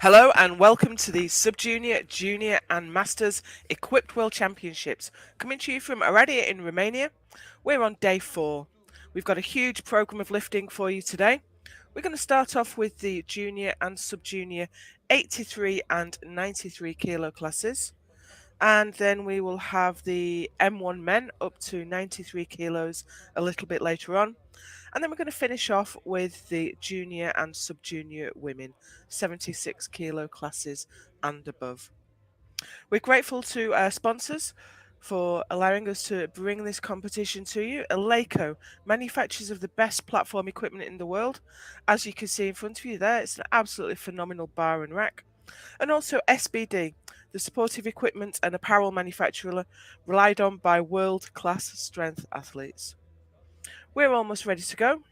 Hello and welcome to the Sub-Junior, Junior and Masters Equipped World Championships, coming to you from Oradea in Romania. We're on day 4. We've got a huge program of lifting for you today. We're going to start off with the Junior and Sub-Junior 83 and 93 kilo classes. And then we will have the M1 men up to 93 kilos a little bit later on. And then we're going to finish off with the junior and sub-junior women, 76 kilo classes and above. We're grateful to our sponsors for allowing us to bring this competition to you. Eleiko, manufacturers of the best platform equipment in the world. As you can see in front of you there, it's an absolutely phenomenal bar and rack. And also SBD, the supportive equipment and apparel manufacturer relied on by world-class strength athletes. We're almost ready to go.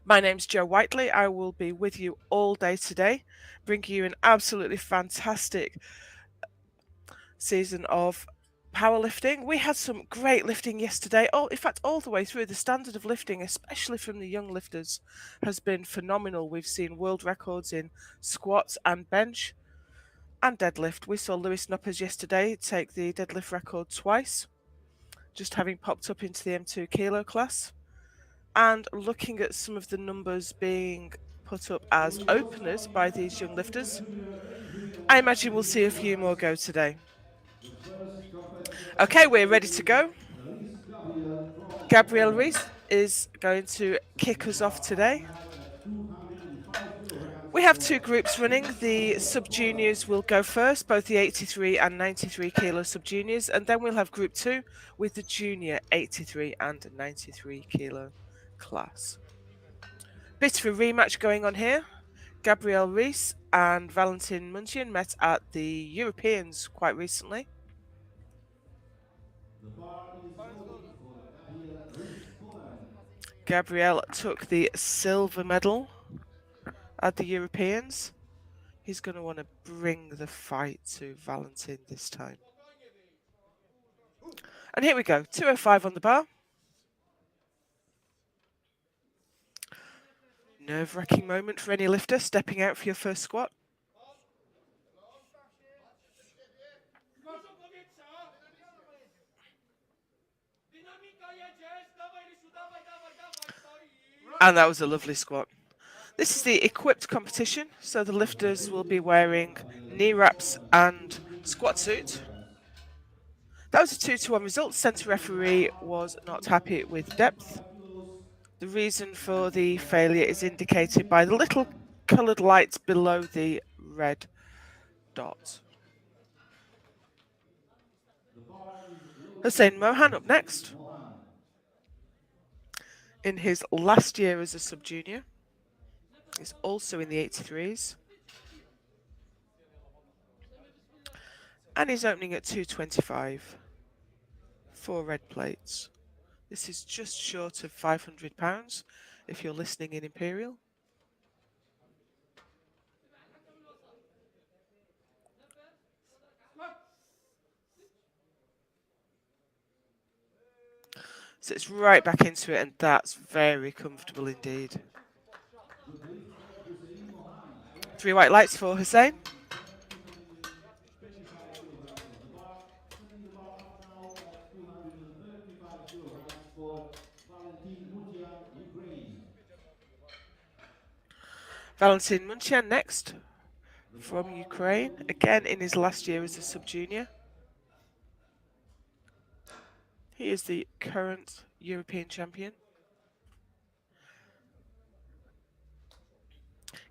My name's Jo Whiteley. I will be with you all day today, bringing you an absolutely fantastic season of powerlifting. We had some great lifting yesterday. In fact, all the way through. The standard of lifting, especially from the young lifters, has been phenomenal. We've seen world records in squats and bench and deadlift. We saw Lewis Nuppers yesterday take the deadlift record twice, just having popped up into the M2 kilo class. And looking at some of the numbers being put up as openers by these young lifters, I imagine we'll see a few more go today. Okay, we're ready to go. Gabrielle Reese is going to kick us off today. We have two groups running. The sub-juniors will go first, both the 83 and 93 kilo sub-juniors, and then we'll have group 2 with the junior 83 and 93 kilo class. Bit of a rematch going on here. Gabrielle Reese and Valentin Munchian met at the Europeans quite recently. Gabrielle took the silver medal at the Europeans. He's going to want to bring the fight to Valentin this time. And here we go, 205 on the bar. Nerve-wracking moment for any lifter stepping out for your first squat. And that was a lovely squat. This is the equipped competition, so the lifters will be wearing knee wraps and squat suit. That was a 2-1 result. Centre referee was not happy with depth. The reason for the failure is indicated by the little coloured lights below the red dot. Hussein Mohan up next. In his last year as a sub-junior. He's also in the 83s. And he's opening at 225. 4 red plates. This is just short of £500 if you're listening in Imperial. So it's right back into it, and that's very comfortable indeed. 3 white lights for Hussein. Valentin Munchian next from Ukraine, again in his last year as a sub-junior. He is the current European champion.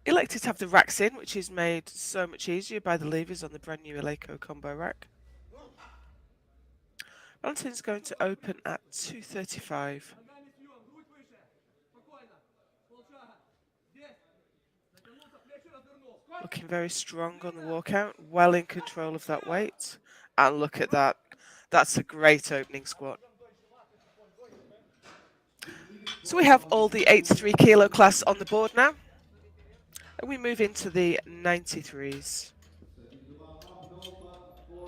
Elected to have the racks in, which is made so much easier by the levers on the brand new Eleiko combo rack. Valentin's going to open at 235. Looking very strong on the walkout, well in control of that weight. And look at that. That's a great opening squat. So we have all the 83 kilo class on the board now. And we move into the 93s.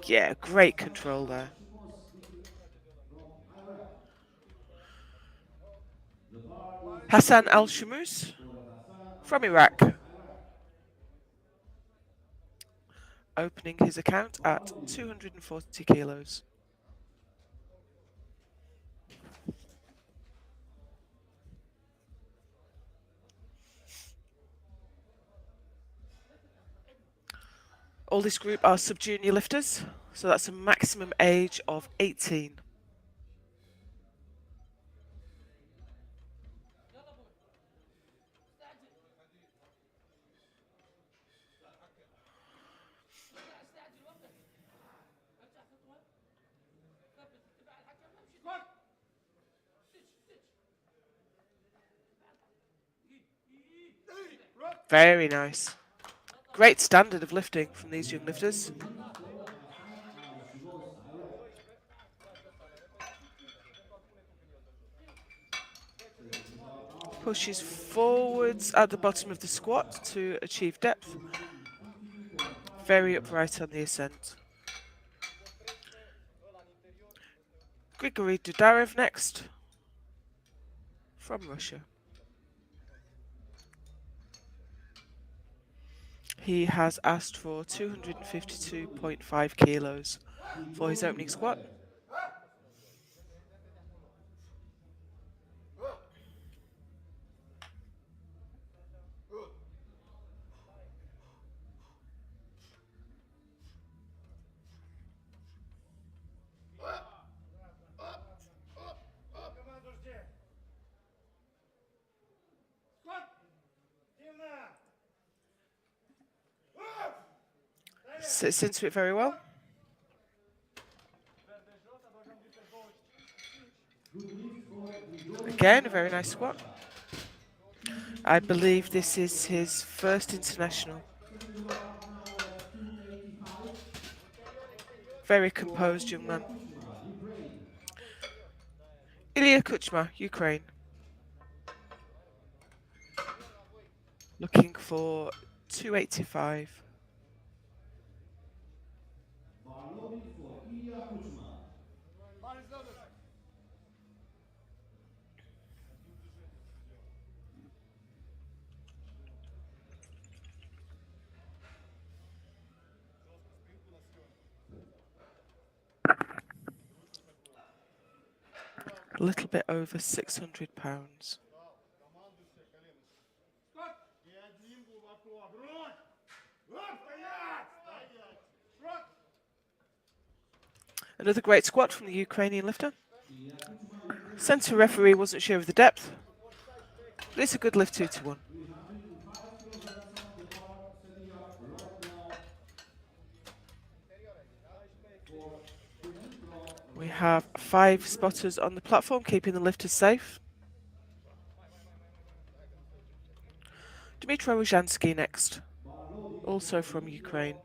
Yeah, great control there. Hassan Al-Shamus from Iraq. opening his account at 240 kilos. All this group are sub-junior lifters, so that's a maximum age of 18. Very nice. Great standard of lifting from these young lifters. Pushes forwards at the bottom of the squat to achieve depth. Very upright on the ascent. Grigory Dudarev next, from Russia. He has asked for 252.5 kilos for his opening squat. Sits into it very well. Again, a very nice squat. I believe this is his first international. Very composed young man. Ilya Kuchma, Ukraine. Looking for 285. A little bit over 600 pounds. Another great squat from the Ukrainian lifter. Centre referee wasn't sure of the depth, but it's a good lift 2-1. We have 5 spotters on the platform, keeping the lifters safe. Dmytro Rozhansky next, also from Ukraine.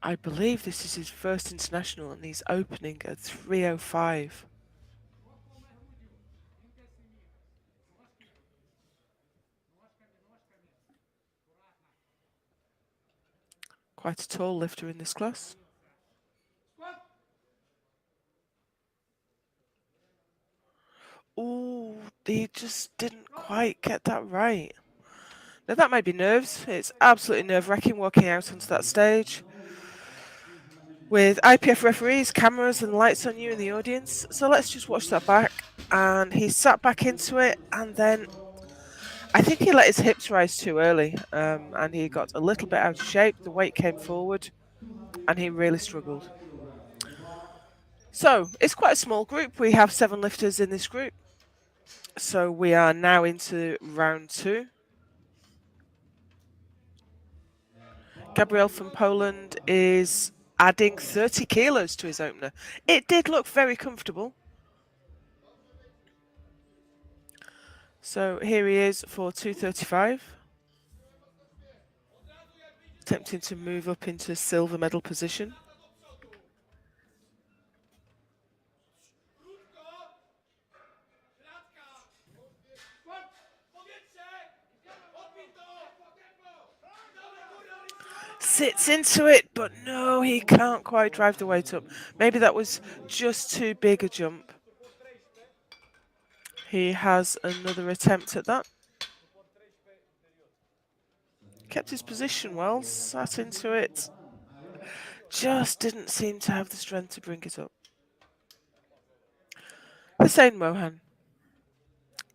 I believe this is his first international and he's opening at 305. Quite a tall lifter in this class. Ooh, he just didn't quite get that right. Now that might be nerves. It's absolutely nerve-wracking walking out onto that stage with IPF referees, cameras and lights on you in the audience. So let's just watch that back. And he sat back into it, and then I think he let his hips rise too early, and he got a little bit out of shape. The weight came forward and he really struggled. So it's quite a small group. We have 7 lifters in this group. So we are now into round 2. Gabriel from Poland is adding 30 kilos to his opener. It did look very comfortable. So here he is for 235. Attempting to move up into silver medal position. sits into it, but no, he can't quite drive the weight up. Maybe that was just too big a jump. He has another attempt at that. Kept his position well, sat into it. Just didn't seem to have the strength to bring it up. Hussein Mohan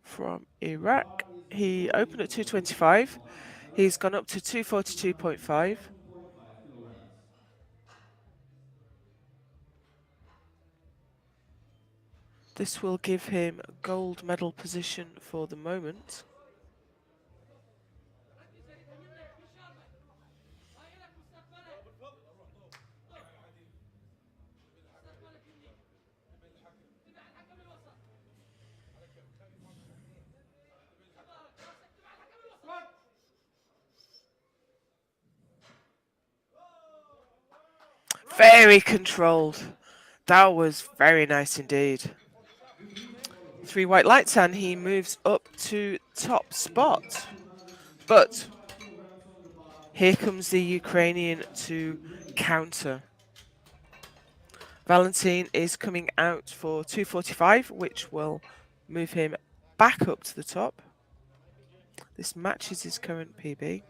from Iraq. He opened at 225. He's gone up to 242.5. This will give him a gold medal position for the moment. Very controlled. That was very nice indeed. 3 white lights and he moves up to top spot. But here comes the Ukrainian to counter. Valentin is coming out for 245, which will move him back up to the top. This matches his current PB.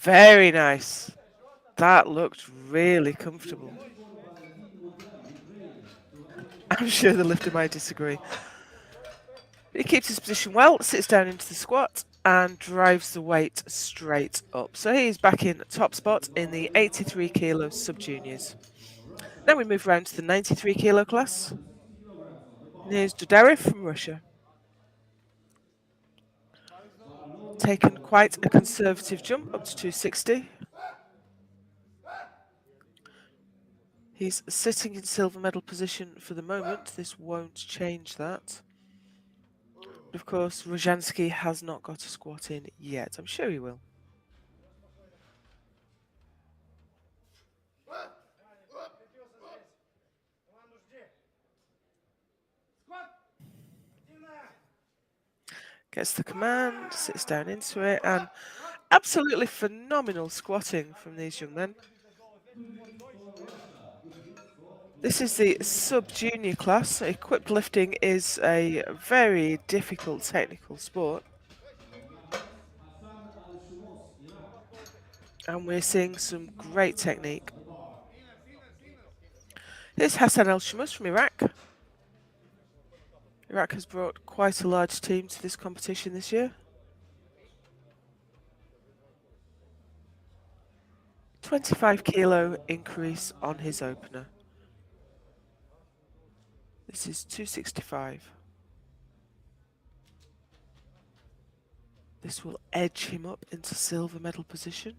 Very nice. That looked really comfortable. I'm sure the lifter might disagree. He keeps his position well, sits down into the squat, and drives the weight straight up. So he's back in top spot in the 83 kilo sub-juniors. Now we move around to the 93 kilo class. And here's Dudarev from Russia. Taken quite a conservative jump up to 260. He's sitting in silver medal position for the moment. This won't change that. But of course, Rozhansky has not got a squat in yet. I'm sure he will. Gets the command, sits down into it, and absolutely phenomenal squatting from these young men. This is the sub-junior class. Equipped lifting is a very difficult technical sport. And we're seeing some great technique. Here's Hassan Al-Shamus from Iraq. Iraq has brought quite a large team to this competition this year. 25 kilo increase on his opener. This is 265. This will edge him up into silver medal position.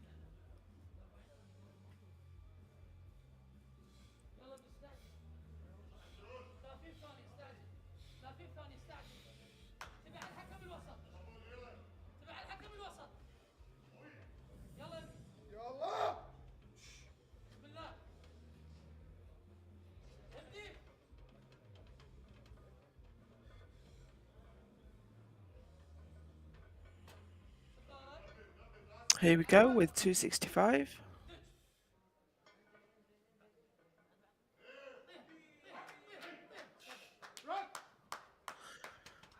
Here we go with 265.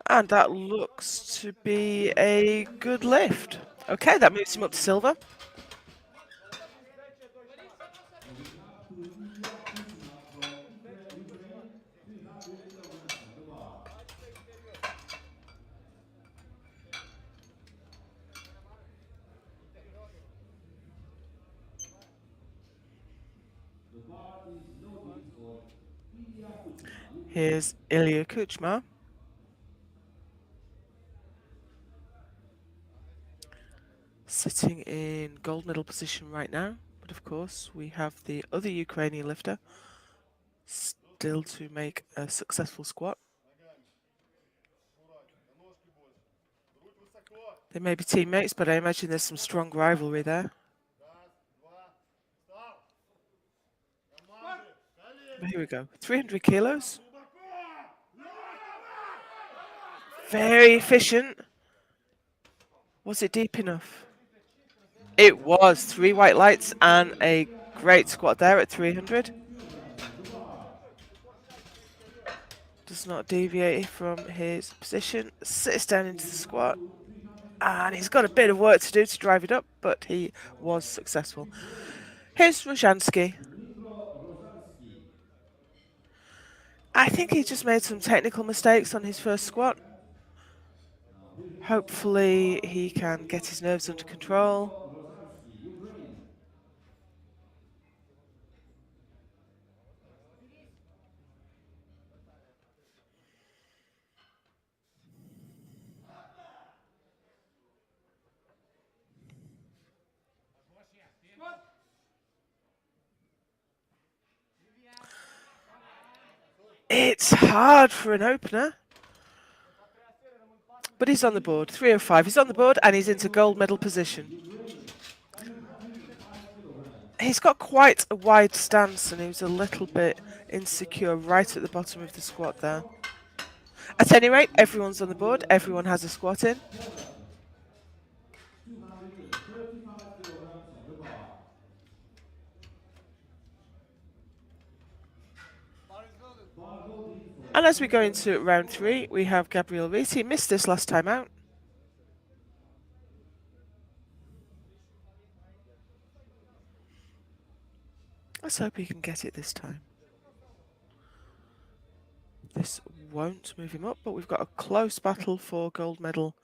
And that looks to be a good lift. Okay, that moves him up to silver. Here's Ilya Kuchma. sitting in gold medal position right now. But of course, we have the other Ukrainian lifter still to make a successful squat. They may be teammates, but I imagine there's some strong rivalry there. Here we go. 300 kilos. Very efficient. Was it deep enough? It was. 3 white lights and a great squat there at 300. Does not deviate from his position. Sits down into the squat. And he's got a bit of work to do to drive it up, but he was successful. Here's Rozhansky. I think he just made some technical mistakes on his first squat. Hopefully he can get his nerves under control. It's hard for an opener. But he's on the board. 305. He's on the board and he's into gold medal position. He's got quite a wide stance and he was a little bit insecure right at the bottom of the squat there. At any rate, everyone's on the board. Everyone has a squat in. And as we go into round 3, we have Gabriel Rees. He missed this last time out. Let's hope he can get it this time. This won't move him up, but we've got a close battle for gold medal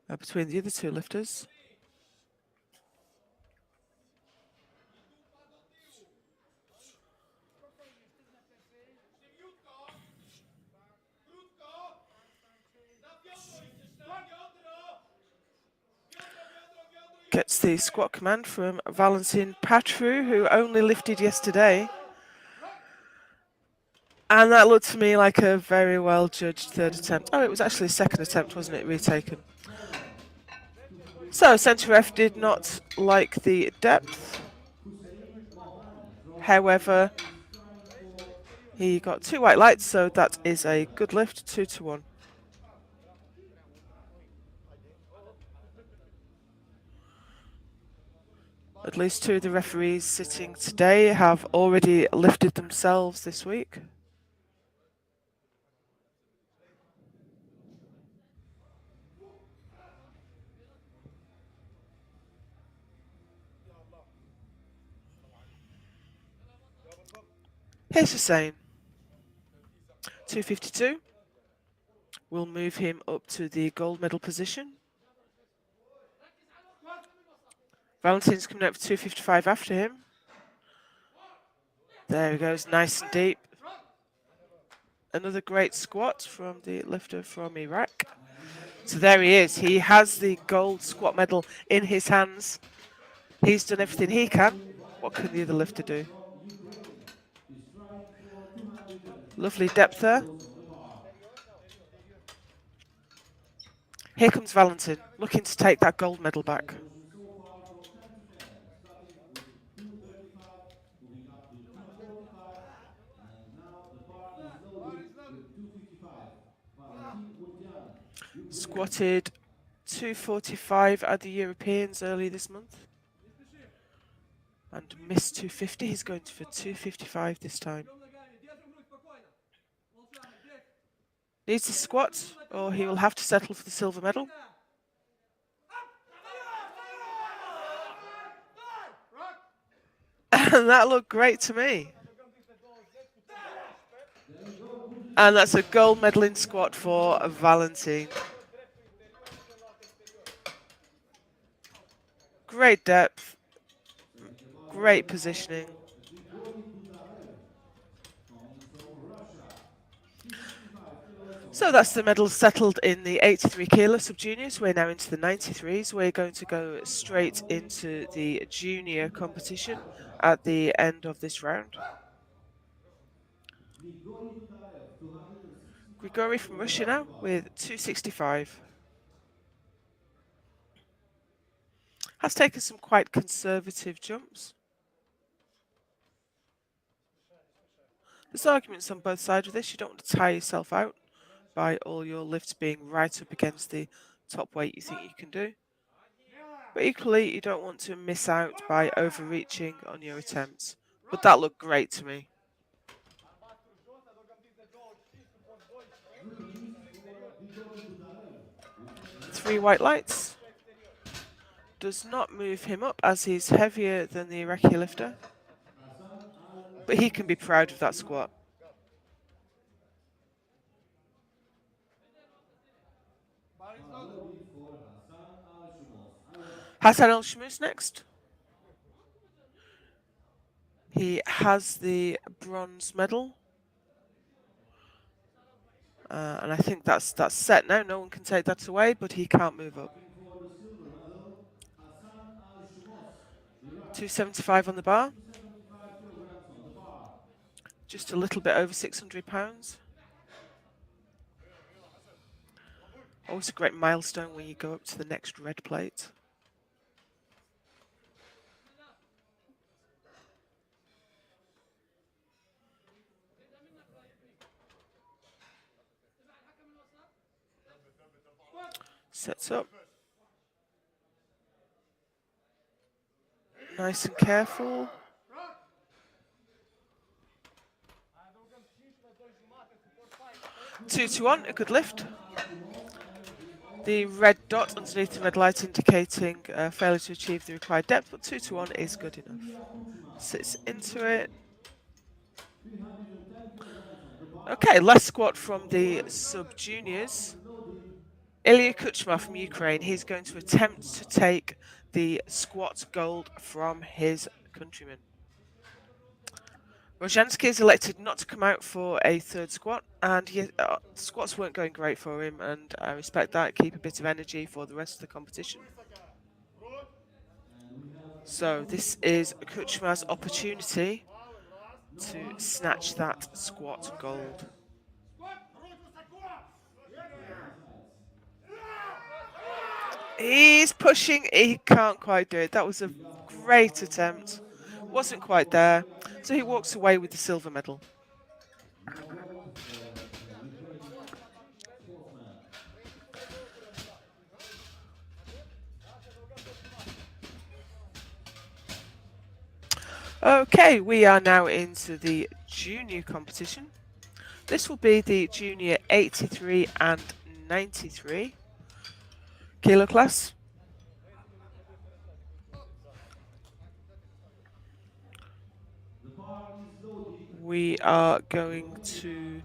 between the other two lifters. Gets the squat command from Valentin Patru, who only lifted yesterday. And that looked to me like a very well judged third attempt. Oh, it was actually a second attempt, wasn't it? Retaken. So, centre ref did not like the depth. However, he got 2 white lights, so that is a good lift, 2-1. At least 2 of the referees sitting today have already lifted themselves this week. Here's Hussein. 252. We'll move him up to the gold medal position. Valentin's coming up for 255 after him. There he goes, nice and deep. Another great squat from the lifter from Iraq. So there he is. He has the gold squat medal in his hands. He's done everything he can. What can the other lifter do? Lovely depth there. Here comes Valentin, looking to take that gold medal back. Squatted 245 at the Europeans early this month. And missed 250. He's going for 255 this time. Needs to squat, or he will have to settle for the silver medal. And that looked great to me. And that's a gold medal in squat for Valentin. Great depth, great positioning. So that's the medals settled in the 83 kilo sub-juniors. We're now into the 93s. We're going to go straight into the junior competition at the end of this round. Grigori from Russia now with 265. Has taken some quite conservative jumps. There's arguments on both sides of this. You don't want to tire yourself out by all your lifts being right up against the top weight you think you can do. But equally, you don't want to miss out by overreaching on your attempts. But that looked great to me. 3 white lights. Does not move him up as he's heavier than the Iraqi lifter. But he can be proud of that squat. Hassan El Shamus next. He has the bronze medal. And I think that's set now. No one can take that away, but he can't move up. 275 on the bar. Just a little bit over 600 pounds. Always a great milestone when you go up to the next red plate. Sets up. Nice and careful. Two to one, a good lift. The red dot underneath the red light indicating failure to achieve the required depth, but 2 to 1 is good enough. Sits into it. Okay, last squat from the sub-juniors. Ilya Kuchma from Ukraine, he's going to attempt to take the squat gold from his countryman. Rozhansky is elected not to come out for a third squat, and squats weren't going great for him, and I respect that. Keep a bit of energy for the rest of the competition. So this is Kuchma's opportunity to snatch that squat gold. He's pushing, he can't quite do it. That was a great attempt. Wasn't quite there. So he walks away with the silver medal. Okay, we are now into the junior competition. This will be the junior 83 and 93 kilo class. We are going to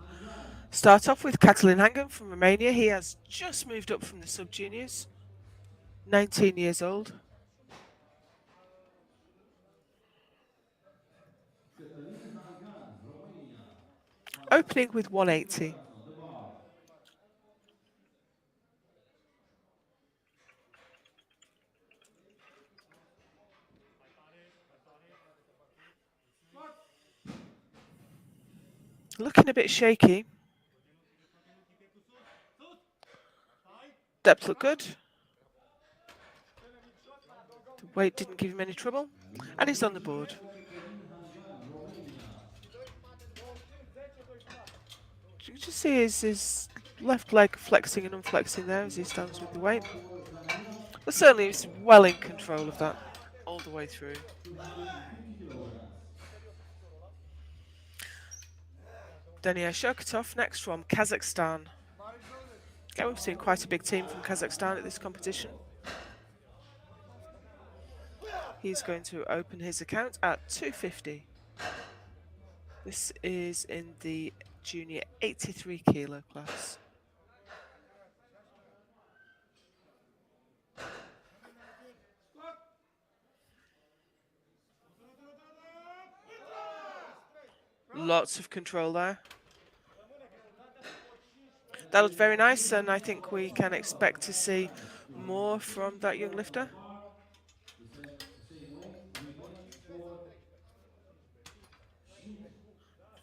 start off with Catalin Hangen from Romania. He has just moved up from the sub-juniors, 19 years old. Opening with 180. Looking a bit shaky. Depth looked good. The weight didn't give him any trouble. And he's on the board. You can just see his left leg flexing and unflexing there as he stands with the weight. But certainly he's well in control of that all the way through. Daniil Shokotov next from Kazakhstan. Yeah, we've seen quite a big team from Kazakhstan at this competition. He's going to open his account at 250. This is in the junior 83 kilo class. Lots of control there. That was very nice, and I think we can expect to see more from that young lifter.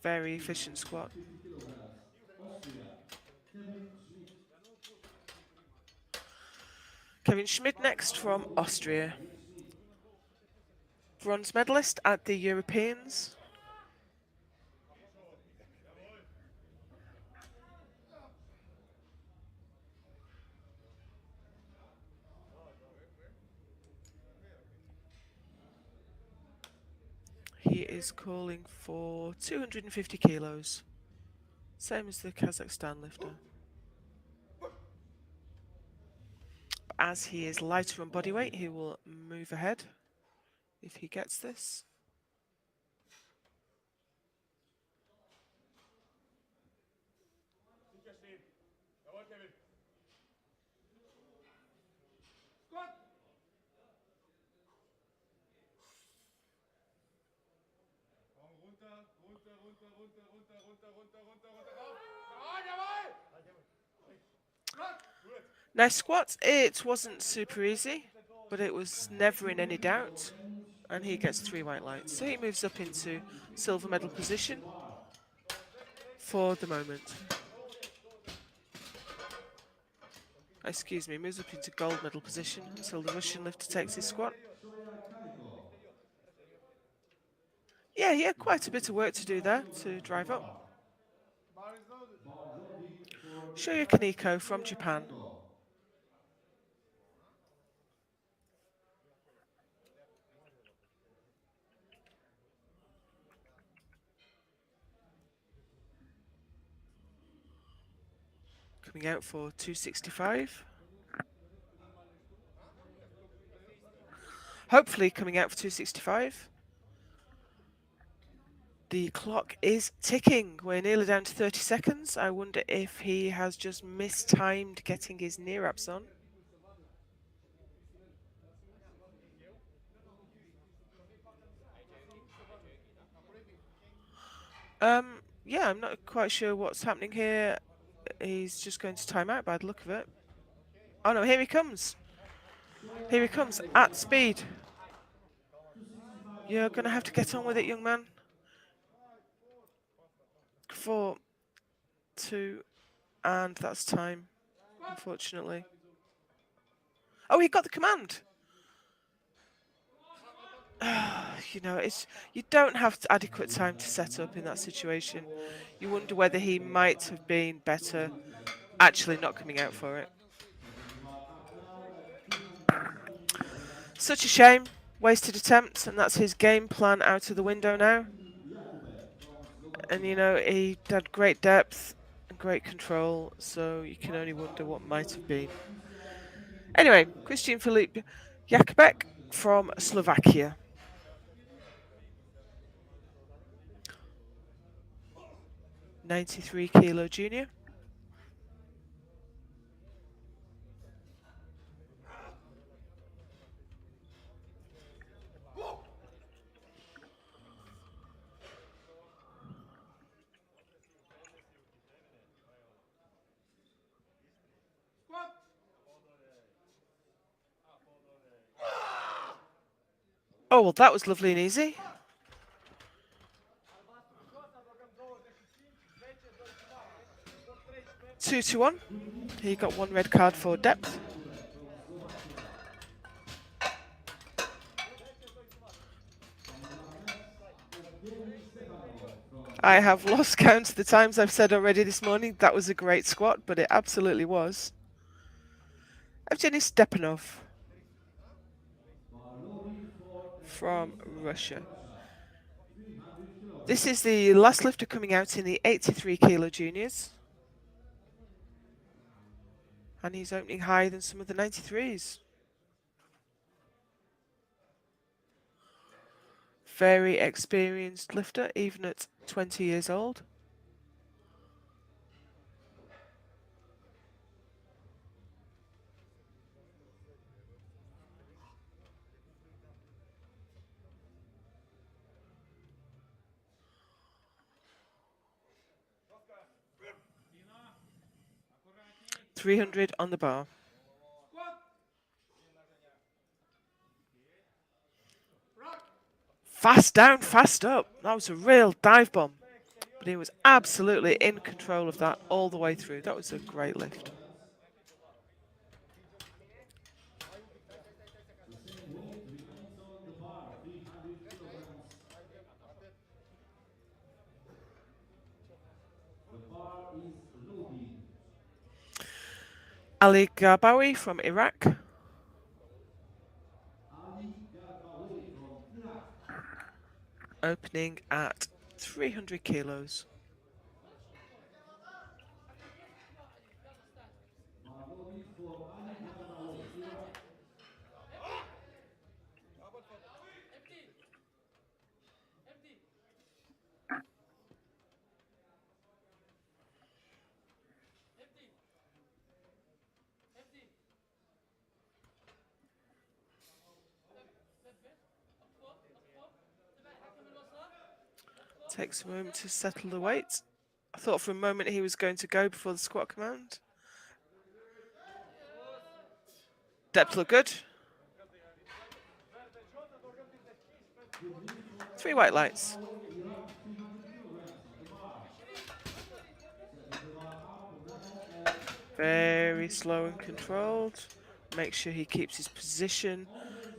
Very efficient squat. Kevin Schmid next from Austria. Bronze medalist at the Europeans. He is calling for 250 kilos. Same as the Kazakhstan lifter. As he is lighter on body weight, he will move ahead if he gets this. Nice squat. It wasn't super easy, but it was never in any doubt. And he gets 3 white lights. So he moves up into silver medal position for the moment. Excuse me, moves up into gold medal position until the Russian lifter takes his squat. Yeah, he had quite a bit of work to do there to drive up. Shoya Kaneko from Japan. Coming out for 265. Hopefully coming out for 265. The clock is ticking. We're nearly down to 30 seconds. I wonder if he has just mistimed getting his knee wraps on. Yeah, I'm not quite sure what's happening here. He's just going to time out by the look of it. Oh no, here he comes. Here he comes at speed. You're going to have to get on with it, young man. 4, 2, and that's time, unfortunately. Oh, he got the command. You know, you don't have adequate time to set up in that situation. You wonder whether he might have been better actually not coming out for it. Such a shame. Wasted attempts, and that's his game plan out of the window now. And you know, he had great depth and great control, so you can only wonder what might have been. Anyway, Christian Filip Jakubek from Slovakia. '93 kilo junior. Oh, well, that was lovely and easy. 2-1. He got 1 red card for depth. I have lost count of the times I've said already this morning that was a great squat, but it absolutely was. Evgeny Stepanov from Russia. This is the last lifter coming out in the 83 kilo juniors. And he's opening higher than some of the 93s. Very experienced lifter, even at 20 years old. 300 on the bar. Fast down, fast up. That was a real dive bomb. But he was absolutely in control of that all the way through. That was a great lift. The same weight remains on the bar, 300 kilograms. The bar is loading. Ali Garbawi from Iraq. Ali Garbawi from Iraq. Opening at 300 kilos. Bar loading for Ali Garbawi, Iraq. Takes a moment to settle the weight. I thought for a moment he was going to go before the squat command. Depth look good. 3 white lights. Iraq, 300 kilograms on the bar. Setting the bar up now at Very slow and controlled. Make sure he keeps his position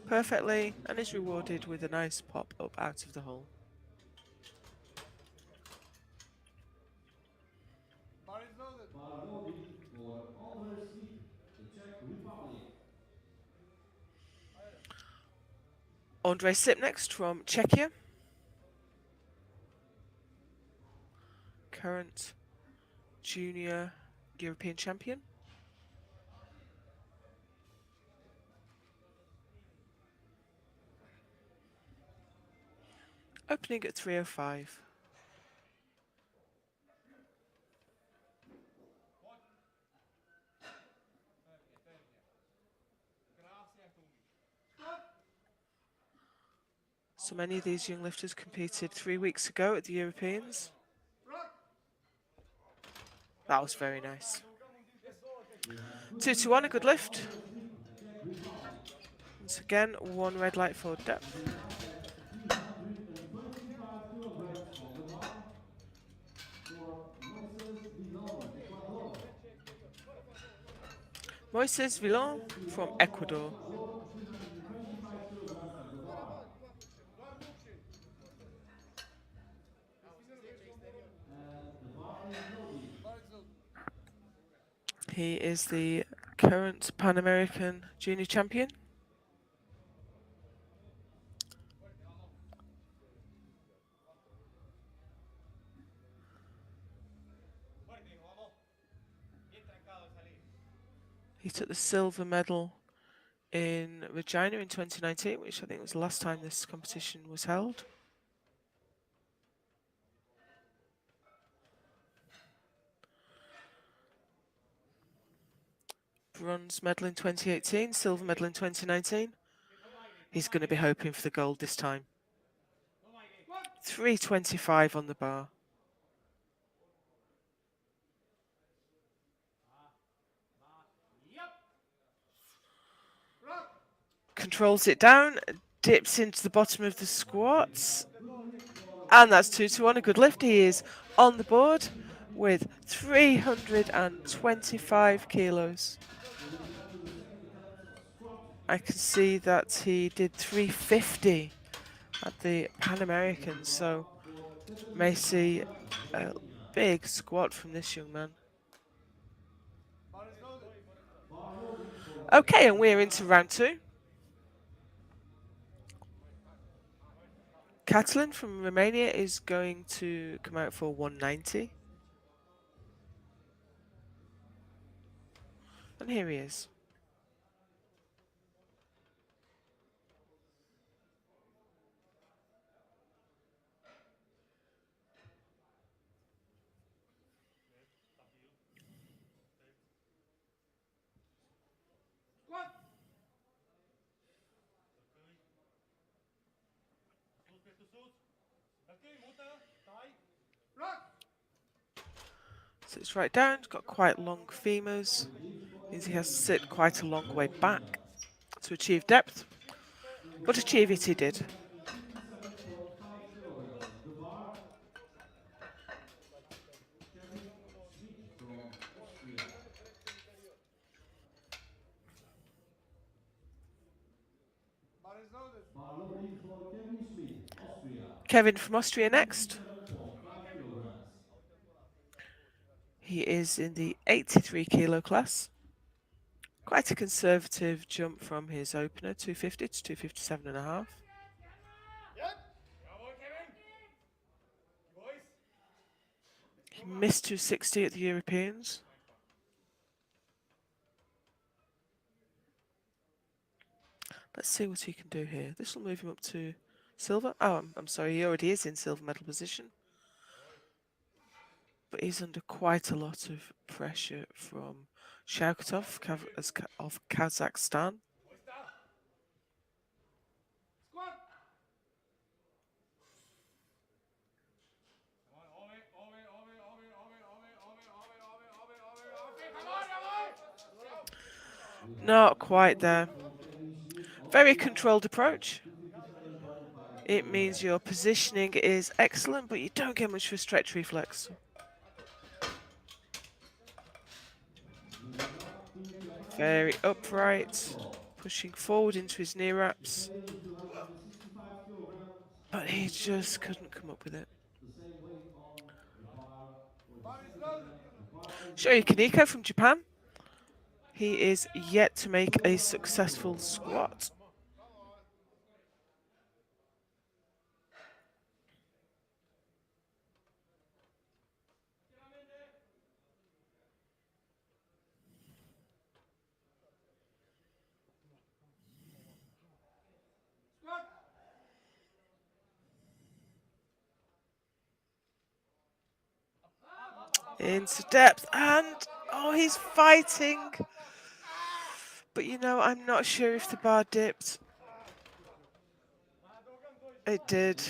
perfectly and is rewarded with a nice pop up out of the hole. bar loading for oversleep, the Czech Republic. Andrei Sipnext from Czechia. Current junior European champion. Opening at 305. So many of these young lifters competed 3 weeks ago at the Europeans. That was very nice. 2 to 1, a good lift. Once again, 1 red light for depth. 325 kilograms on the bar for Moises Villon, Ecuador. Moises Villon from Ecuador. 325 kilograms on the bar. And the bar is loading. He is the current Pan American junior champion. He took the silver medal in Regina in 2019, which I think was the last time this competition was held. Bronze medal in 2018, silver medal in 2019. He's going to be hoping for the gold this time. 325 on the bar. Controls it down, dips into the bottom of the squats. And that's 2 to 1, a good lift. He is on the board with 325 kilos. I can see that he did 350 at the Pan American, so may see a big squat from this young man. Okay, and we're into round 2. Catalin from Romania is going to come out for 190. And here he is. Sits right down, he's got quite long femurs, means he has to sit quite a long way back to achieve depth, but achieve it he did. 157.5 kilograms on the bar. Kevin Schmidt from Austria. Bar loading for Kevin Schmidt, Austria. Kevin from Austria next. 57.5 kilograms. He is in the 83 kilo class. Quite a conservative jump from his opener, 250 to 257.5. He missed 260 at the Europeans. Let's see what he can do here. This will move him up to silver. Oh, I'm sorry, he already is in silver medal position. But he's under quite a lot of pressure from Shaukatov of Kazakhstan. Not quite there. Very controlled approach. It means your positioning is excellent, but you don't get much for stretch reflex. Very upright, pushing forward into his knee wraps. But he just couldn't come up with it. Shoyo Kaneko from Japan. He is yet to make a successful squat. Into depth, and oh, he's fighting. But you know, I'm not sure if the bar dipped. It did.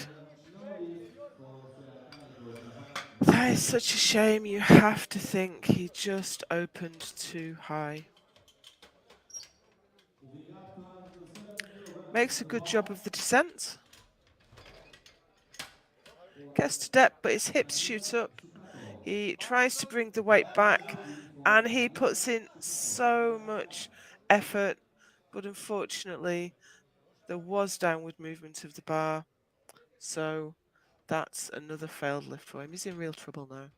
That is such a shame. You have to think he just opened too high. Makes a good job of the descent. Gets to depth, but his hips shoot up. He tries to bring the weight back, and he puts in so much effort, but unfortunately, there was downward movement of the bar, so that's another failed lift for him. He's in real trouble now.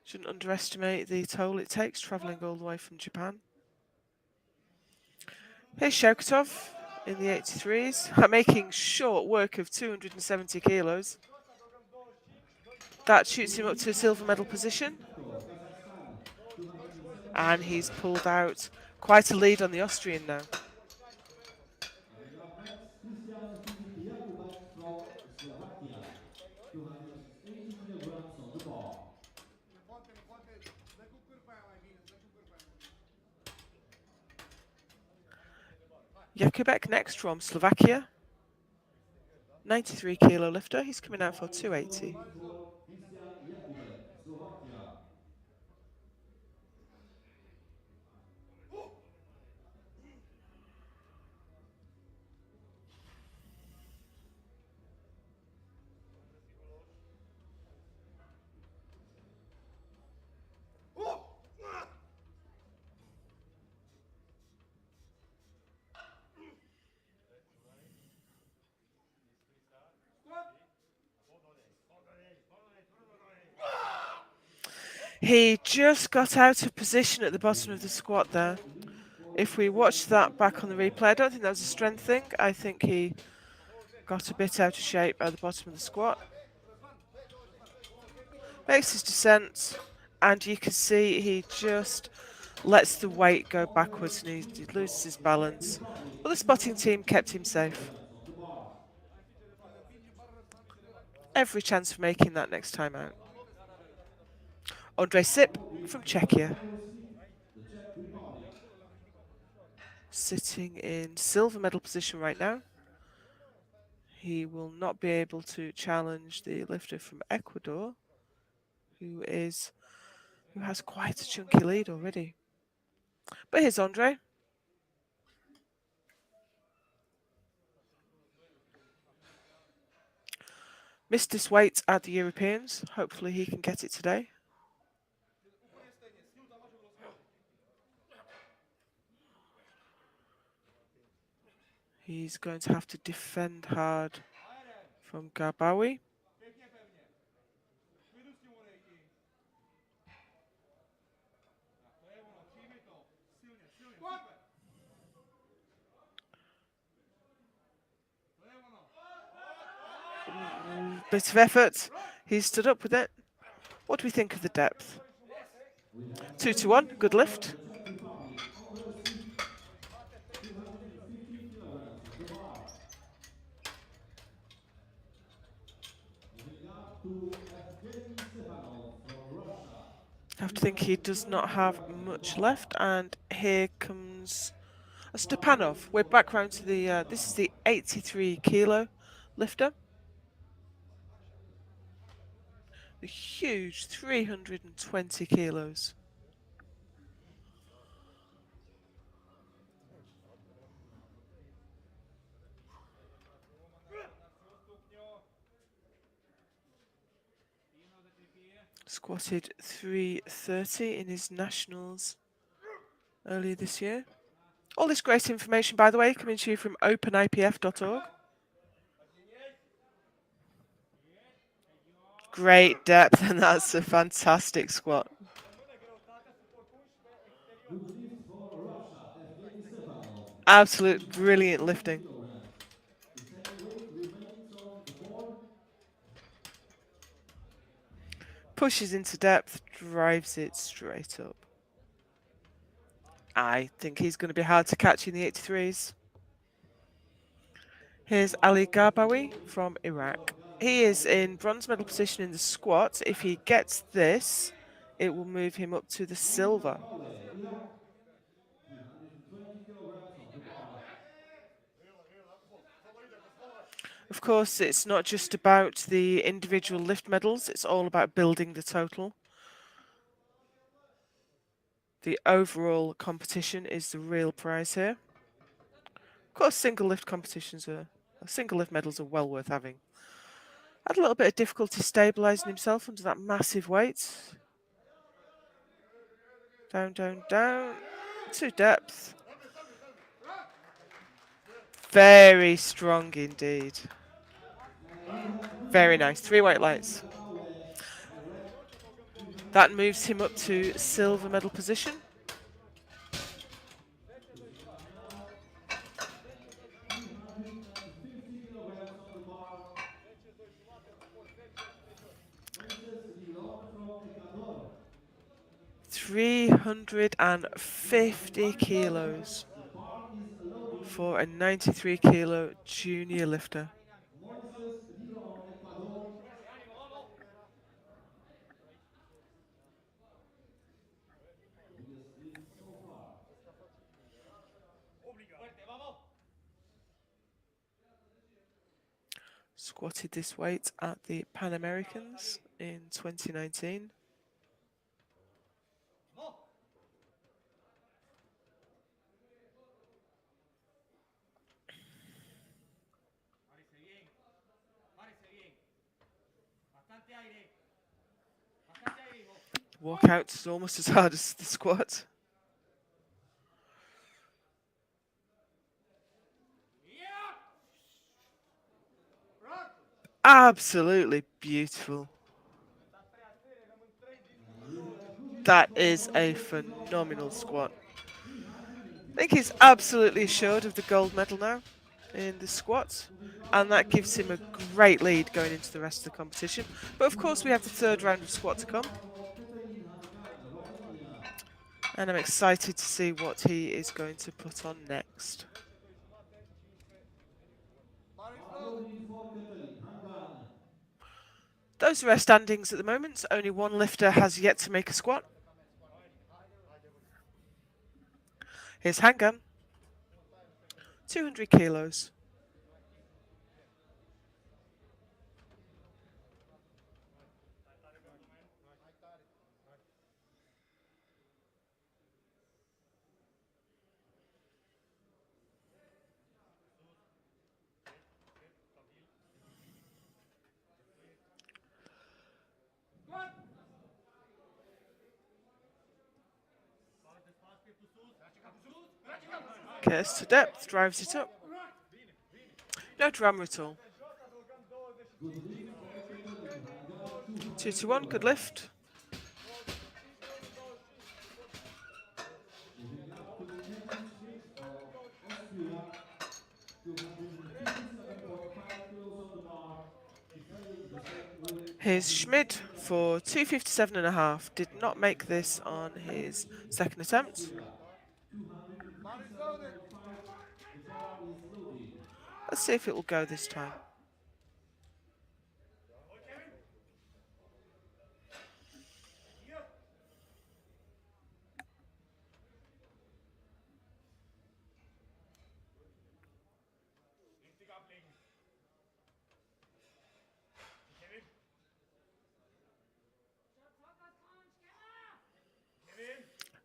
Shouldn't underestimate the toll it takes travelling all the way from Japan. Here's Shaukatov in the 83s, making short work of 270 kilos. That shoots him up to a silver medal position. And he's pulled out quite a lead on the Austrian now. From Slovakia. 280 kilograms on the bar. Jakubek next from Slovakia. 93 kilo lifter. He's coming out for 280. He just got out of position at the bottom of the squat there. If we watch that back on the replay, I don't think that was a strength thing. I think he got a bit out of shape at the bottom of the squat. Makes his descent, and you can see he just lets the weight go backwards and he loses his balance. But the spotting team kept him safe. Every chance for making that next time out. Andrei Sip from Czechia. Sitting in silver medal position right now. He will not be able to challenge the lifter from Ecuador, who has quite a chunky lead already. But here's Andre. Missed his weight at the Europeans. Hopefully he can get it today. He's going to have to defend hard from Garbawi. Bit of effort. He stood up with it. What do we think of the depth? 2-1, good lift. The Czech Republic, Andre Sik, 250 kilograms on the bar. Moving up to Evgeny Stepanov from Russia. I have to think he does not have much left, and here comes Stepanov. We're back round to the, this is the 83 kilo lifter. The huge 320 kilos. Squatted 330 in his nationals earlier this year. All this great information, by the way, coming to you from openipf.org. Great depth, and that's a fantastic squat. Good lift for Russia, Evgeny Stepanov. Absolute brilliant lifting. Kilograms. The same weight remains on the board. Pushes into depth, drives it straight up. I think he's going to be hard to catch in the 83s. Here's Ali Garbawi from Iraq. He is in bronze medal position in the squat. If he gets this, it will move him up to the silver. 320 kilograms on the bar. Of course, it's not just about the individual lift medals, it's all about building the total. The overall competition is the real prize here. Of course, single lift medals are well worth having. Had a little bit of difficulty stabilising himself under that massive weight. Down, down, down, to depth. Very strong indeed. Very nice, 3 white lights. That moves him up to silver medal position. On the bar. 350 kilos for a 93 kilo junior lifter. Squatted this weight at the Pan Americans in 2019. Walkout is almost as hard as the squat. Absolutely beautiful. That is a phenomenal squat. I think he's absolutely assured of the gold medal now in the squat, and that gives him a great lead going into the rest of the competition. But of course we have the third round of squat to come, and I'm excited to see what he is going to put on next. Those are our standings at the moment. Only one lifter has yet to make a squat. Here's Handgun, 200 kilos. Gets to depth, drives it up. No drama at all. Good lift for Ekaterina, Hanga 2 200 to 1, good kilograms. lift. Moving up to the next lift of Austria, 257.5 kilos on the bar. To fill the set with Here's Martin Schmid Schmidt. for 257.5. Did not make this Next on of his Intermission, second attempt. Austria, 257.5. The bar is loaded. Let's see if it will go this time.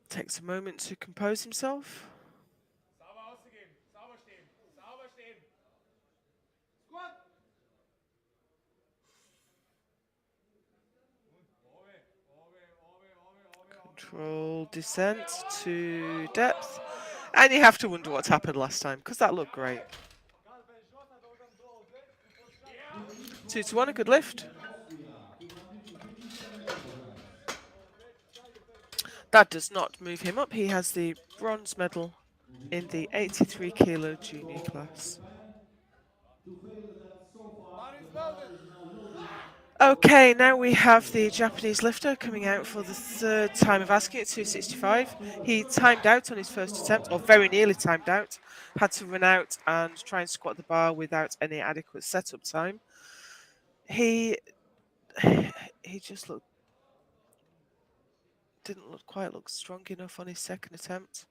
Takes a moment to compose himself. Control descent to depth. And you have to wonder what's happened last time, because that looked great. 2 to 1, a good lift. Austria, 257 kilograms. That does not move him up. He has the bronze medal Moving in the up to 83 the next kilo lift junior of class. Japan. To fill that so far, the bar is now loaded. Okay, now we have the Japanese lifter coming out for the third time of asking at 265. He timed out on his first attempt, or very nearly timed out. Had to run out and try and squat the bar without any adequate setup time. He just didn't quite look strong enough on his second attempt.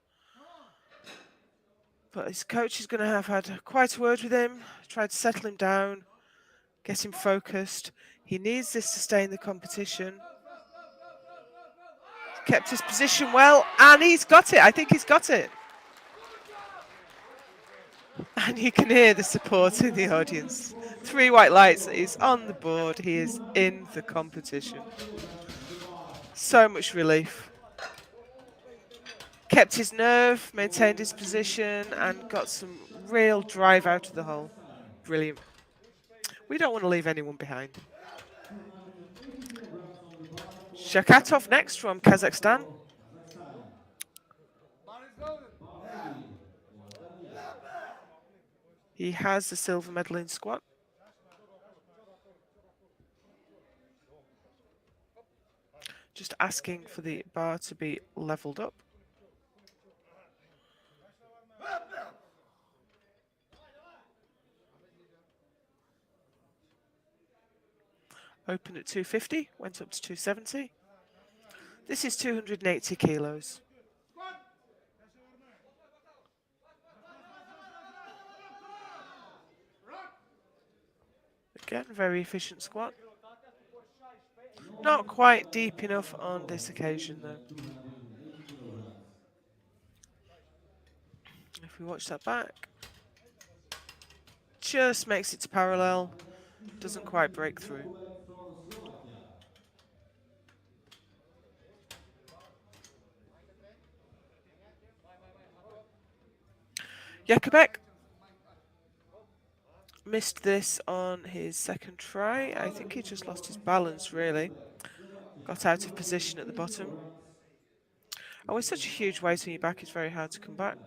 But his coach is going to have had quite a word with him, tried to settle him down, get him focused. He needs this to stay in the competition. Kept his position well, and he's got it. I think he's got it. And you can hear the support in the audience. 3 white lights. He's on the board. He is in the competition. 265 kilograms on the bar. So much relief. Kept his nerve, maintained his position, and got some real drive out of the hole. Next time, Brilliant. We don't want to leave anyone behind. 280 kilograms on the bar for Shakatov next from Kazakhstan. Kazakhstan. Bar loaded for Daniel. He has the silver medal in squat. Just asking for the bar to be leveled up. Opened at 250, went up to 270. This is 280 kilos. Again, very efficient squat. Not quite deep enough on this occasion, though. 280 kilograms. If we watch that back, just makes it to parallel, doesn't quite break through. Slovak from Slovakia. Jakubek missed this on his second try. I think he just lost his balance, really. Got out of position at the bottom. Oh, with such a huge weight on your back, it's very hard to come back.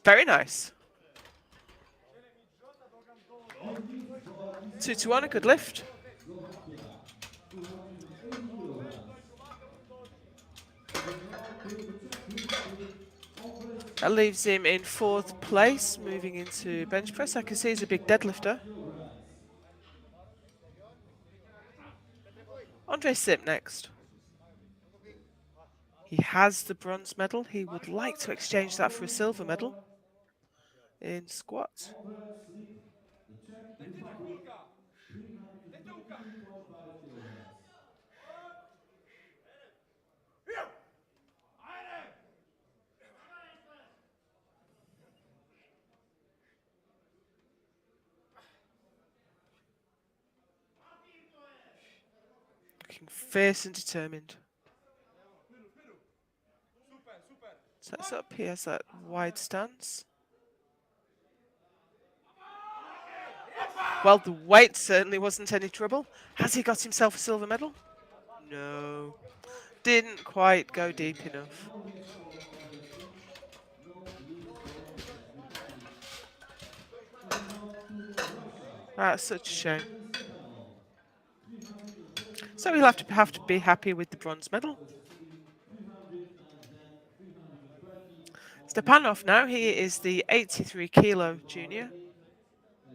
Very nice. 2 to 1, a good lift. Slovakia, 280 kilograms. Moving on to the check lift with Andres That leaves him in 4th place, moving into bench press. I can see he's a big deadlifter. kilograms. Andre Sip next. He has the bronze medal. He would like to exchange that for a silver medal in squats. Andres Lip, the Czech Republic, 323.5 kilograms. looking fierce and determined. Sets up, he has that wide stance. Well, the weight certainly wasn't any trouble. Has he got himself a silver medal? No. Didn't quite go deep enough. No leads for powerlifting. No leads for defeated. Moving on to Russia. That's such a shame. Vitaly Stepanov. 330 So he'll kilograms have to on the be bar. happy with the bronze medal. First sitting 300 and then 330 on the Stepanov now, second he sitting. is the 83 kilo The bar junior, ready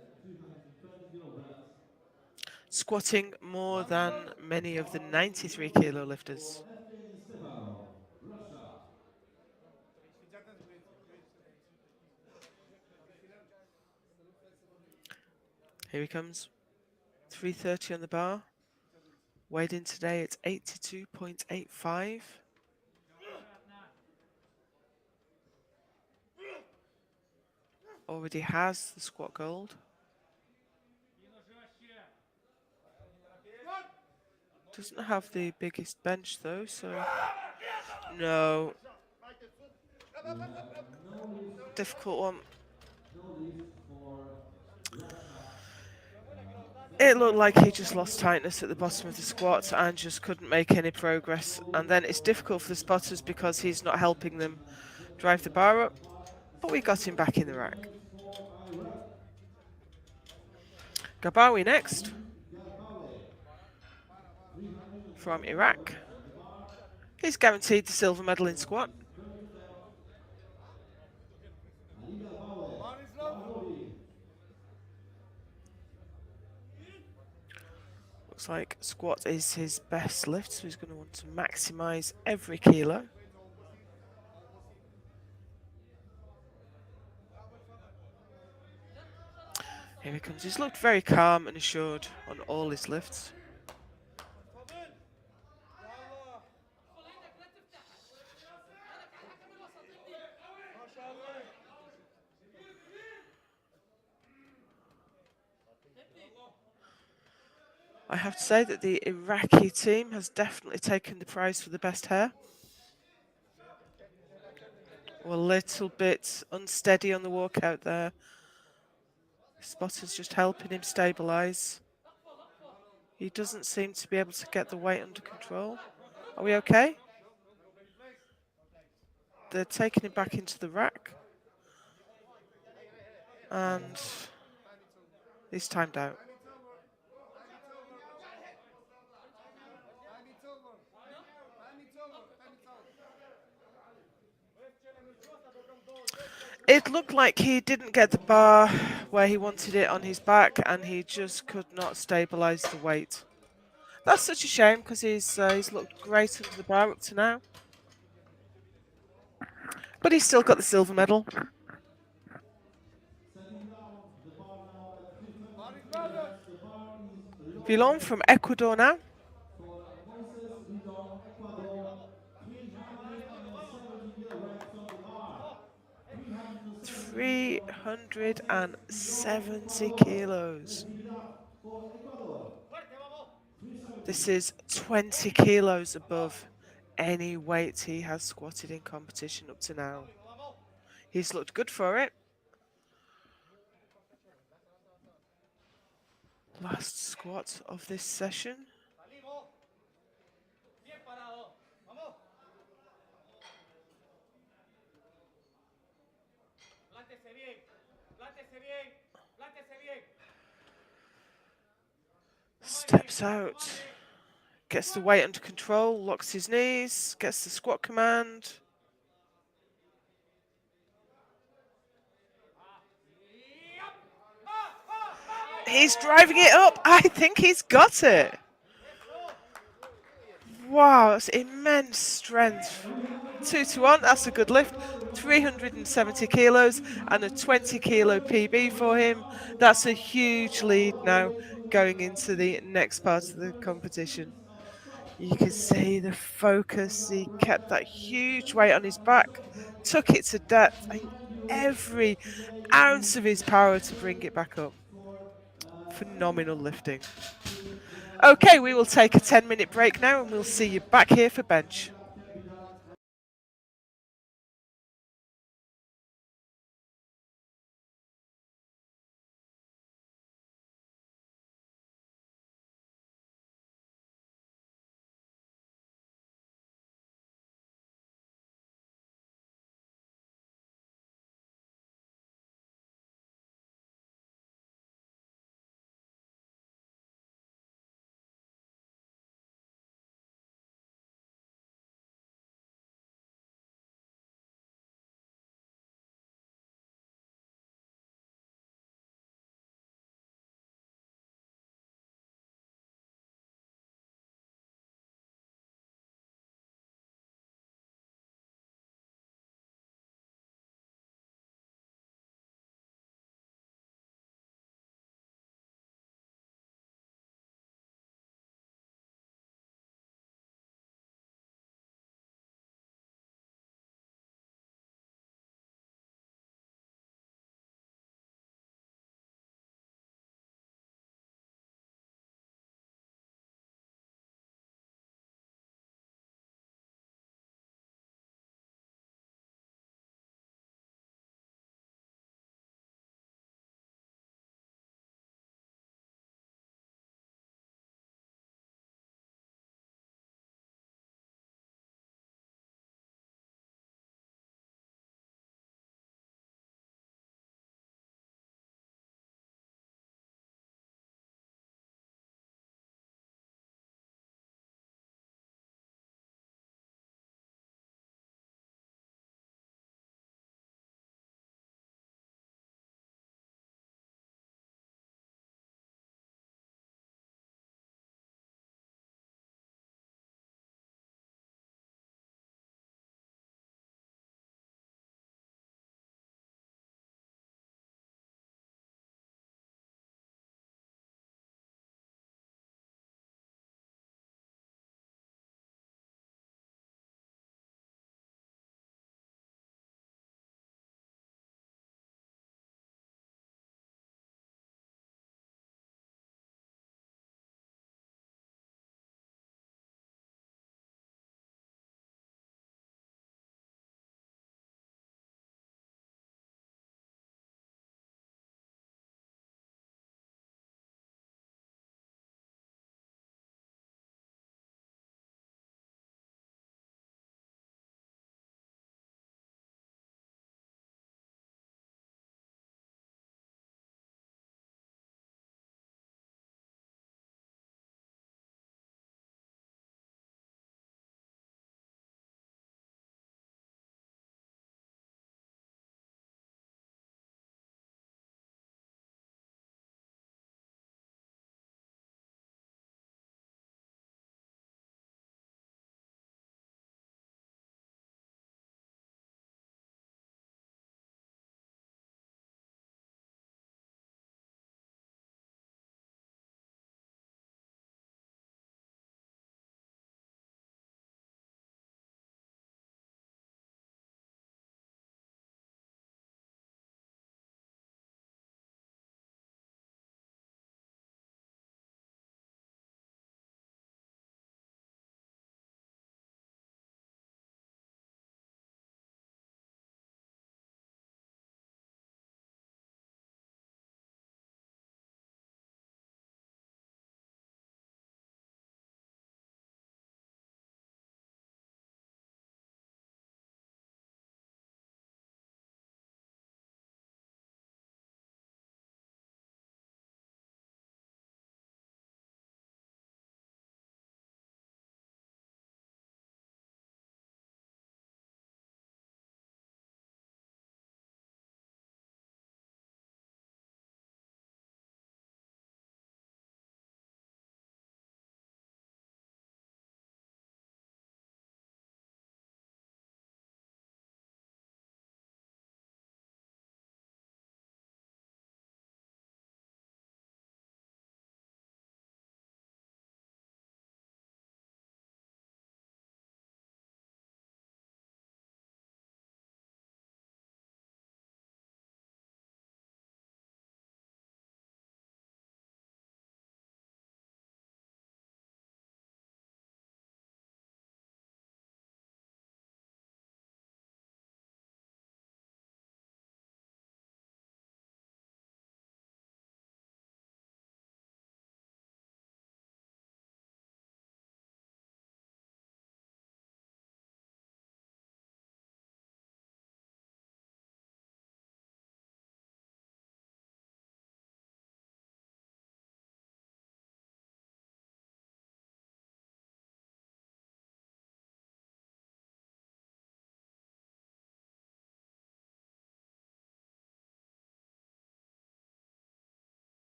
at 320 kilograms. squatting more than many of the 93 kilo lifters. For Evgeny Stepanov, Russia. Here he comes. 330 on the bar. Weighed in today, it's 82.85. Already has the squat gold. Doesn't have the biggest bench though, so no. No list, Difficult one. no list for Russia. It looked like he just lost tightness at the bottom of the squat and just couldn't make any progress. And then it's difficult for the spotters because he's not helping them drive the bar up. But we got him back in the rack. For Iraq, Gabawi next Garbawe. 320 from Iraq. on the bar. He's guaranteed the silver medal in squat. Ali Garbawe. Garbawe. Looks like squat is his best lift, so he's going to want to maximise every kilo. Here he comes. He's looked very calm and assured on all his lifts. I have to say that the Iraqi team has definitely taken the prize for the best hair. A little bit unsteady on the walkout there. Spotter's just helping him stabilise. He doesn't seem to be able to get the weight under control. Are we okay? They're taking him back into the rack. And he's timed out. It looked like he didn't get the bar where he wanted it on his back and he just could not stabilise the weight. That's such a shame because he's looked great under the bar up to now. But he's still got the silver medal. Villon from Ecuador now. For Moises Vidal, Ecuador. 370 kilograms on the bar. 370 kilos. For Ecuador. This is 20 kilos above any weight he has squatted in competition up to now. He's looked good for it. Last squat of this session. Steps out, gets the weight under control, locks his knees, gets the squat command. He's driving it up. I think he's got it. Wow, that's immense strength. 2-1, that's a good lift. 370 kilos and a 20 kilo PB for him. That's a huge lead now going into the next part of the competition. You can see the focus. He kept that huge weight on his back, took it to depth, and every ounce of his power to bring it back up. Phenomenal lifting. Okay, we will take a 10-minute break now and we'll see you back here for bench.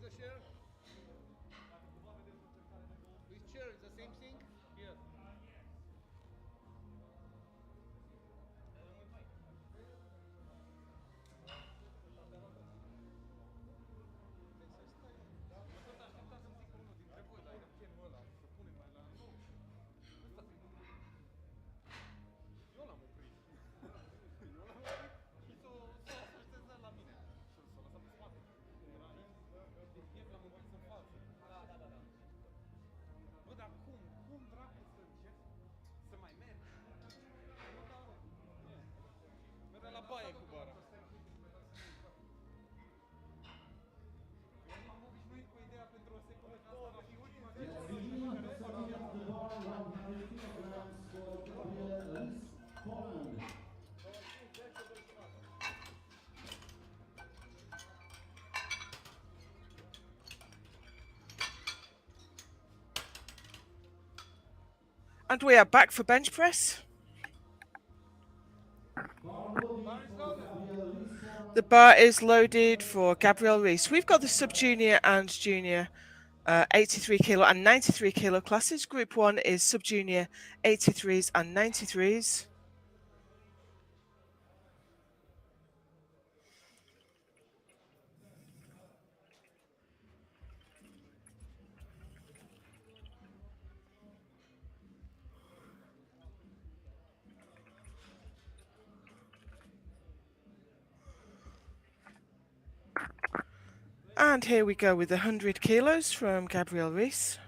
the share? Which chair is the same thing? Here. Mă tot așteptam să-mi zică unul dintre voi, dar era genul ăla, să punem mai la... Nu! Ăsta se întâmplă. Eu l-am oprit. Eu l-am oprit și s-o așezat la mine. Și s-o lăsat pe spate. Era din piept, l-am împins în față. Da. Bă, dar cum? Cum dracu să încerc să mai merg? Merg la baie cu bara. Eu m-am obișnuit cu ideea pentru o secundă că asta va fi ultima Let's begin. Setting up the bar 100 kilograms for Gabriel Rees, Poland. And we are back for bench press. The bar is loaded for Gabriel Rees. We've got the sub-junior and junior 83 kilo and 93 kilo classes. Group 1 is sub-junior 83s and 93s. And here we go with the 100 kilos from Gabriel Rees.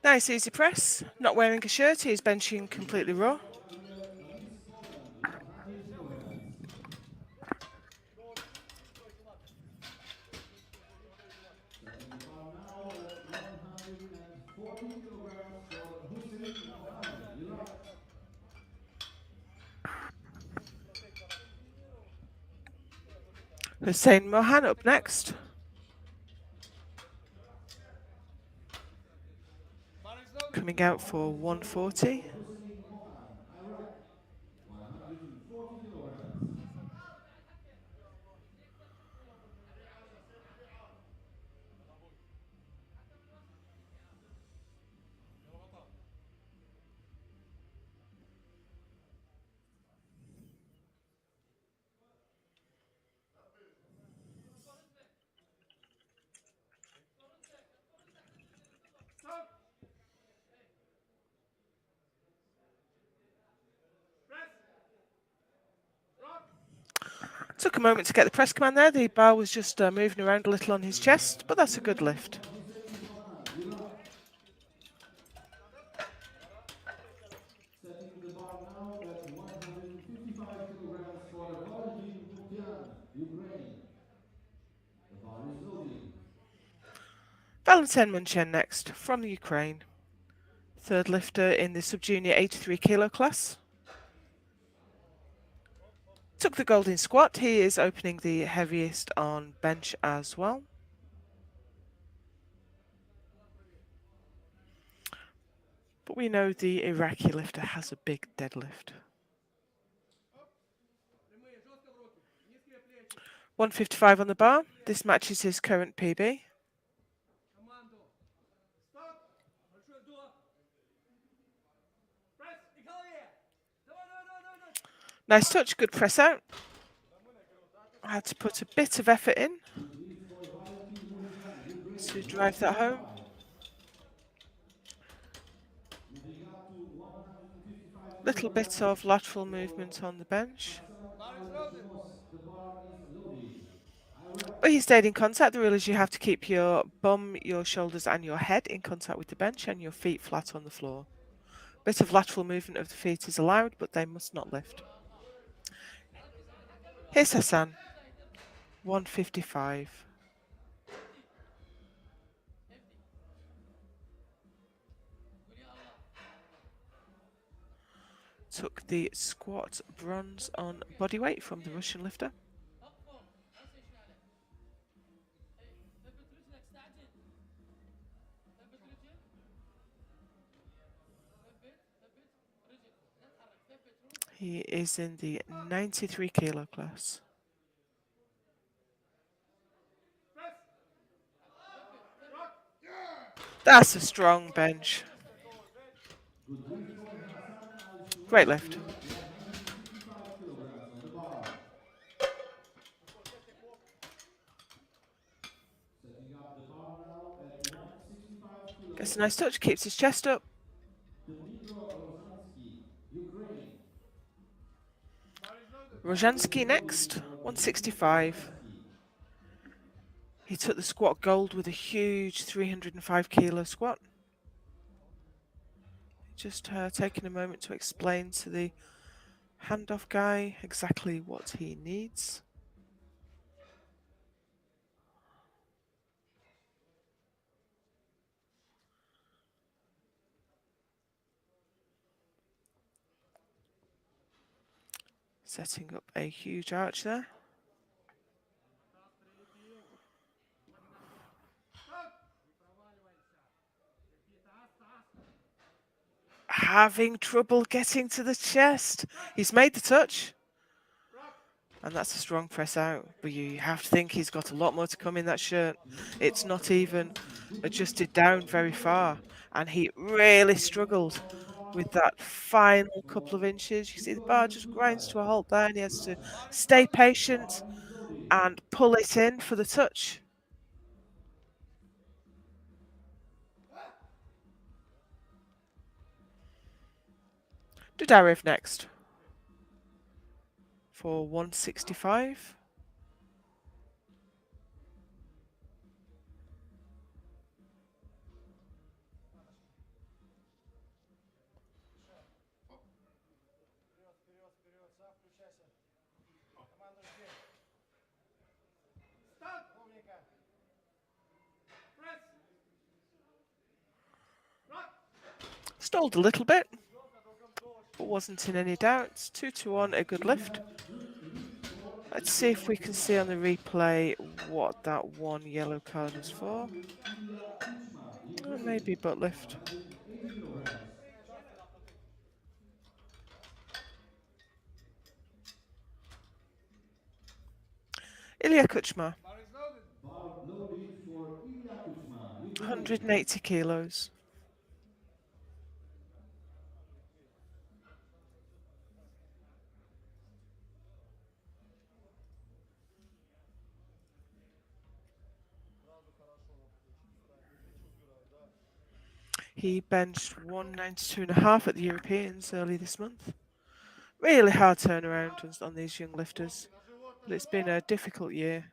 Nice easy press, not wearing a shirt, he's benching completely raw. Hussein Mohan up next. Coming out for 140. Took a moment to get the press command there. The bar was just moving around a little on his chest, but that's a good lift. Setting the bar now at 155 kilograms for Ukraine. The bar is loading. Valentin Munchen next, from the Ukraine. Third lifter in the sub-junior 83 kilo class. Took the gold in squat. He is opening the heaviest on bench as well. But we know the Iraqi lifter has a big deadlift. 155 on the bar. This matches his current PB. Nice touch, good press out. I had to put a bit of effort in to drive that home. Little bit of lateral movement on the bench. But he stayed in contact. The rule is you have to keep your bum, your shoulders and your head in contact with the bench and your feet flat on the floor. Bit of lateral movement of the feet is allowed, but they must not lift. Here's Hassan, 155. Took the squat bronze on bodyweight from the Russian lifter. He is in the 93 kilo class. That's a strong bench. Good lift for Hassan Al Great lift. Shuwaifir, 165 kilograms on the bar. Setting up the bar now at 165 Gets kilos. a nice touch, keeps his chest up. Dmytro Rozansky, Ukraine. Bar Rozhansky is loaded next, for Dmytro 165. Rozansky. He took the squat gold with a huge 305 kilo squat. Just taking a moment to explain to the handoff guy exactly what he needs. Setting up a huge arch there. Having trouble getting to the chest. He's made the touch. And that's a strong press out. But you have to think he's got a lot more to come in that shirt. It's not Dmytro even Rozansky, good adjusted lift down for very 2 far. kilograms. And he really Moving up struggled on the with bar that final couple for of inches. You see the bar Grigori just grinds Kuzmaev, to a halt there and he has to Russia. stay The patient bar is loaded. and pull it in for the touch. Dudarev next for 165. Stalled a little bit, but wasn't in any doubt. 2-1, a good We lift. have good lift for Let's 8 see if we kilograms can on the see on the bar. replay what that one yellow card Moving was up for. to Ilya Kuchma, Ukraine, Maybe butt lift. 180 kilograms. Ilya Kuchma, Bar loaded for Ilya Kuchma, Ukraine. 180 kilos. He benched 192.5 at the Europeans early this month. Really hard turnaround on these young lifters, but it's been a difficult year.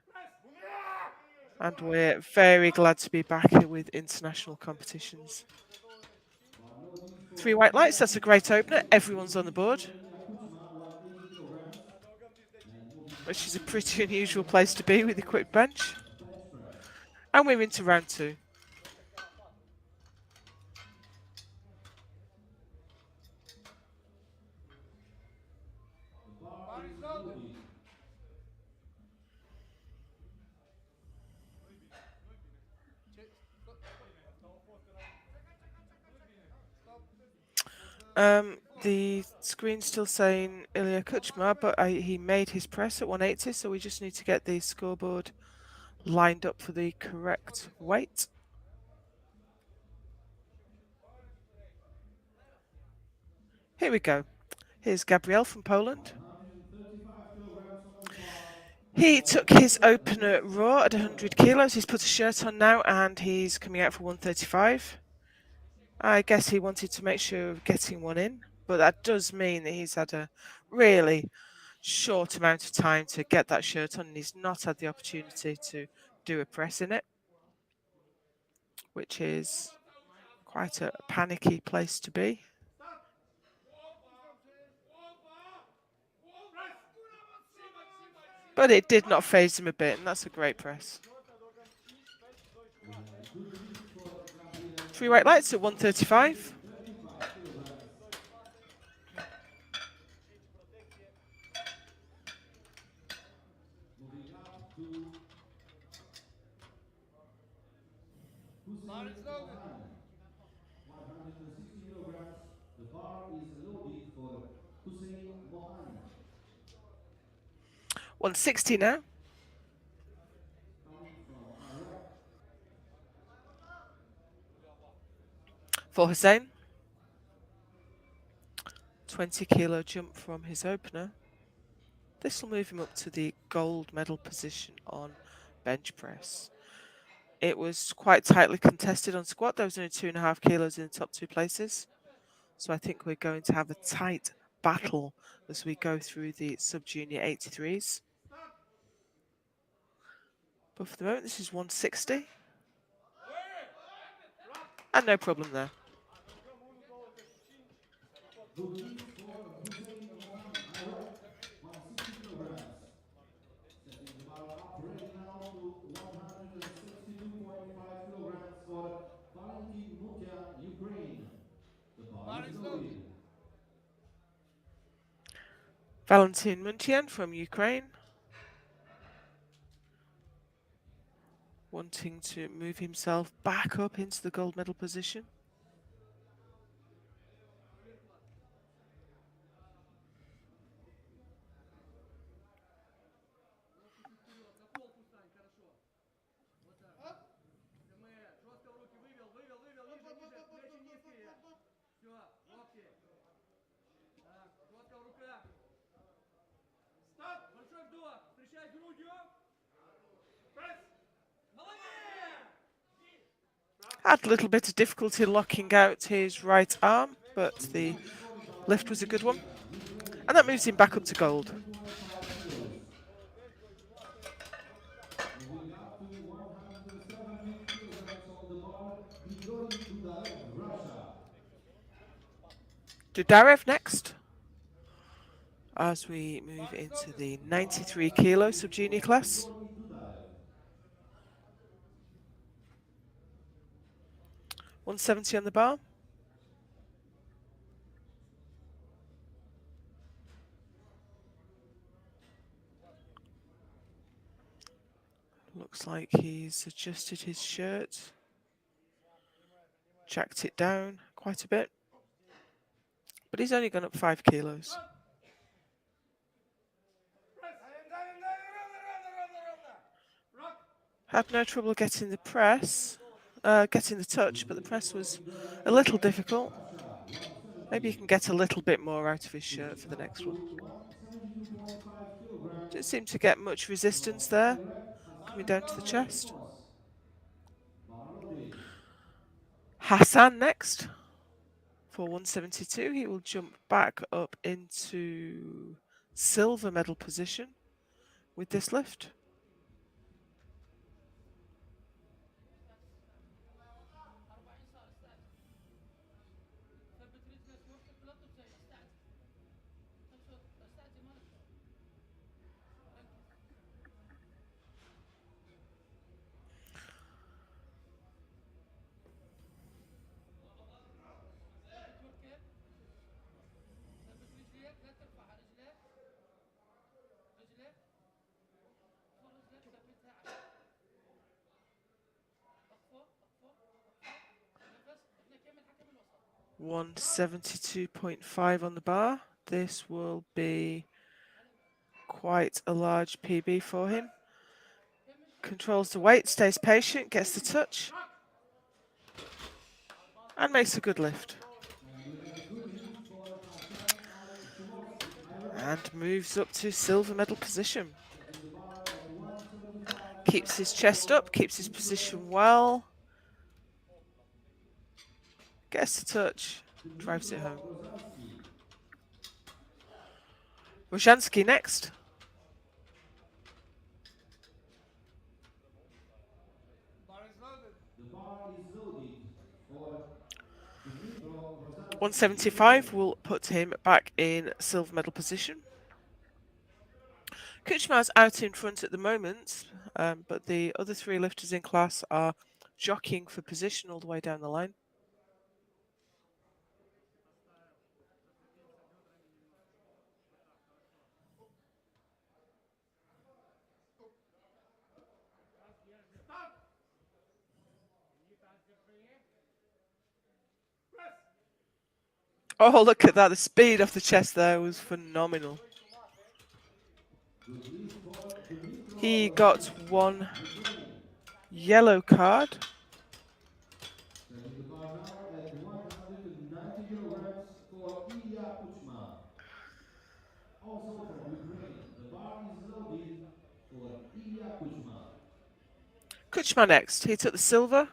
And we're very glad to be back here with international competitions. Bar loaded 3 for white lights, Ilya that's a great Kuchma. opener. Good Everyone's on the lift board, for Ilya Kuchma, 180 kilograms. And moving which up is a to pretty 2 unusual kilograms place to be with the for quick bench. bench press. And we're into round 2. The bar is loaded. The screen's still saying Ilya Kuchma, but he made his press at 180, so we just need to get the scoreboard lined up for the correct weight. Here we go. Here's Gabriel from Poland. 135 kilograms on the bar. He For took his Gabriel opener raw at 100 Poland. kilos. He's put a shirt on now and he's coming out for 135. I guess he wanted to make sure of getting one in, but that does mean that he's had a really short amount of time to get that shirt on and he's not had the opportunity to do a press in it, which is quite a panicky place to be. But it did not faze him a bit, and that's a great press. We have good lift for Gabriel 3 white lights at 135. 135 kilograms. Moving up to Hussein Mohan, 160 kilograms. The bar is loaded for Hussein Mohan. 160 now Coming from Iraq, for Hussein. 20 kilo jump from his opener. This will move him up to the gold medal position on bench press. It was quite tightly contested on squat. There was only 2.5 kilos in the top two places. So I think we're going to have a tight battle as we go through the sub-junior 83s. But for the moment, this is 160. And no problem there. good knees for Hussein from Iraq, 160 kilograms. Setting the bar up, ready now to 162.5 kilograms for Valentin Mutia, Ukraine. The bar is loaded. Valentin Muntian from Ukraine, wanting to move himself back up into the gold medal position. Had a little bit of difficulty locking out his right arm, but the lift was a good one. And that moves him back up to gold. 2.5 kilos. Moving up to 170 kilograms on the bar, Grigori Dudarev, Russia. Dudarev next, as we move into the 93 kilo sub-junior class. Grigori Dudarev. 170 on the bar. Looks like he's adjusted his shirt, jacked it down quite a bit, but he's only gone up 5 kilos. Had no trouble getting the press, getting the touch, but the press was a little difficult. Russia, 170. Maybe he can get a little bit more out of his shirt for the next one. 172.5 kilograms. Didn't seem to get much resistance there, Iraq, coming down to the chest. bar loaded. Hassan next. For 172, he will jump back up into silver medal position with this lift. $172.5 on the bar. This will be quite a large PB for him. Controls the weight, stays patient, gets the touch, and makes a good lift. And we have good news for Hassan Al-Shumosi, Iraq. And moves up to silver medal position. Setting the bar at 175. Keeps his chest up, keeps his position well. Gets the touch, drives it home. Rozanski. Rozhansky next. The bar is loaded for Dmitro Rozanski. 175 will put him back in silver medal position. Kuchma's out in front at the moment, but the other three lifters in class are jockeying for position all the way down the line. Oh, look at that. The speed off the chest there was phenomenal. Good news for He got one Ukraine. yellow card. Setting the bar now at 190 kilograms for Ilya Kuchma. Also from Ukraine, the bar is loaded for Ilya Kuchma. Kuchma next. He took the silver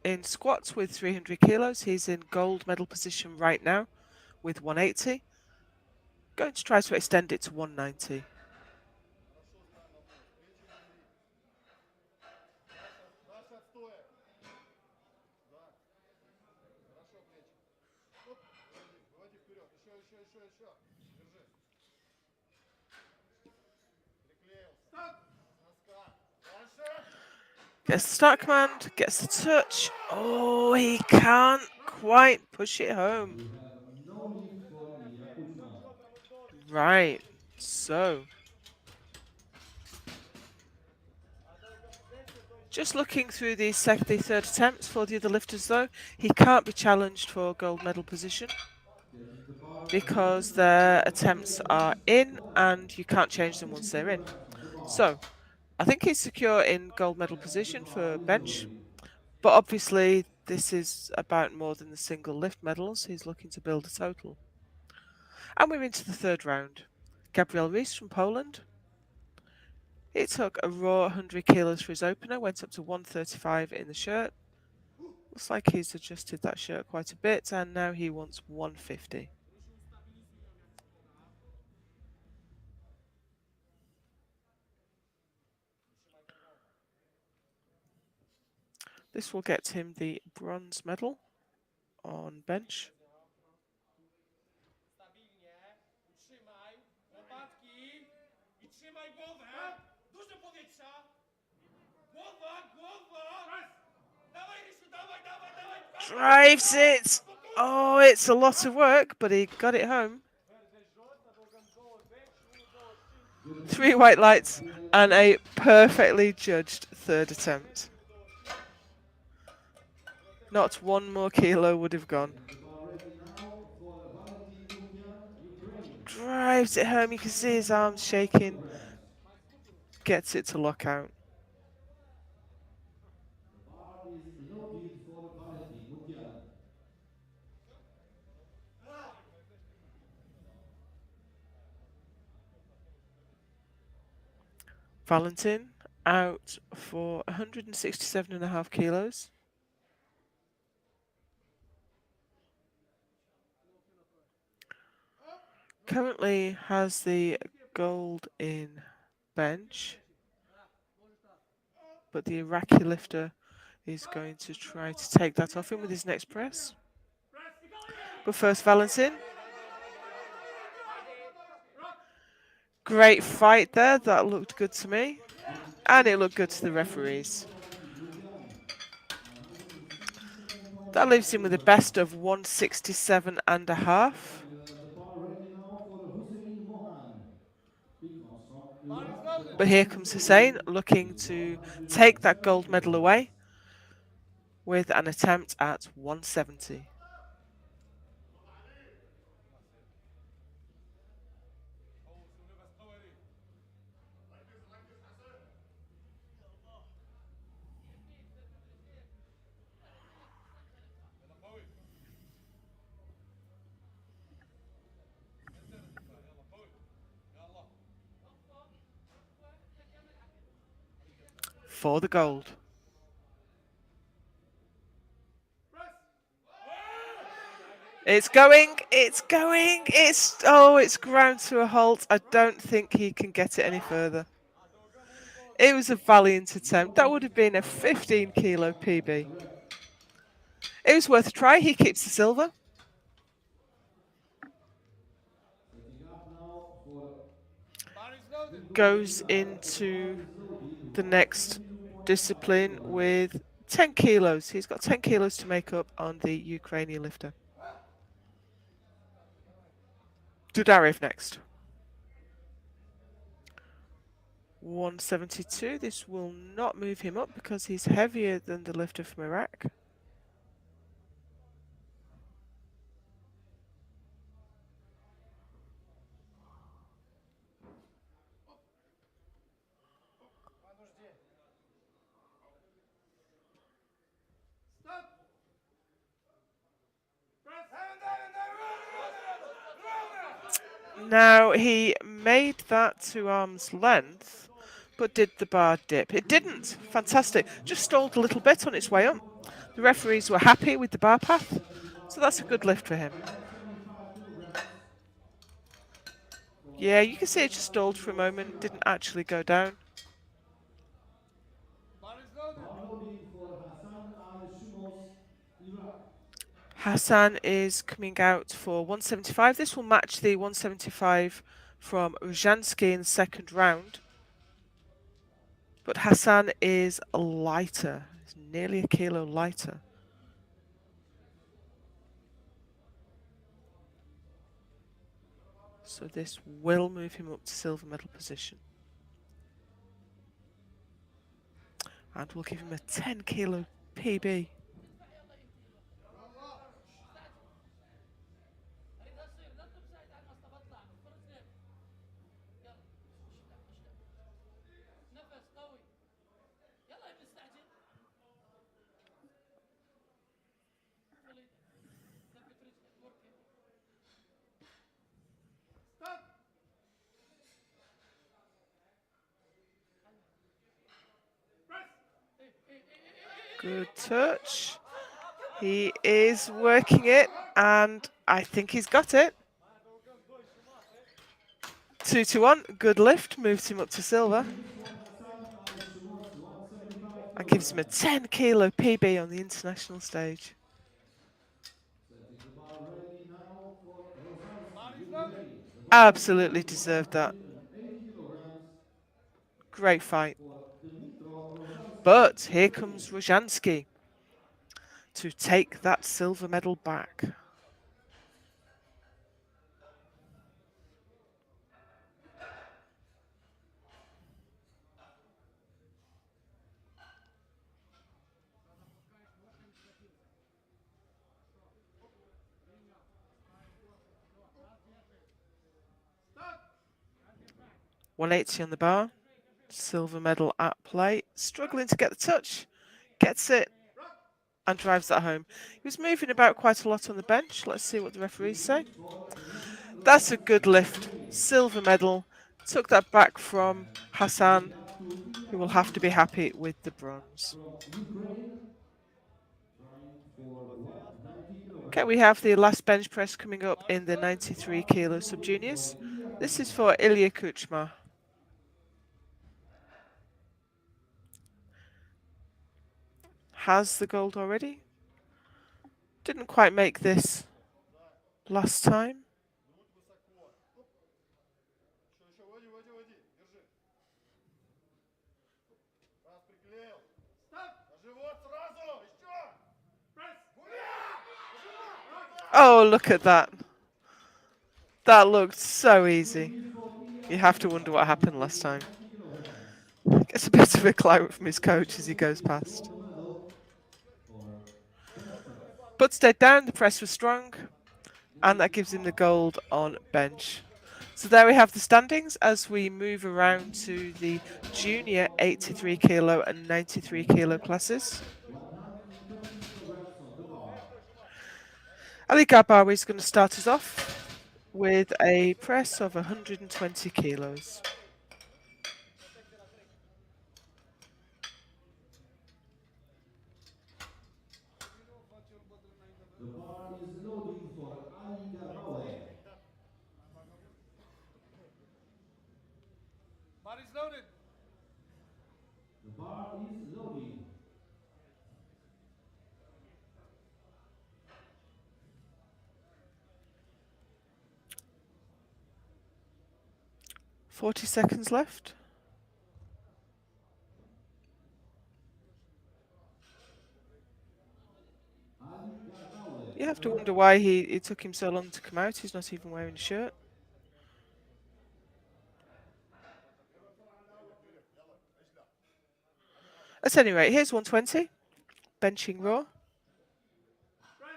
in squats with 300 kilos. He's in gold medal position right now with 180. Going to try to extend it to 190. Дальше от стоя. Да. Хорошо, плечи. Оп, выводи вперед. Еще. Держи. Приклеился. Носка. Дальше. Gets the start command, gets the touch. Oh, he can't quite push it home. We have no lift for Ilya Kuchma. Right, so. Just looking through the third attempts for the other lifters though, he can't be challenged for gold medal position Getting the bar because 170 their for attempts are Deadlift in 1. and you can't change them once 60 they're in. kilograms on the bar. So, I think he's secure in gold medal Setting the position bar for is bench, loaded. but obviously this is about more than the single lift medals. He's looking to build a total. And we're into the third round. Gabriel Rees from Poland. He took a raw 100 kilos for his opener, went up to 135 in the shirt. Looks like he's adjusted that shirt quite a bit, and now he wants 150. This will get him the bronze medal on bench. Stabilnie. Utrzymaj. Łopatki. I trzymaj głowę. Dużo powietrza. Głowa. Dawaj, Rysiu, dawaj. Drives it! Oh, it's a lot of work, but he got it home. 3 white lights and a perfectly judged third attempt. Not one more kilo would have gone. The bar ready now for Valentin Lukyan, Ukraine. Drives it home, you can see his arms shaking. Kilograms. Gets it to lock out. The bar is loaded for Valentin Lukyan. Valentin out for 167.5 kilos. Currently has the gold in bench, but the Iraqi lifter is going to try to take that off him with his next press. But first, Valentin. Great fight there. That looked good to me. And it looked good to the referees. That leaves him with a best of 167.5. The bar ready now for Hussein Mohan. He comes from Iraq. But here comes Hussein looking to take that gold medal away with an attempt at 170. For the gold. It's going, it's ground to a halt. I don't think he can get it any further. It was a valiant attempt. That would have been a 15 kilo PB. It was worth a try. He keeps the silver. Setting up now for Goes into the next discipline with 10 kilos. He's got 10 kilos to make up on the Ukrainian lifter. Dudarev next. 172. This will not move him up because he's heavier than the lifter from Iraq. Now, he made that to arm's length, but did the bar dip? It didn't. Fantastic. Just stalled a little bit on its way up. The referees were happy with the bar path, Setting the bar so that's a good ready. lift for him. 175 kilograms. For Yeah, you can see it Hassan just stalled for a Al-Shumos, moment, Iraq. didn't actually go down. Bar is loaded. Bar loading for Hassan Al-Shumos, Iraq. Hassan is coming out for 175. This will match the 175 from Ruzhansky in the second round. But Hassan is lighter. He's nearly a kilo lighter. So this will move him up to silver medal position. And we'll give him a 10 kilo PB. Stop. Press. Good touch. He is working it, and I think he's got it. 2-1. Good lift. Moves him up to silver. Wins for Hassan Al-Shumos, 175 And gives him a kilograms. 10 kilo PB on the international stage. Setting the bar ready now for Rozalski, Bar is loaded. Ukraine. The bar Absolutely is deserved that. 180 kilograms Great fight. for Dmytro Rozalski. But here comes Ruzhansky to take that silver medal back. Stop. 180 on the bar. Silver medal at play. Struggling to get the touch. Gets it and drives that home. He was moving about quite a lot on the bench. Let's see what the referees say. For Dmitry That's a good Rozalski, lift. Ukraine. Silver medal. Took that back from Hassan, Moving up to Ilya who will have to be Puchma happy with the bronze. from Ukraine, trying for 190 kilograms. Okay, we have the last bench press coming up in the 93 kilo sub-juniors. This is for Ilya Kuchma. Has the gold already. Didn't quite make this last time. Грудь высоко. Еще, води, води, води. Держи. Раз, приклеил. Стоп. На живот сразу. Еще. Пресс. Oh, look at that. That looked so easy. You have to wonder what happened last time. Gets a bit of a clout from his coach as he goes past. But stayed down, the press was strong, and that gives him the gold on bench. So there we have the standings as we move around to the junior 83 kilo and 93 kilo classes. 120 kilograms on the bar. Ali Gabawi is going to start us off with a press of 120 kilos. The bar is loading for Ali Gabawe. Bar is loaded. The bar is loading. $40 left. Ali Gabawe. You have to wonder why it took him so long to come out. He's not even wearing a shirt. At any rate, here's 120. Benching raw. Press.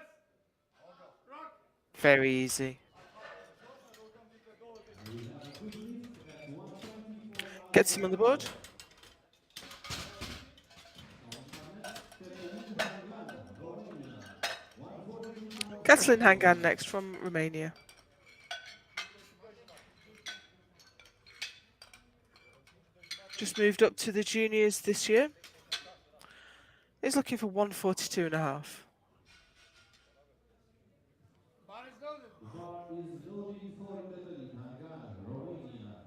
Rock. Very easy. We have a quick lift at 120 for Ali Gets him on the board. Gabawe. Katlin Hangan, Romania. 140 kilos. Katlin Hangan next from Romania. Just moved up to the juniors this year. He's looking for 142.5. Bar is loaded. The bar is loaded for Cătălin Hangan, Romania.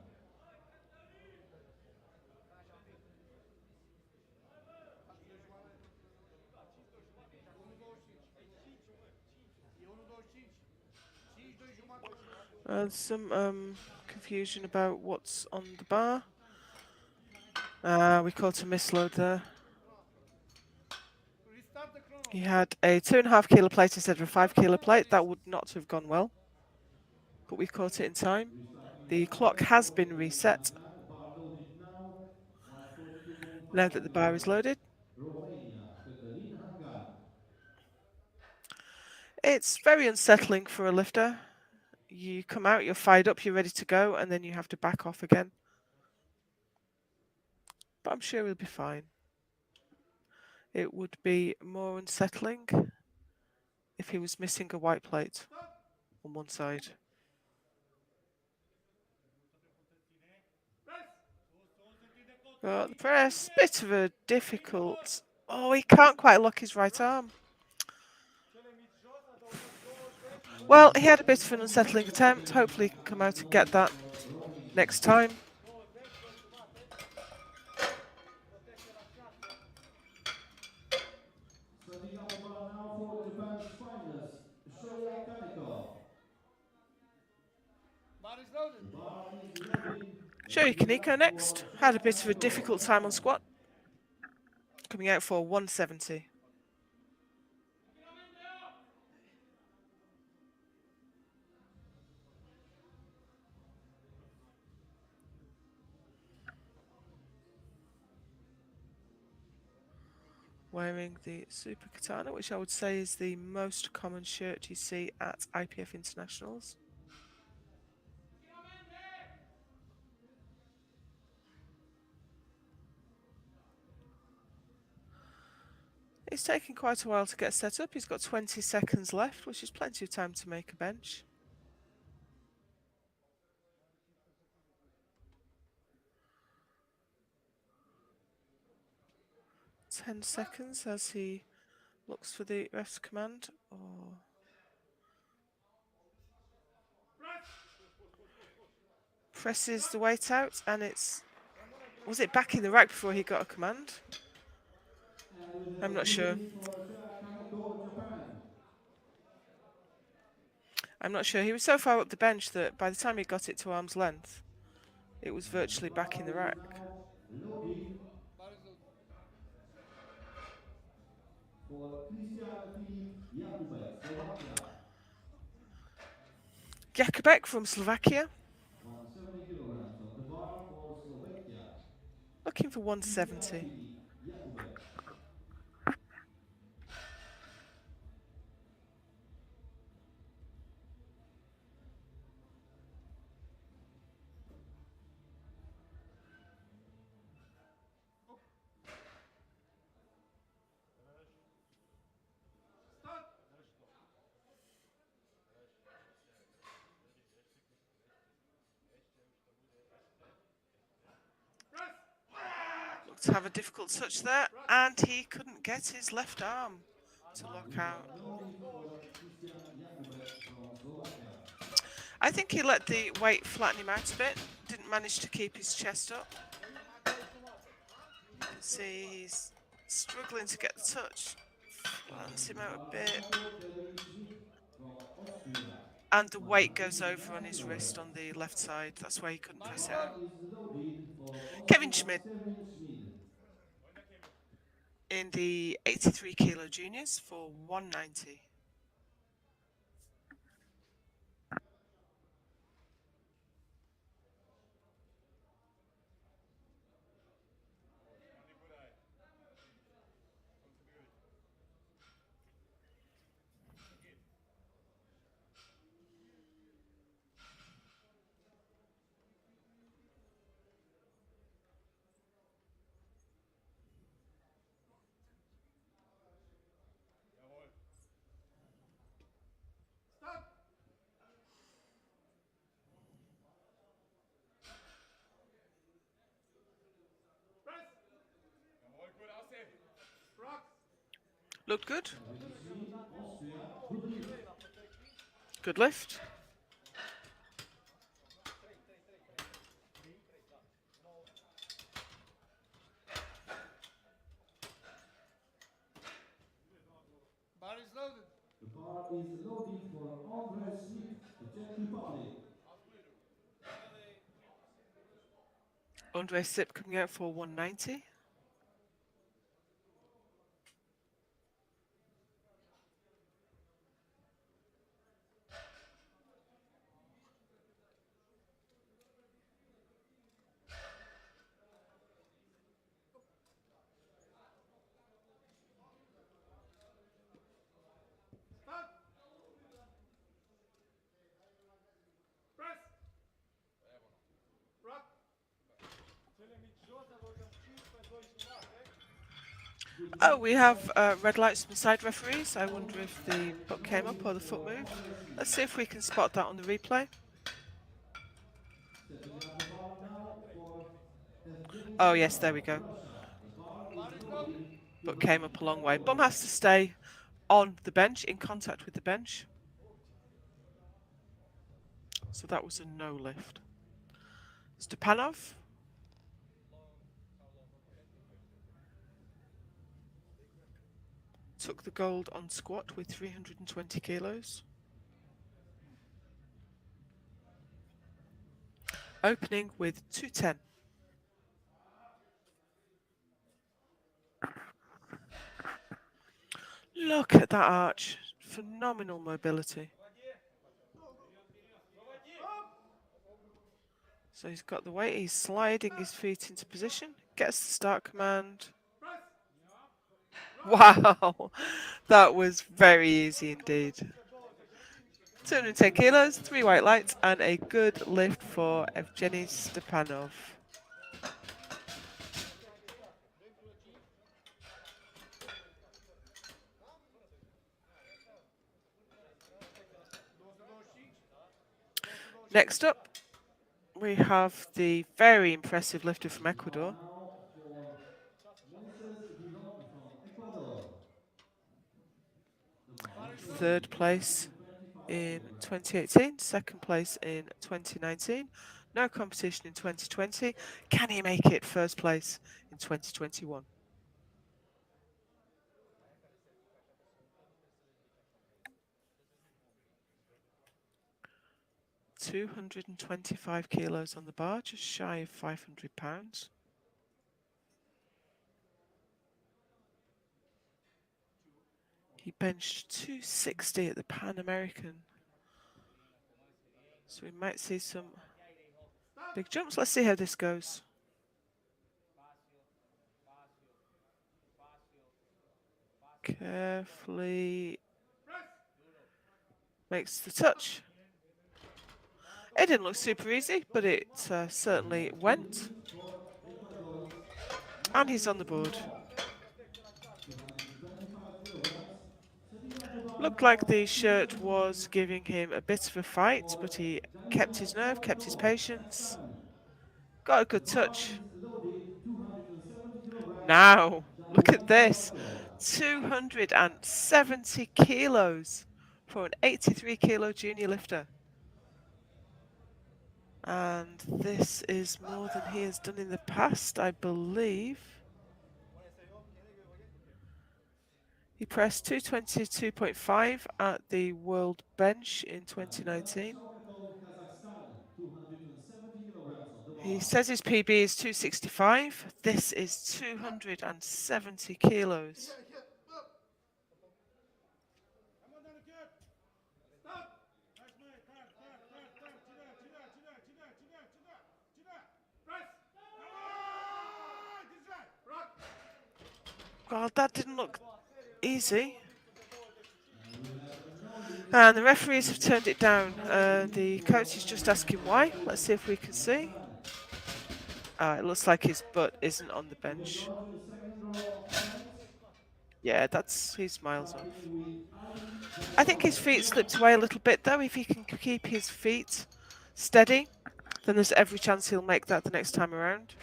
Some confusion about what's on the bar. We caught a misload there. Restart the chrono. He had a 2.5 kilo plate instead of a 5 kilo plate. That would not have gone well, but we caught it in time. Restarting The the clock bar has for been Cătălin reset Hangan. Bar loaded now. 142.5 now that the bar is kilograms. loaded. Romania, Cătălin Hangan. It's very unsettling for a lifter. You come out, you're fired up, you're ready to go, and then you have to back off again. But I'm sure he'll be fine. It would be more unsettling if he was missing a white plate on one side. Got the press, bit of a difficult. Oh, he can't quite lock his right arm. Well, he had a bit of an unsettling attempt. Hopefully he can come out and get that next time. Setting up the bar now for Japan's finest, Shoya Kaneko. Bar is loaded. The bar is loading. Shoya Kaneko next. Had a bit of a difficult time on squat. Coming out for 170. Wearing the Super Katana, which I would say is the most common shirt you see at IPF Internationals. It's taking quite a while to get set up. He's got 20 seconds left, which is plenty of time to make a bench. 10 seconds as he looks for the ref's command. Oh. Presses the weight out, and it's... Was it back in the rack before he got a command? I'm not sure. I'm not sure. He was so far up the bench that by the time he got it to arm's length, it was virtually back in the rack. Loading Bar is loaded. for Christian Filip Jakubek, Slovakia. Jakubek from Slovakia, 170 kilograms on the bar for Slovakia. looking for 170. Filip Jakubek. Looked to have a difficult touch there, and he couldn't get his left arm to lock out. Loading for Christian Jakubek from Slovakia. I think he let the weight flatten him out a bit, didn't manage to keep his chest up. You can see he's struggling to get the touch. Flattens him out a bit. From Austria. And the weight goes over on his wrist on the left side. That's why he couldn't press it out. Is loaded for Kevin Austria, Schmid Kevin Schmid. in the 83 kilo juniors for 190. Looked good. We can see Austria, good lift. Good lift. Bar is loaded. The bar is loaded for Andrei Sip, the Czech Republic. Andre Sip coming out for 190. Start. Press. Rock. Oh, we have red lights from the side referees. I wonder if the butt came up or the foot moved. Let's see if we can spot that on the replay. Setting up the bar now for Evgeny Oh, yes, there we go. Russia. The bar is loaded. But came up a long way. 200 Bum has to stay on the bench, in contact with the bench. So that was a no lift. Stepanov. Took the gold on squat with 320 kilos. Opening with 210. Look at that arch. Phenomenal mobility. So he's got the weight, he's sliding his feet into position, gets the start command. Wow, that was very easy indeed. 210 kilos, 3 white lights, and a good lift for Evgeny Stepanov. Next up, we have the very impressive lifter from Ecuador. now for Moises Villon from Ecuador. The bar is loaded. Third place 225 in kilograms. 2018, second place in 2019, no competition in 2020. Can he make it first place in 2021? £225 kilos on the bar, just shy of £500. He benched 260 at the Pan American. So we might see some big jumps. Let's see how this goes. Carefully makes the touch. It didn't look super easy, but it certainly went. For Ecuador's And he's on the board. 225 kilograms. Setting up the bar Looked now like the for shirt was giving him a bit of a fight, but he kept his nerve, kept his patience. Got a good touch. Loaded 270 kilograms. Now, look at this. 270 kilos for an 83 kilo junior lifter. And this is more than he has done in the past, I believe. He pressed 222.5 at the World Bench in 2019. Kazakhstan, 270 kilograms on the bar. He says his PB is 265. This is 270 kilos. Well, that didn't look easy. And the referees have turned it down. The coach is just asking why. Let's see if we can see. It looks like his butt isn't on the bench. Yeah, he smiles off. I think his feet slipped away a little bit though. If he can keep his feet steady, then there's every chance he'll make that the next time around.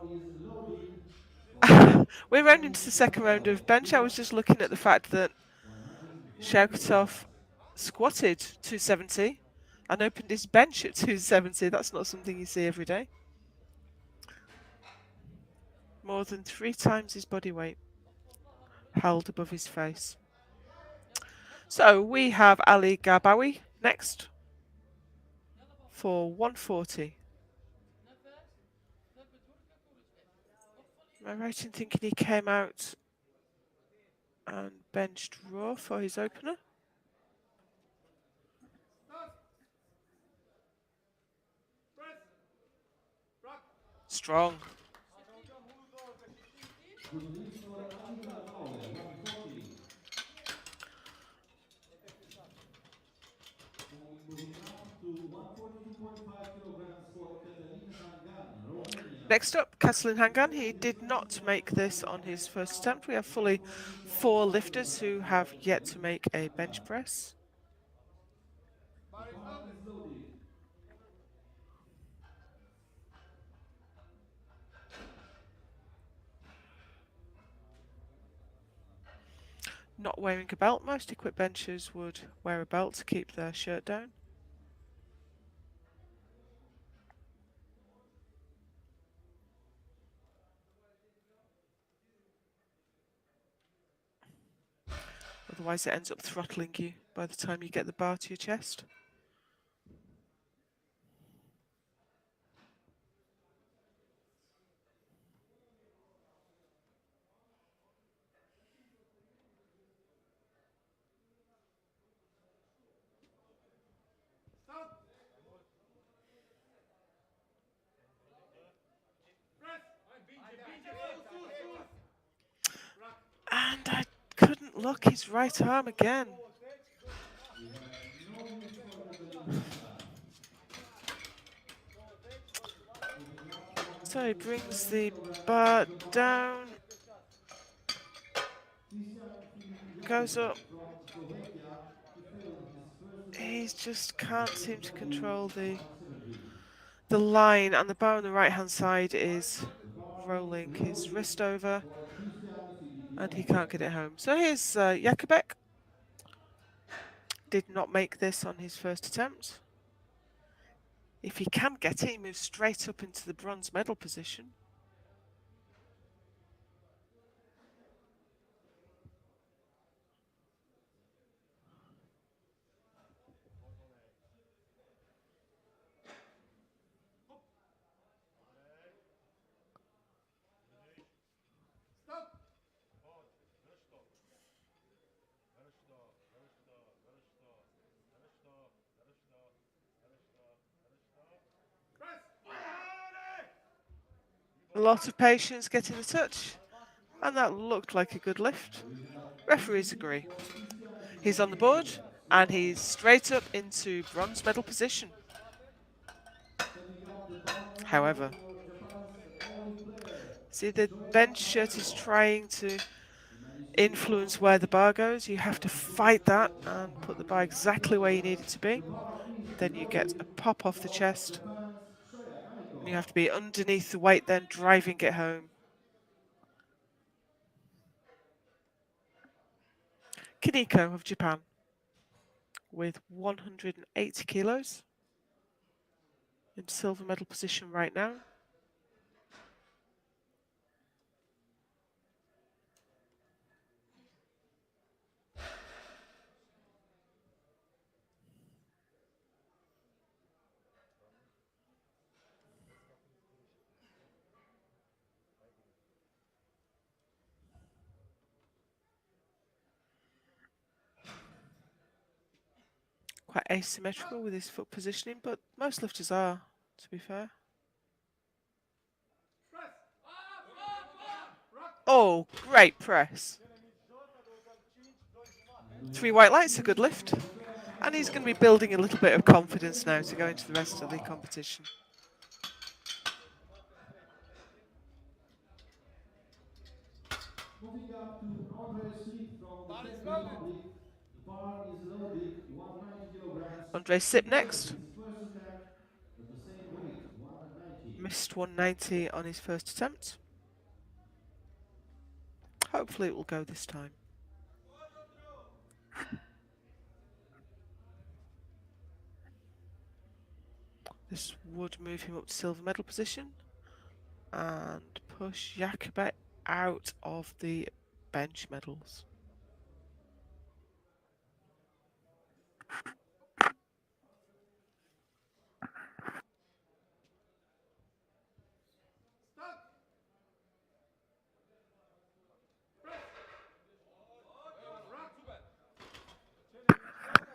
is loaded for We're rounding to the second round of bench. I was 200 just looking at the fact that 140 Shaukatov kilograms. squatted 270 and opened his bench at 270. That's not something you see every day. More than 3 times his body weight held above his face. So we have Ali Garbawi next for 140. Am I right in thinking he came out and benched raw for his opener? Strong. Good lift for Ali Garbawi, 140. Moving up to 142.5 kilograms for Catalina Hangan, Romania. Next up, Katalin Hangan. He did not make this on his first attempt. We have fully 4 lifters who have yet to make a bench press. The bar is loaded. Not wearing a belt. Most equipped benchers would wear a belt to keep their shirt down. Otherwise it ends up throttling you by the time you get the bar to your chest. And I couldn't lock his right arm again. We have no use for Catalina Hangan. Moving up to So he brings 170 the kilograms, bar the bar. down, Christian goes Filijakovic up. from Slovakia. He failed his first He attempt. just The can't base seem to value control is 170. the line, and the bar on the right hand side is The bar is rolling his loaded wrist over for Christian and he Filijakovic. can't get it home. So here's Jakubek. Did not make this on his first attempt. If he can get it, he moves straight up into the bronze medal position. A lot of patience getting the touch, and that looked like a good lift. We have Referees easy agree. for Christian He's on the board, Filijakovic, and Slovakia. he's straight up into bronze medal position. Setting up the bar now However, for Japan's only player, see the Shoya bench shirt is Takamoto. trying to He managed to influence overcome where the bar goes. You have to the fight that physical and put the bar challenge. exactly where you need it to The be. bar is Then you get a loaded pop off the for chest. Japan's Shoya And you Kaneko. have to be underneath the weight, then driving it home. Kaneko of Japan with 180 kilos in silver medal position right now. Quite asymmetrical with his foot positioning, but most lifters are, to be fair. Oh, great press. And 3 white lights, a good finish lift. for Shoya And he's going to be Kaneko. building a little bit of confidence 180 now to go into kilograms, the the rest of the bar. competition. Moving up to Andre Sip from the Czech Republic. The bar is loaded, 190 kilograms. Andre He Sip failed next. his first attempt at the same weight, 190. Missed 190 on his first attempt. Hopefully it will go this time. This would move him up to silver medal position and push Jakobet out of the bench medals.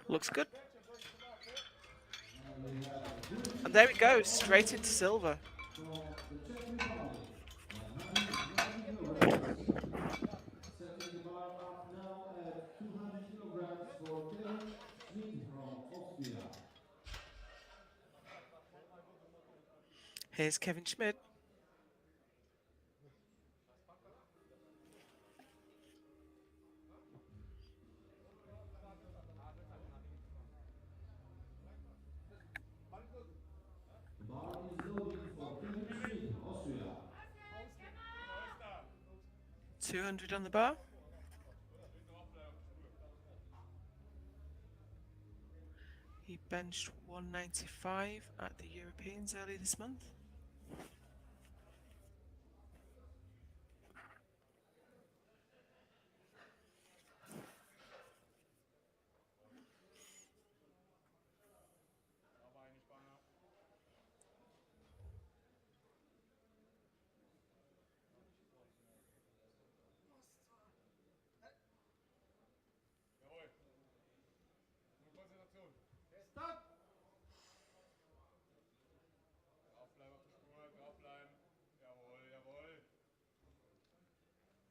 Looks good. And there it goes, straight into silver. From the Czech Republic, 190 kilograms. Setting the bar up now at 200 kilograms for Kevin Schmidt from Austria. Here's Kevin Schmidt. The bar is loaded for Kevin Schmidt, Austria. 200 on the bar. He benched 195 at the Europeans earlier this month. Jawohl. Nur Konzentration. Start! Draufbleiben auf der Spur, draufbleiben. Jawohl, jawohl.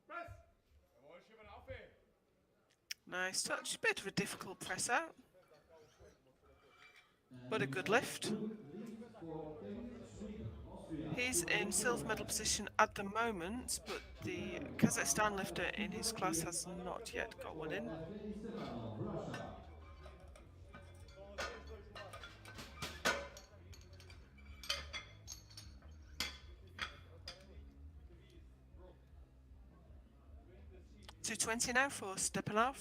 Press! Jawohl, schieben auf, ey. Nice touch. Bit of a difficult press out, but a And good lift. good lift for Kevin Schmidt, Austria. He's in silver medal position at the moment, but the Kazakhstan lifter in his class has not yet got one in. Evgeny Stepanov, Russia. $220 now for Stepanov.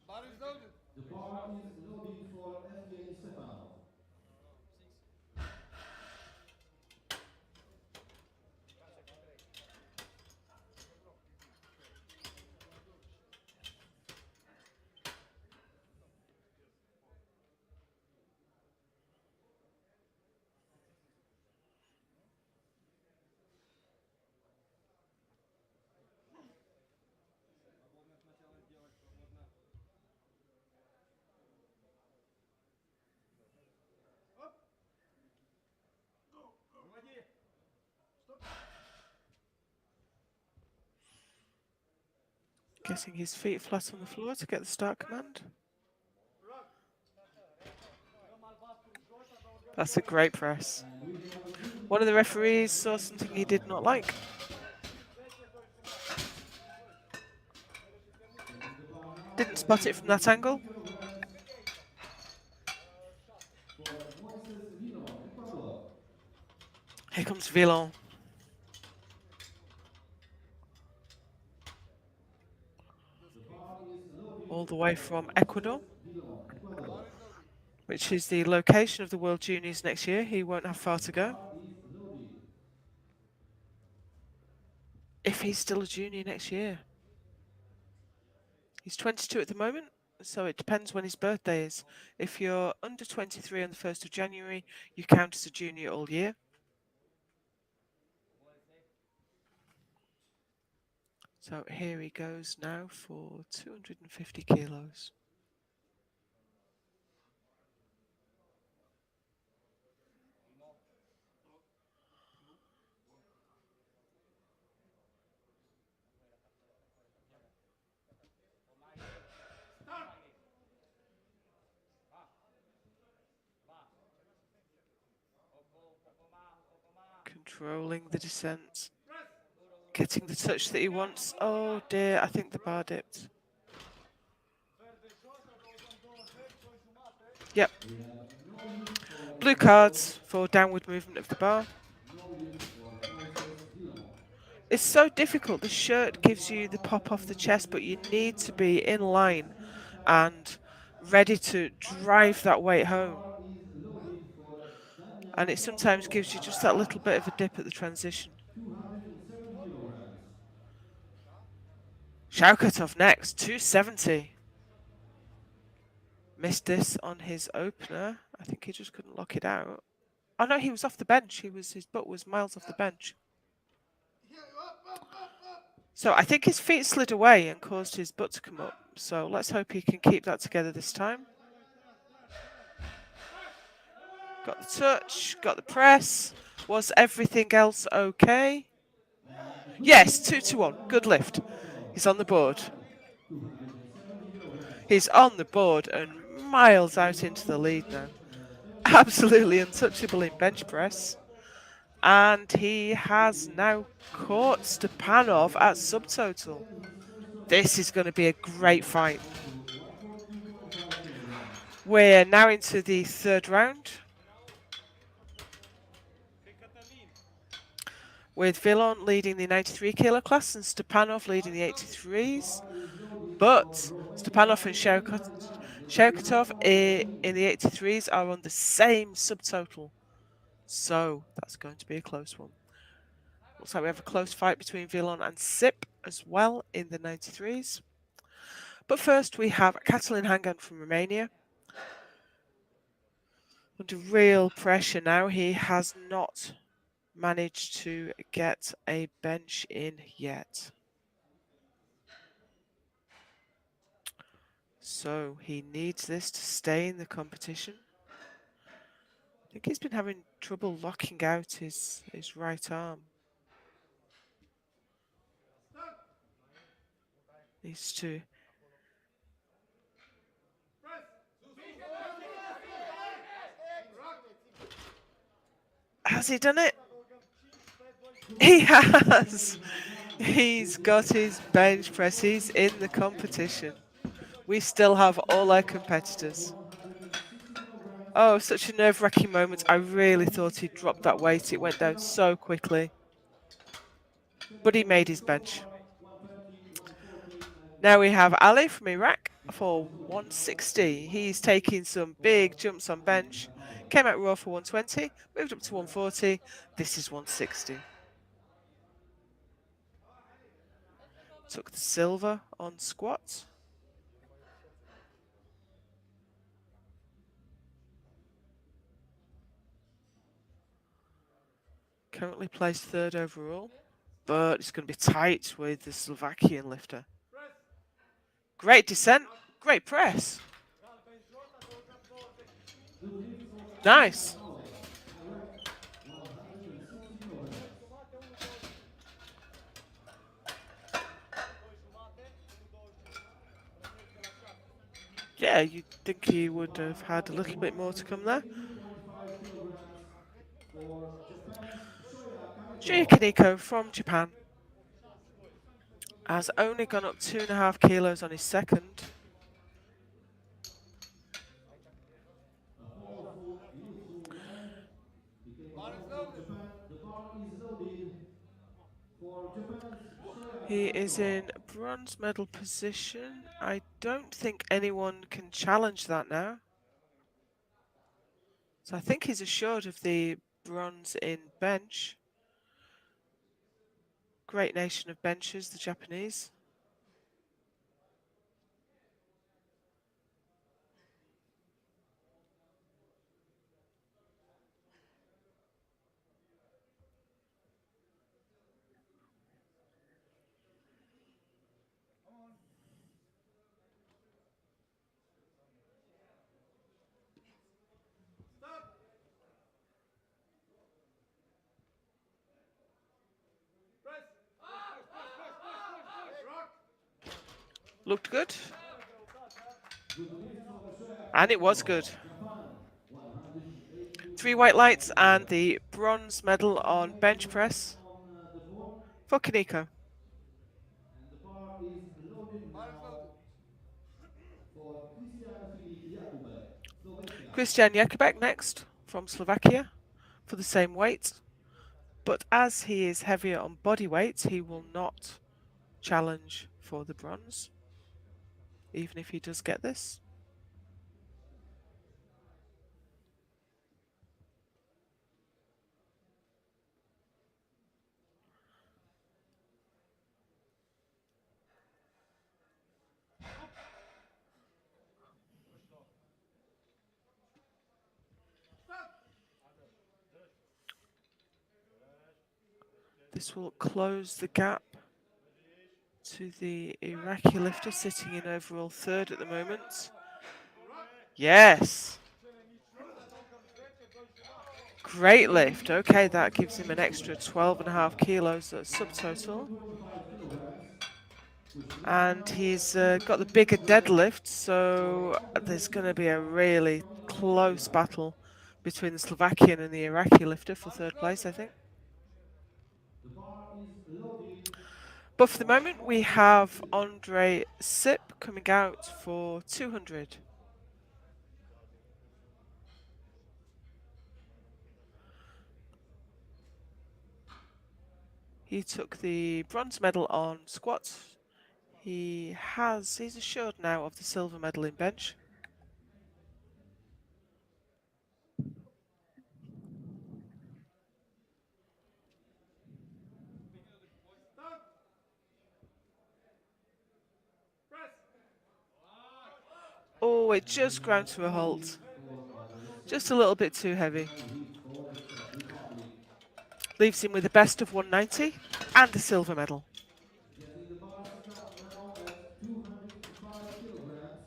Bar is loaded. The bar is loaded for Evgeny Stepanov. Свободно сначала сделать, свободно. Оп! Выводи! Стоп! Getting his feet flat on the floor to get the start command. That's a great press. And we have a good One of the referees saw something he did not like. setting the bar now Didn't spot it from that angle. kilograms for Moises Vino, Ecuador. Here comes Villon. The bar is loaded All the way from Ecuador, Vino, Ecuador. which is the location of the World Juniors next year. He won't have far to go. Bar is loaded. If he's still a junior next year. He's 22 at the moment, so it depends when his birthday is. If you're under 23 on the 1st of January, you count as a junior all year. So here he goes now for 250 kilos. controlling the descent. Getting the touch that he wants. Oh dear, I think the bar dipped. Yep. We have no use for Blue Mr. cards for downward movement of the bar. No use for Moises Dillon. It's so difficult. The shirt gives you the pop off the chest, but you need to be in line and ready to drive that weight home. Bar is loaded for And it Daniel sometimes gives you just that little Shaukatov, bit of a dip at the transition. 270 kilograms. Shaukatov next, 270. Missed this on his opener. I think he just couldn't lock it out. Oh no, he was off the bench. His butt was miles off the bench. So I think his feet slid away and caused his butt to come up. So let's hope he can keep that together this time. Got the touch, got the press. Was everything else okay? Yes, 2-1. Good lift. He's on the board. 270 kilograms. He's on the board and miles out into the lead now. Absolutely untouchable in bench press. And he has now caught Stepanov at subtotal. This is going to be a great fight. 142.5 kilograms. We're now into the third round, with Villon leading the 93 kilo class and Stepanov leading the 83s. Bar is loaded But for Roman Stepanov and Shaukatov in the 83s are on the same subtotal. So that's going to be a close one. Looks like we have a close fight between Villon and Sip as well in the 93s. But first we have Catalin Hangan from Romania. Under real pressure now. He has not managed to get a bench in yet. So he needs this to stay in the competition. I think he's been having trouble locking out his right arm. Needs to. Has he done it? He has. He's got his bench press. He's in the competition. We still have all our competitors. 160 kilograms. Oh, such a nerve-wracking moment. I really thought he'd dropped that weight. It went down so quickly. But he made his bench. 120, 140, and Now we have Ali from Iraq for 160. He's taking some big jumps on bench. Came out raw for 120, moved up to 140. This is 160. Took the silver on squat. Currently placed third overall, but it's going to be tight with the Slovakian lifter. Great descent, great press. Nice. Iraq, 160 kilograms. Yeah, you'd think he would have had a little bit more to come there. 2.5 kilograms for Japan's Shoya Shuya Kaneko. Kaneko from Japan has only gone up 2.5 kilos on his second. A powerful, youthful man. He came along from Japan. The bar is loaded for Japan's Shoya He is Kaneko. in bronze medal position. I don't think anyone can challenge that now. So I think he's assured of the bronze in bench. Great nation of benchers, the Japanese. Looked good. Good lift for Shoya And it was Kaneko. good. Japan, 182 3 white lights and the bronze medal on bench press On the floor. for Kaneko. And the bar is loaded Bar is now loaded. for Christian Filip Jakubek, Slovakia. Christian Jakubek next from Slovakia for the same weight. But as he is heavier on body weight, he will not challenge for the bronze, even if he does get this. This will close the gap to the Iraqi lifter sitting in overall third at the moment. Yes. Great lift. Okay, that gives him an extra 12.5 kilos at subtotal. 225 kilograms. And he's got the bigger deadlift, so there's going to be a really close battle between the Slovakian and the Iraqi lifter for third place, I think. The bar is loaded. But for the moment, we have Andre Sip coming out for 200. He took the bronze medal on squats. He's assured now of the silver medal in bench. Stop. Press. Oh, it just ground to a halt. For Just a little bit too heavy. hit for the Czech Republic. Leaves him with a best of 190 and a silver medal. Getting the bar set up now at 205 kilograms.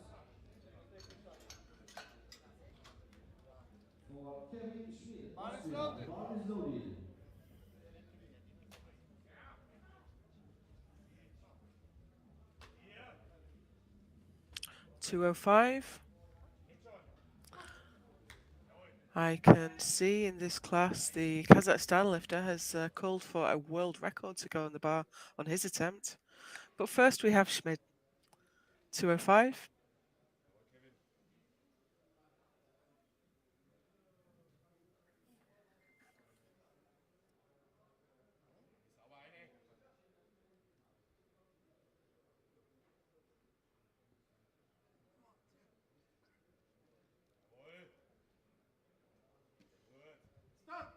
For Kevin Schmid, Bar is Austria. loaded. Bar is loaded. .205. I can see in this class the Kazakhstan lifter has called for a world record to go on the bar on his attempt. But first we have Schmid. 205. Stop.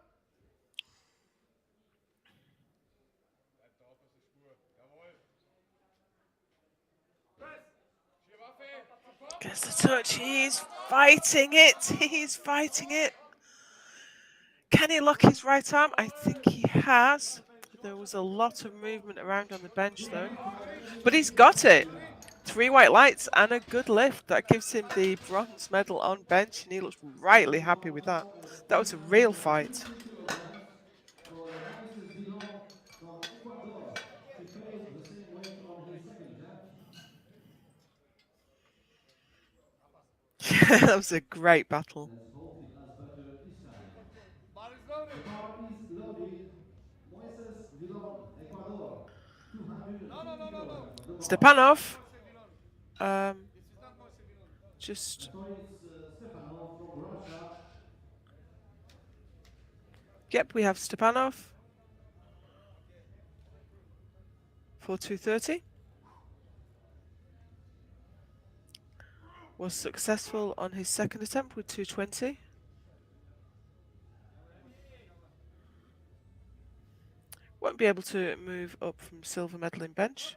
Bleib drauf aus der Spur. Jawohl. Press. Schierwaffe. Support. Gets the touch. He's fighting it. He's fighting it. Can he lock his right arm? I think he has. There was a lot of movement around on the bench though. But he's got it. 3 white lights and a good lift. That gives him the bronze medal on bench, and he looks rightly happy with that. That was a real fight. 60 kilograms for Moises Villon from Ecuador. He failed the same weight on his second attempt. That was a great battle. Let's hope he does better this time. Bar is loaded. The bar is loaded. Moises Villon, Ecuador. 250 No, no, no, no, no. kilograms on the bar. Stepanov, Moise Villon. um, This is not Moise Villon. just, So it's Stefanov from Russia. yep, we have Stepanov for 230. Was successful on his second attempt with 220. Won't be able to move up from silver medal in bench,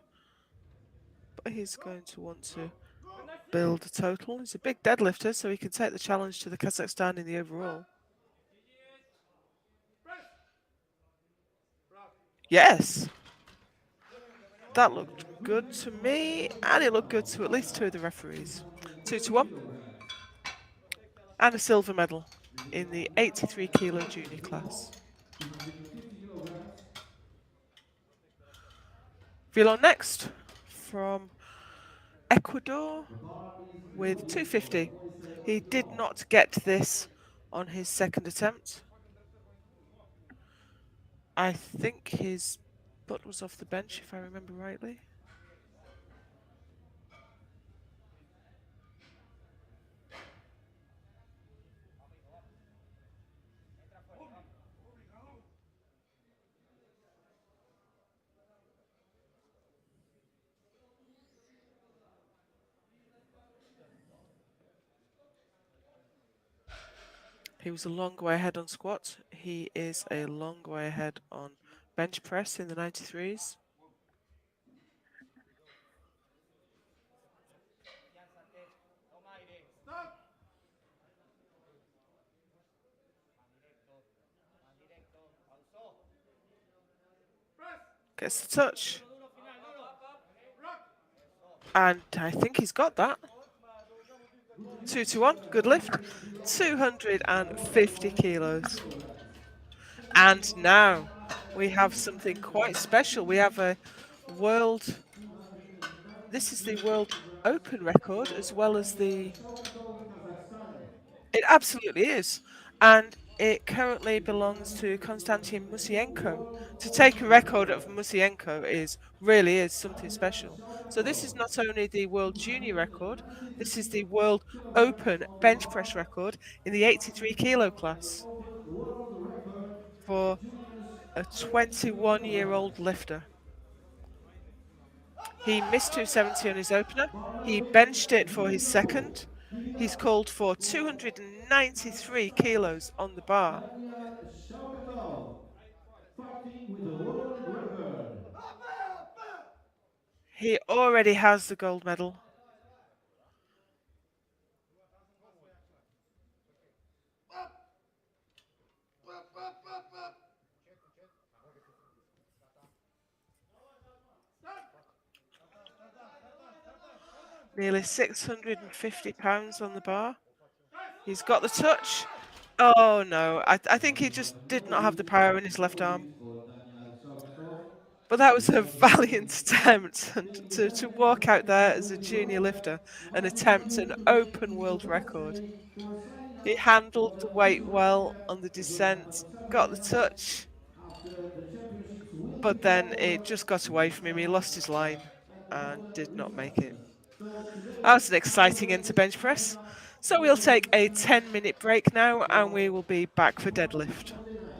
but he's going to want to build a total. He's a big deadlifter, so he can take the challenge to the Kazakhstan in the overall. Press. Bravo. Yes, that looked good to me, and it looked good to at least 2 of the referees. 2-1, and a silver medal in the 83 kilo junior class. 250 kilograms. Villon next from Ecuador The bar is with loaded 250. for Moises He did Villon. not get this on his second attempt. I think his butt was off the bench, if I remember rightly. He was a long way ahead on squat. He is a long way ahead on bench press in the 93s. Gets the touch. And I think he's got that. 2 to 1, good lift. 250 kilos. And now we have something quite special. We have a world, this is the World Open record as well as the, Toe-to-toe in Kazakhstan. it absolutely is. And it currently belongs to Konstantin Musienko. To take a record of Musienko really is something special. So this is not only the World Junior record, this is the World Open bench press record in the 83 kilo class Open world record for juniors a 21-year-old lifter. He missed 270 on his opener. He benched it for his second. He's called for 293 kilos on the bar. Daniel Shaukato fighting with a world record. He already has the gold medal. Nearly 650 pounds on the bar. He's got the touch. Oh no, I think he just did not have the power in his left arm. For Daniel Shaukato. But that was a valiant attempt, and to walk out there as a junior lifter and attempt an open world record. For signing He up handled for the the weight World well Cup on the with descent, got the Kazakhstan touch, after the championships will be but then held it just got away from him. He lost his line at the and Golden did not Reach make it. Masters. So That today, was an exciting end to bench press. lineup So we'll take a 10-minute break now and we will be back for deadlift. Monday night.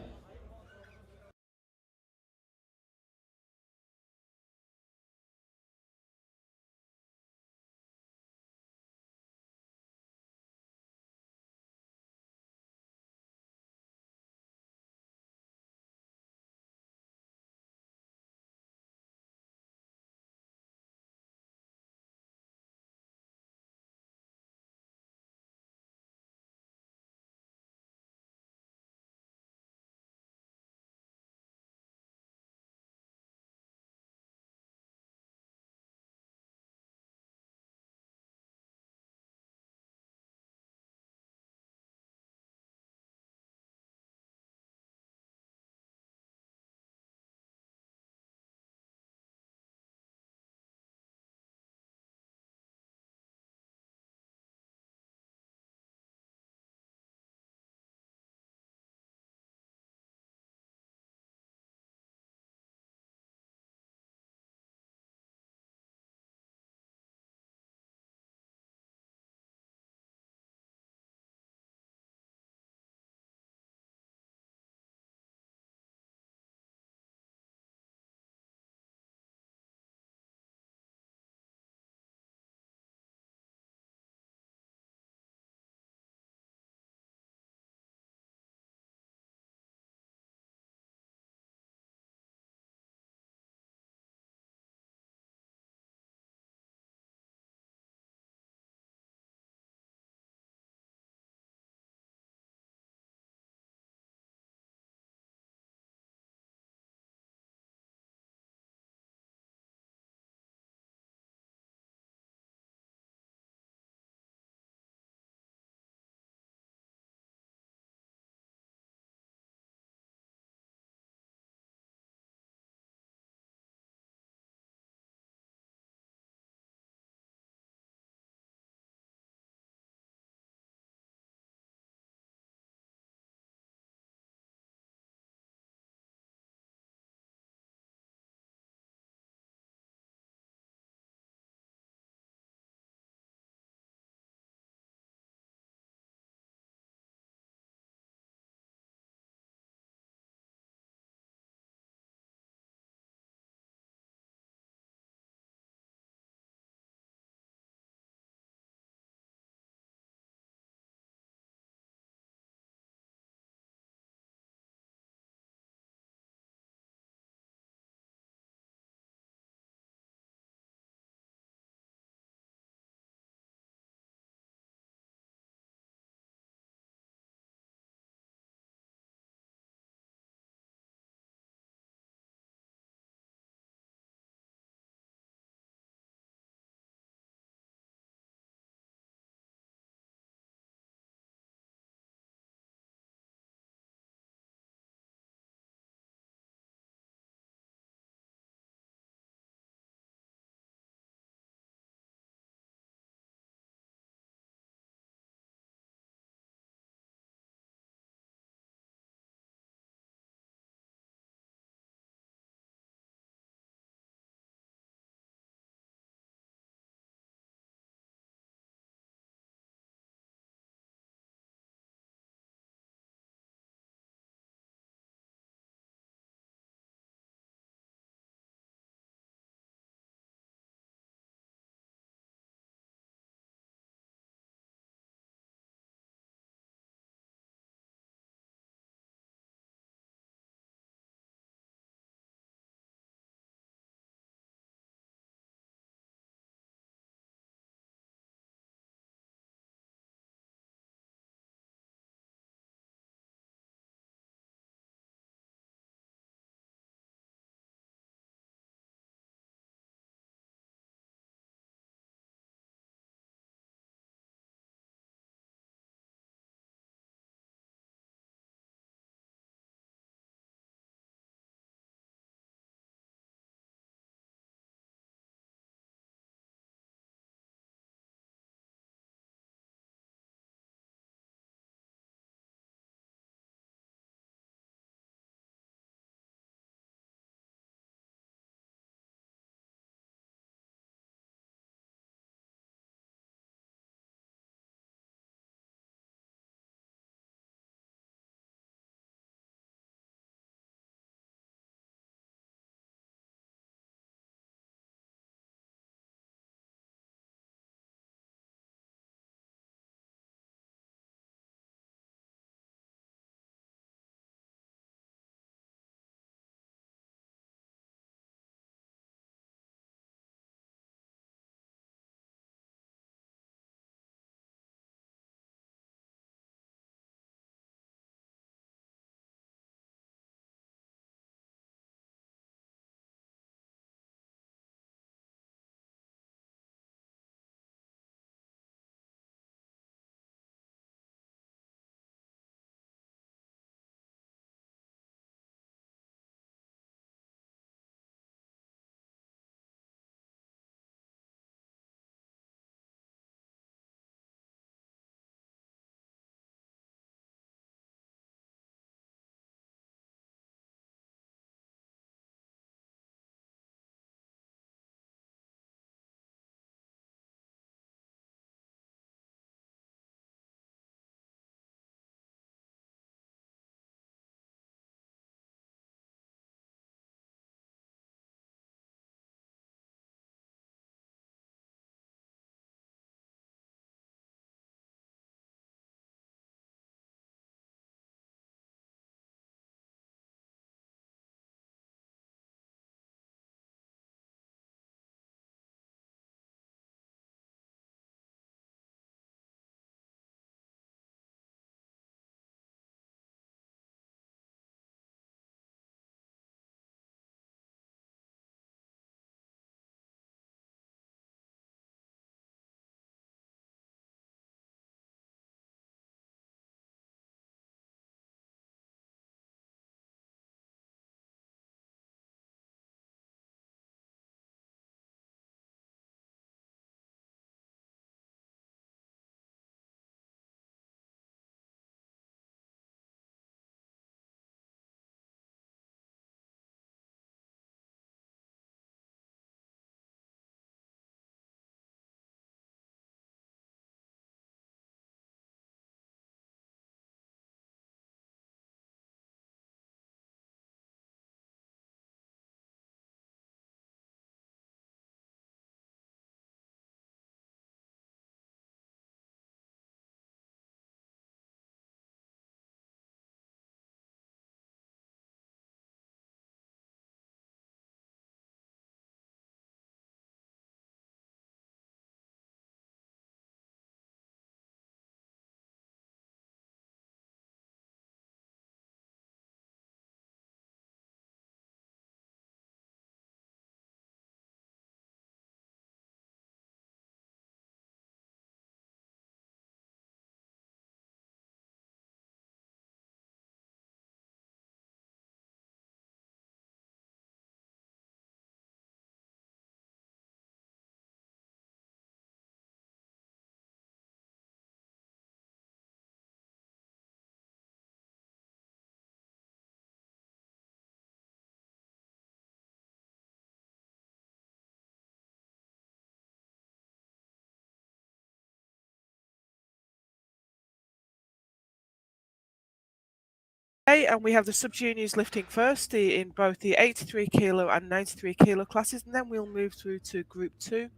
And we have the sub-juniors lifting first in both the 83 kilo and 93 kilo classes, and then we'll move through to Group 2,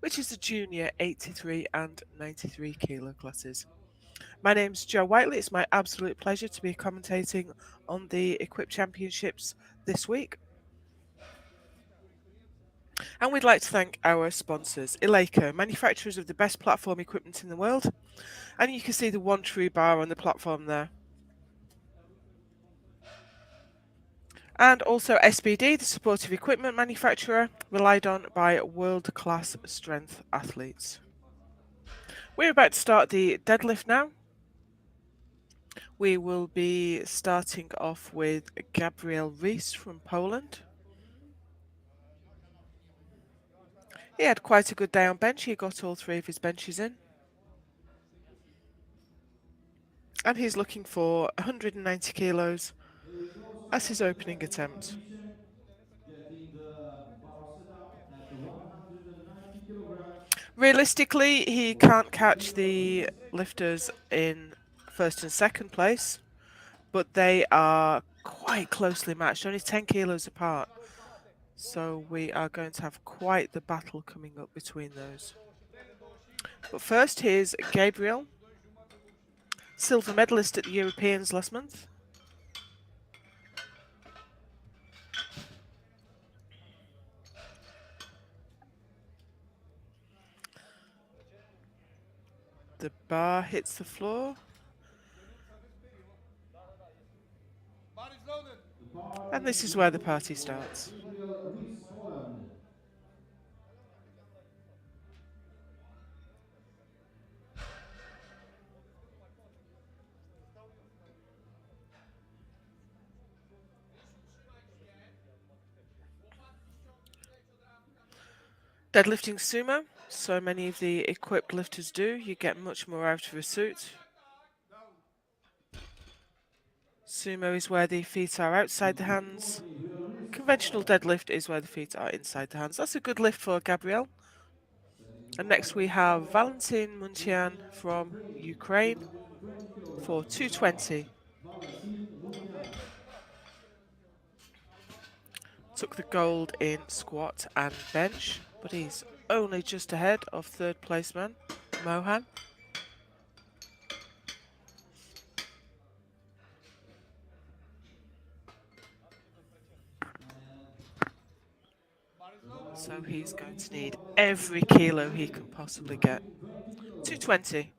which is the junior 83 and 93 kilo classes. My name's Joe Whiteley. It's my absolute pleasure to be commentating on the Equip Championships this week. And we'd like to thank our sponsors, Eleiko, manufacturers of the best platform equipment in the world. And you can see the One True bar on the platform there. And also SBD, the supportive equipment manufacturer, relied on by world-class strength athletes. We're about to start the deadlift now. We will be starting off with Gabriel Rees from Poland. He had quite a good day on bench. He got all 3 of his benches in. And he's looking for 190 kilos Here we go, so as his starting the opening deadlift attempt. competition, getting the bar set up at 190 kilograms. Realistically, he For can't catch Gabriel the Rees, lifters in first and second place, but they are quite closely matched, only 10 kilos apart. So we are going to have quite the battle coming up between those. But first, here's Gabriel, silver medalist at the Europeans last month. The bar hits the floor, the bar and this is is where the loaded party for starts. Gabriel Rees, Poland. Deadlifting sumo, so many of the equipped lifters do. You get much more out of a suit. Sumo is where the feet are outside the Number hands. 40, Gabriel Rees, Conventional Poland. deadlift is where the feet are inside the hands. That's a good lift for Gabriel. Setting the And bar next at we have Valentin Muntian from Ukraine 220 kilograms. for On the bar, 220. Valentin Muntian. Took the gold in squat and bench, but he's only just ahead of third place man, Mohan. And the bar So is he's going loaded to for need Valentin every kilo he Muntian. can possibly get. 220 kilograms. 220.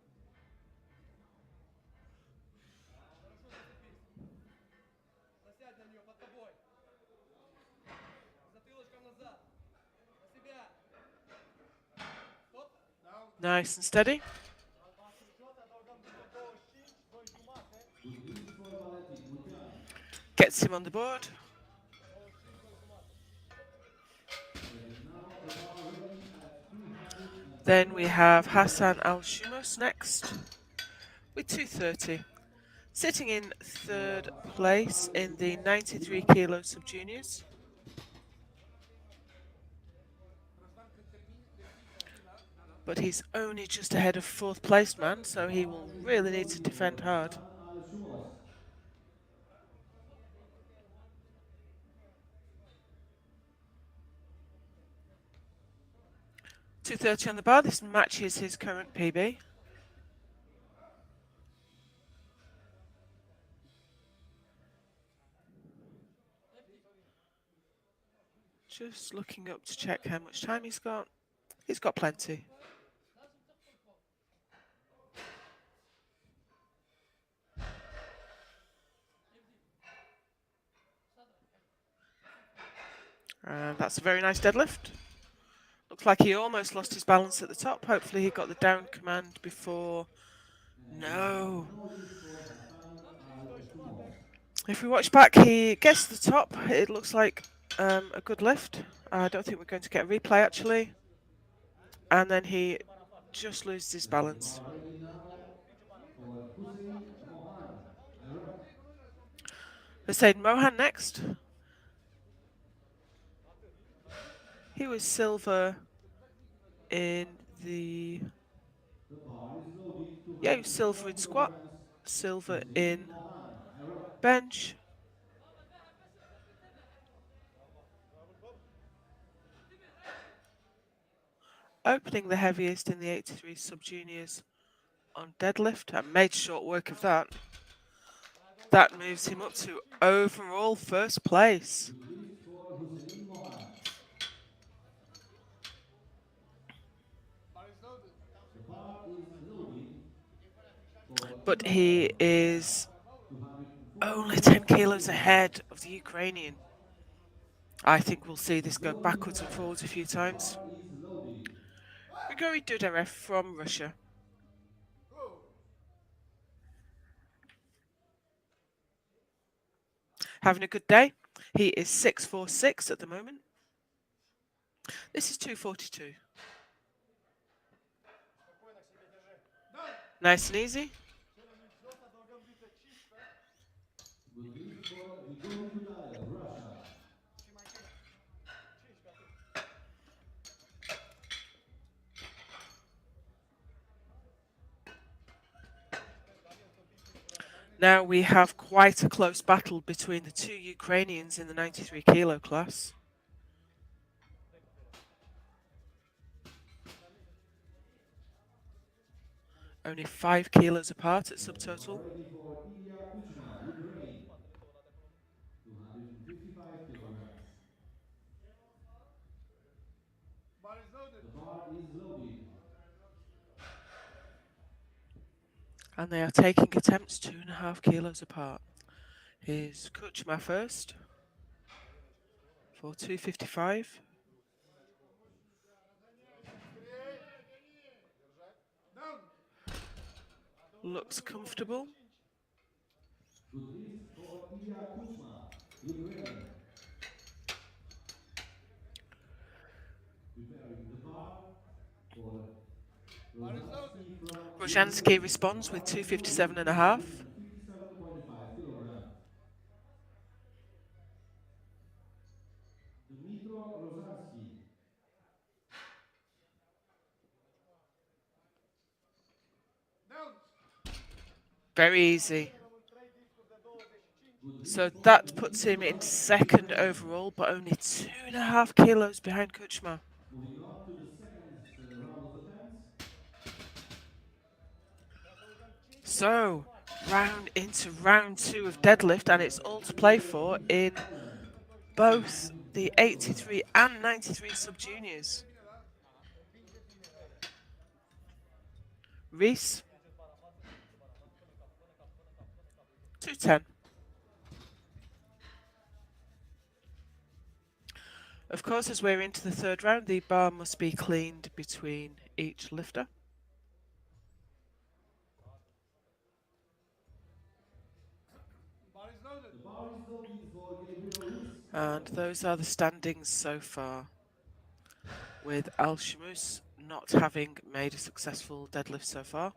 Nice and steady. Good lift for Valentin Muntian. Gets him on the board. Getting now the bar ready at Then we 230 have kilograms. Hassan Al Shumos next with 230. Sitting in third Hassan place in the 93 kilo sub-juniors. But he's only just ahead of fourth place man, so The he bar will is really need to loaded defend for hard. Hassan Al Shumos. $230 on the bar. This matches his current PB. Just looking up to check how much time he's got. He's got plenty. And that's a very nice deadlift. Looks like he almost lost his balance at the top. Hopefully he got the down command before. No. No lift for Hassan Al Shumos. If we watch back, he gets to the top. It looks like a good lift. I don't think we're going to get a replay actually. And then he just loses his Getting the balance. bar ready now for Hussein Mohan, Iraq. Hussein Mohan next. He was silver in the... The bar is loaded, Yeah, he was silver 220 in squat, kilograms. silver Hussein in Mohan, Iraq. bench. Opening the heaviest in the 83 sub-juniors on deadlift and made short work of that. That moves him up to overall first place. Good lift for Hussein Mohammed. Bar is loaded. The bar is loaded for But Ivan he is 240 only 10 kilos kilograms. ahead of the Ukrainian. I think we'll see this go Loading backwards and time. forwards a few The times. bar is loaded. Grigory Dudarev from Russia. Go. Having a good day. He is 6'4" at the moment. This is 242. Спокойно к себе держи. Down. Nice and easy. Чело не взлета, должен быть чисто. Good lift for Grigory Dudarev, Russia. Trzymaj się. Ciężko tu. Now we have quite a close battle between the two Ukrainians in the 93 kilo class. Only 5 kilos apart at We are subtotal. ready for Ilya Kuchma, Ukraine. 255 kilograms. Bar is loaded. The bar is loaded. And they are taking attempts 2.5 kilos apart. Here's Kuchma first for 255. Down. Looks comfortable. Good lift for Ilya Kuchma, Ukraine. Preparing the bar for Rozhansky from Rozhansky responds with 257.5. 57.5 kilograms. Dmitro Rozhansky. Down. Very easy. Good lift So for that Dmitro puts him in Rozhansky, second Ukraine. overall, but only 2.5 kilos behind Kuchma. Moving on to the second round of attempts. So, into round 2 of deadlift, and it's all to play for in Poland. both the 83 and 93 sub-juniors. Reese, 210. Of course, as we're into the third round, the bar must be cleaned between each lifter. Bar is loaded. The bar is loaded for Gabriel Rees. And those are the standings so far, with Al Shamus not having made a successful deadlift so far.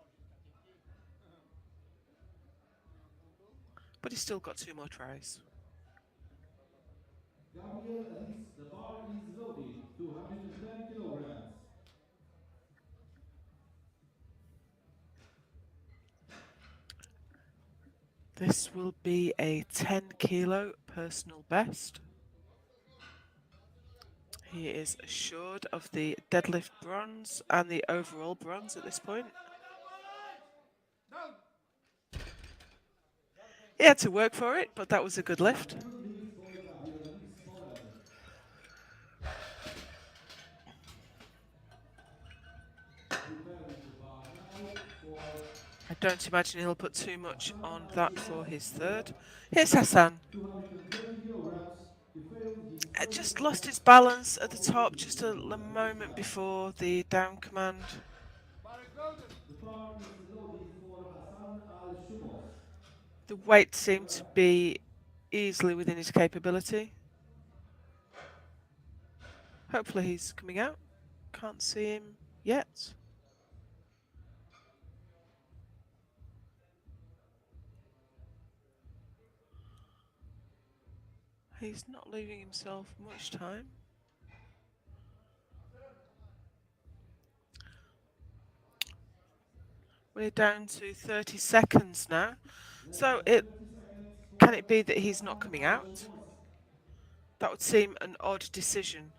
But he's still got 2 more tries. Gabriel Rees, the bar is loaded, 210 kilograms. This will be a 10 kilo personal best. He is assured of the deadlift bronze and the overall bronze at this point. Down. He had to work for it, but that was a good lift. Good lift for Gabriel Rees, Poland. Preparing the bar now for I don't imagine he'll put too much on that for his third. Here's Hassan. 230 kilograms. He failed his first Just lost his balance at the top just a moment before the down command. Bar is loaded. The bar is loaded for Hassan Al-Shumos. The weight seemed to be easily within his capability. Hopefully he's coming out. Can't see him yet. He's not leaving himself much time. We're down to 30 seconds now. So it can it be that he's not coming out? That would seem an odd decision.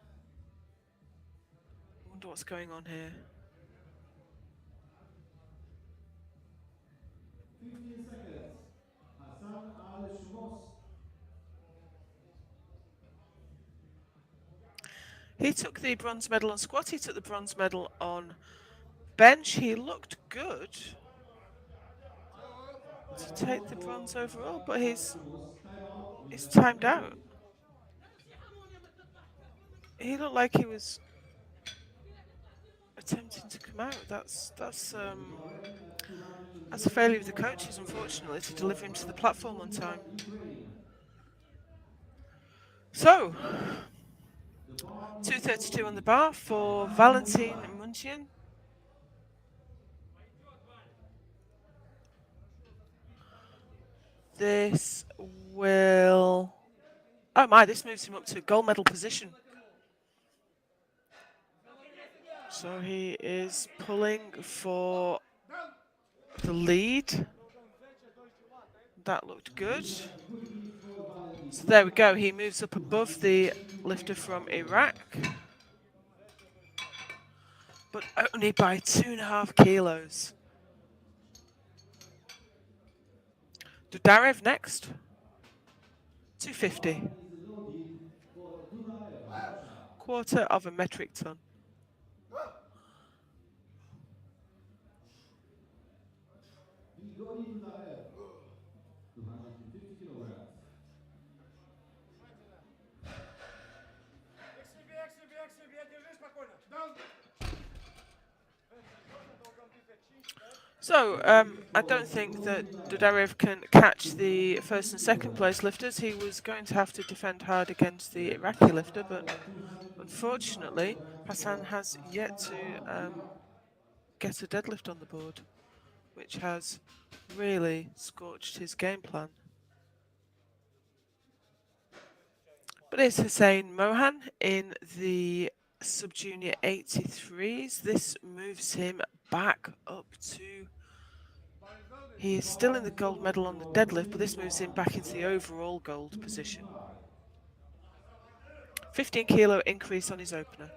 I wonder what's going on here. 15 seconds. Hassan Al-Shumos. He took the bronze medal on squat. He took the bronze medal on bench. He looked good to take the bronze overall, but he's timed out. He looked like he was attempting to come out. That's a failure of the coaches, unfortunately, to deliver him to the platform on time. So, 2:32 on the bar for Valentin Munchian. This will... Oh my, this moves him up to gold medal position. So he is pulling for the lead. That looked good. So there we go. He moves up above the lifter from Iraq. But only by 2.5 kilos. Dudarev next. 250. Quarter of a metric ton. Grigori Dudarev, 250 kilograms. So, I don't think that Dudarev can catch the first and second place lifters. He was going to have to defend hard against the Iraqi lifter, but unfortunately, Hassan has yet to get a deadlift on the board, which has really scorched his game plan. But it's Hussein Mohan in the sub-junior 83s. This moves him back up to... He is still in the gold medal on the deadlift, but this moves him back into the overall gold position. 15 kilo increase on his opener.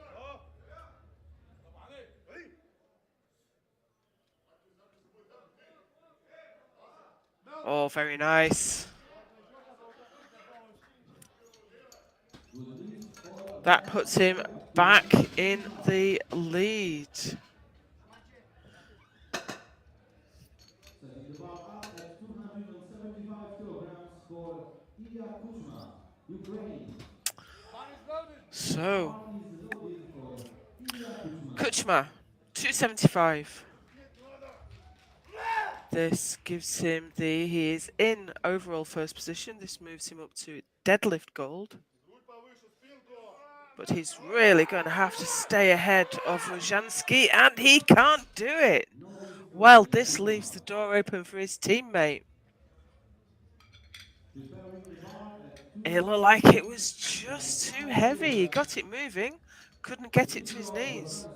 Oh, very nice. That puts him back in the lead. Setting the bar up at 275 kilograms for Ilya Kuchma, Ukraine. So, Bar is loaded for Ilya Kuchma. Kuchma, 275. This gives him he is in overall first position. This moves him up to deadlift gold. But he's really going to have to stay ahead of Rozhansky, and he can't do it. Well, this leaves the door open for his teammate. It looked like it was just too heavy. He got it moving, couldn't get it to his knees.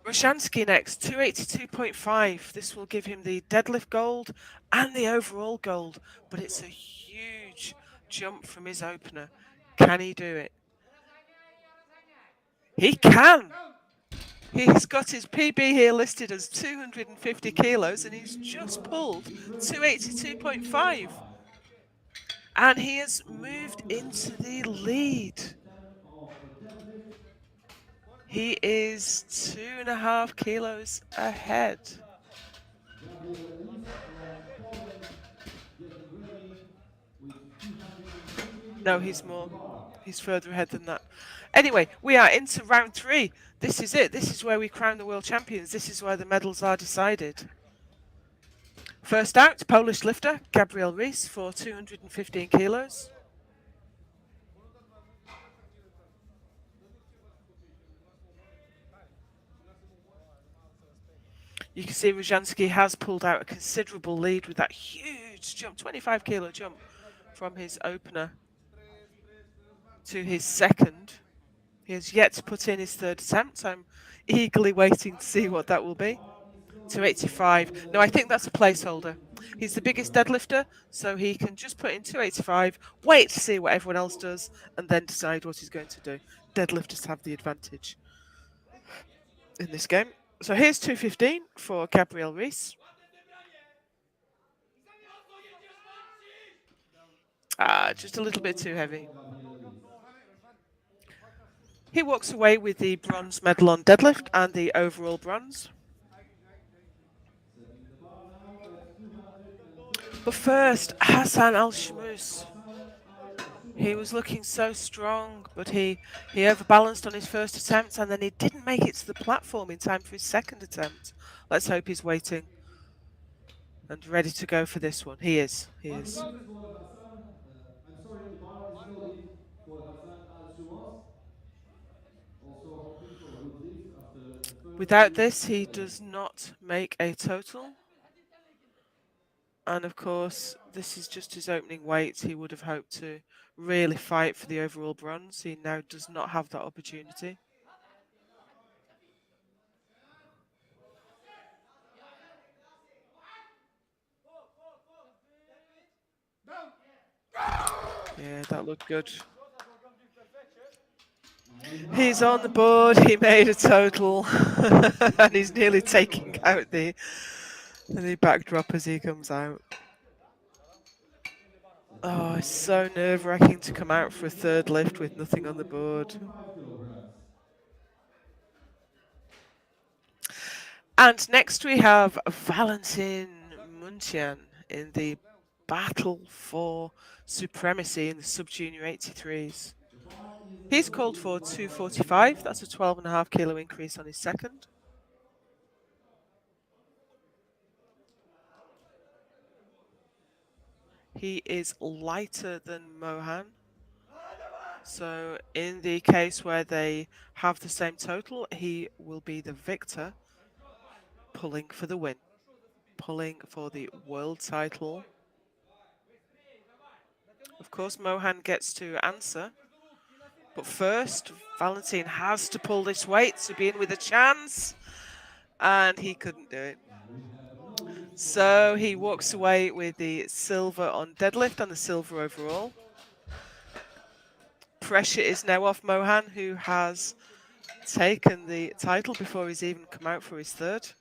Rozhansky next, 282.5. This will give him the deadlift gold and the overall gold, but it's a huge jump from his opener. Can he do it? He can! He's got his PB here listed as 250 kilos, and he's just pulled 282.5. And he has moved into the lead. He is 2.5 kilos ahead. No, he's more. He's further ahead than that. Anyway, we are into round 3. This is it. This is where we crown the world champions. This is where the medals are decided. First out, Polish lifter Gabriel Rees for 215 kilos. You can see Rozhansky has pulled out a considerable lead with that huge jump, 25 kilo jump from his opener to his second. He has yet to put in his third attempt. I'm eagerly waiting to see what that will be. 285. No, I think that's a placeholder. He's the biggest deadlifter, so he can just put in 285, wait to see what everyone else does, and then decide what he's going to do. Deadlifters have the advantage in this game. So here's 215 for Gabriel Reese. Just a little bit too heavy. He walks away with the bronze medal on deadlift and the overall bronze. Setting the bar now at 230 But first, Hassan Al-Shamus. Hassan He Al-Shumos. was looking so strong, but he overbalanced on his first attempt, and then he didn't make it to the platform in time for his second attempt. Let's hope he's waiting and ready to go for this one. He is. He One is. degrees for Hassan. I'm sorry, the bar is loaded for Hassan Al-Shumos. Also hoping for good lifts after the first Without two this, he attempts. does not make a total. And of course, this is just his opening weight. He would have hoped to really fight for the overall bronze. He now does not have that opportunity. Yeah, that looked good. He's on the board. He made a total. And he's nearly taking out the backdrop as he comes out. Oh, it's so nerve-wracking to come out for a third lift with nothing on the board. 245 kilograms. And next we have Valentin Muntian in the battle for supremacy in the sub-junior 83s. The bar is He's called loaded for for 245. That's a 125. 12.5 kilo increase on his second. He is lighter than Mohan. So in the case where they have the same total, he will be the victor, pulling for the win, pulling for the world title. Of course, Mohan gets to answer. But first, Valentin has to pull this weight to be in with a chance. And he couldn't do it. And we have no lifts So for he walks Mohan. away with the silver on deadlift and the silver overall. Pressure is now off Mohan, who has taken the title before he's even come out for his third.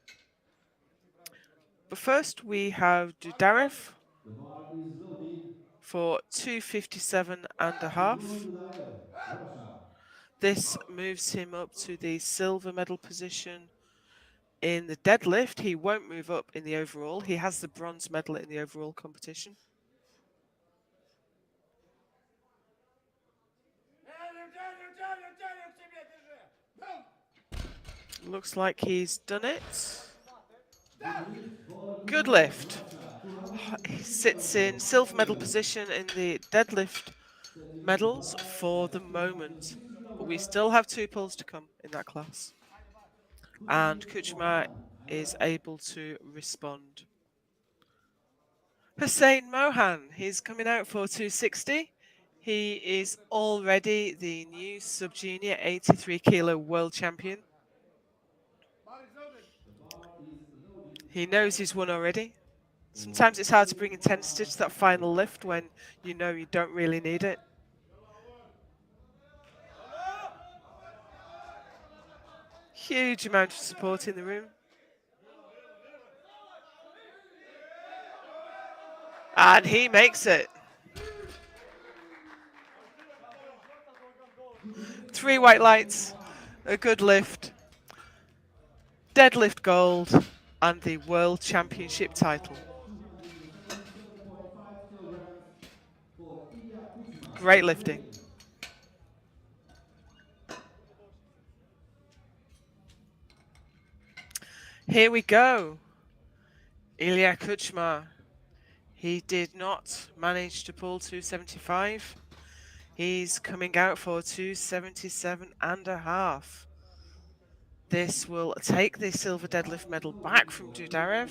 But first we have Dudarev The bar is loaded. for 257.5. Dudayev, Russia. This moves him up to the silver medal position in the deadlift. He won't move up in the overall. He has the bronze medal in the overall competition. Looks like he's done it. Good lift. He sits in silver medal position in the deadlift medals for the moment. But we still have 2 pulls to come in that class. And Kuchma is able to respond. Hussein Mohan, he's coming out for 260. He is already the new sub-junior 83 kilo world champion. He knows he's won already. Sometimes it's hard to bring intensity to that final lift when you know you don't really need it. Huge amount of support in the room. And he makes it. 3 white lights, a good lift, deadlift gold, and the World Championship title. 277.5 kilograms for Ilya Kuchma. Great lifting. Here we go. Ilya Kuchma. He did not manage to pull 275. He's coming out for 277.5. This will take the silver deadlift medal back from Dudarev.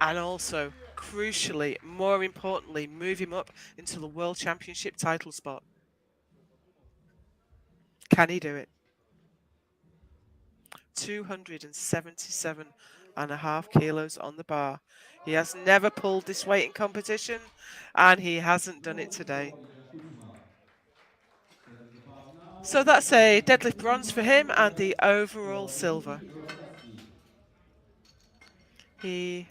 And also, crucially, more importantly, move him up into the World Championship title spot. Can he do it? 277.5 kilos on the bar. He has never pulled this weight in competition, and he hasn't done it Gold today. for Ilya Kuchma. Setting the bar now, So that's a deadlift bronze 120 for him and the kilograms overall for silver. Dmitry Rosansky. He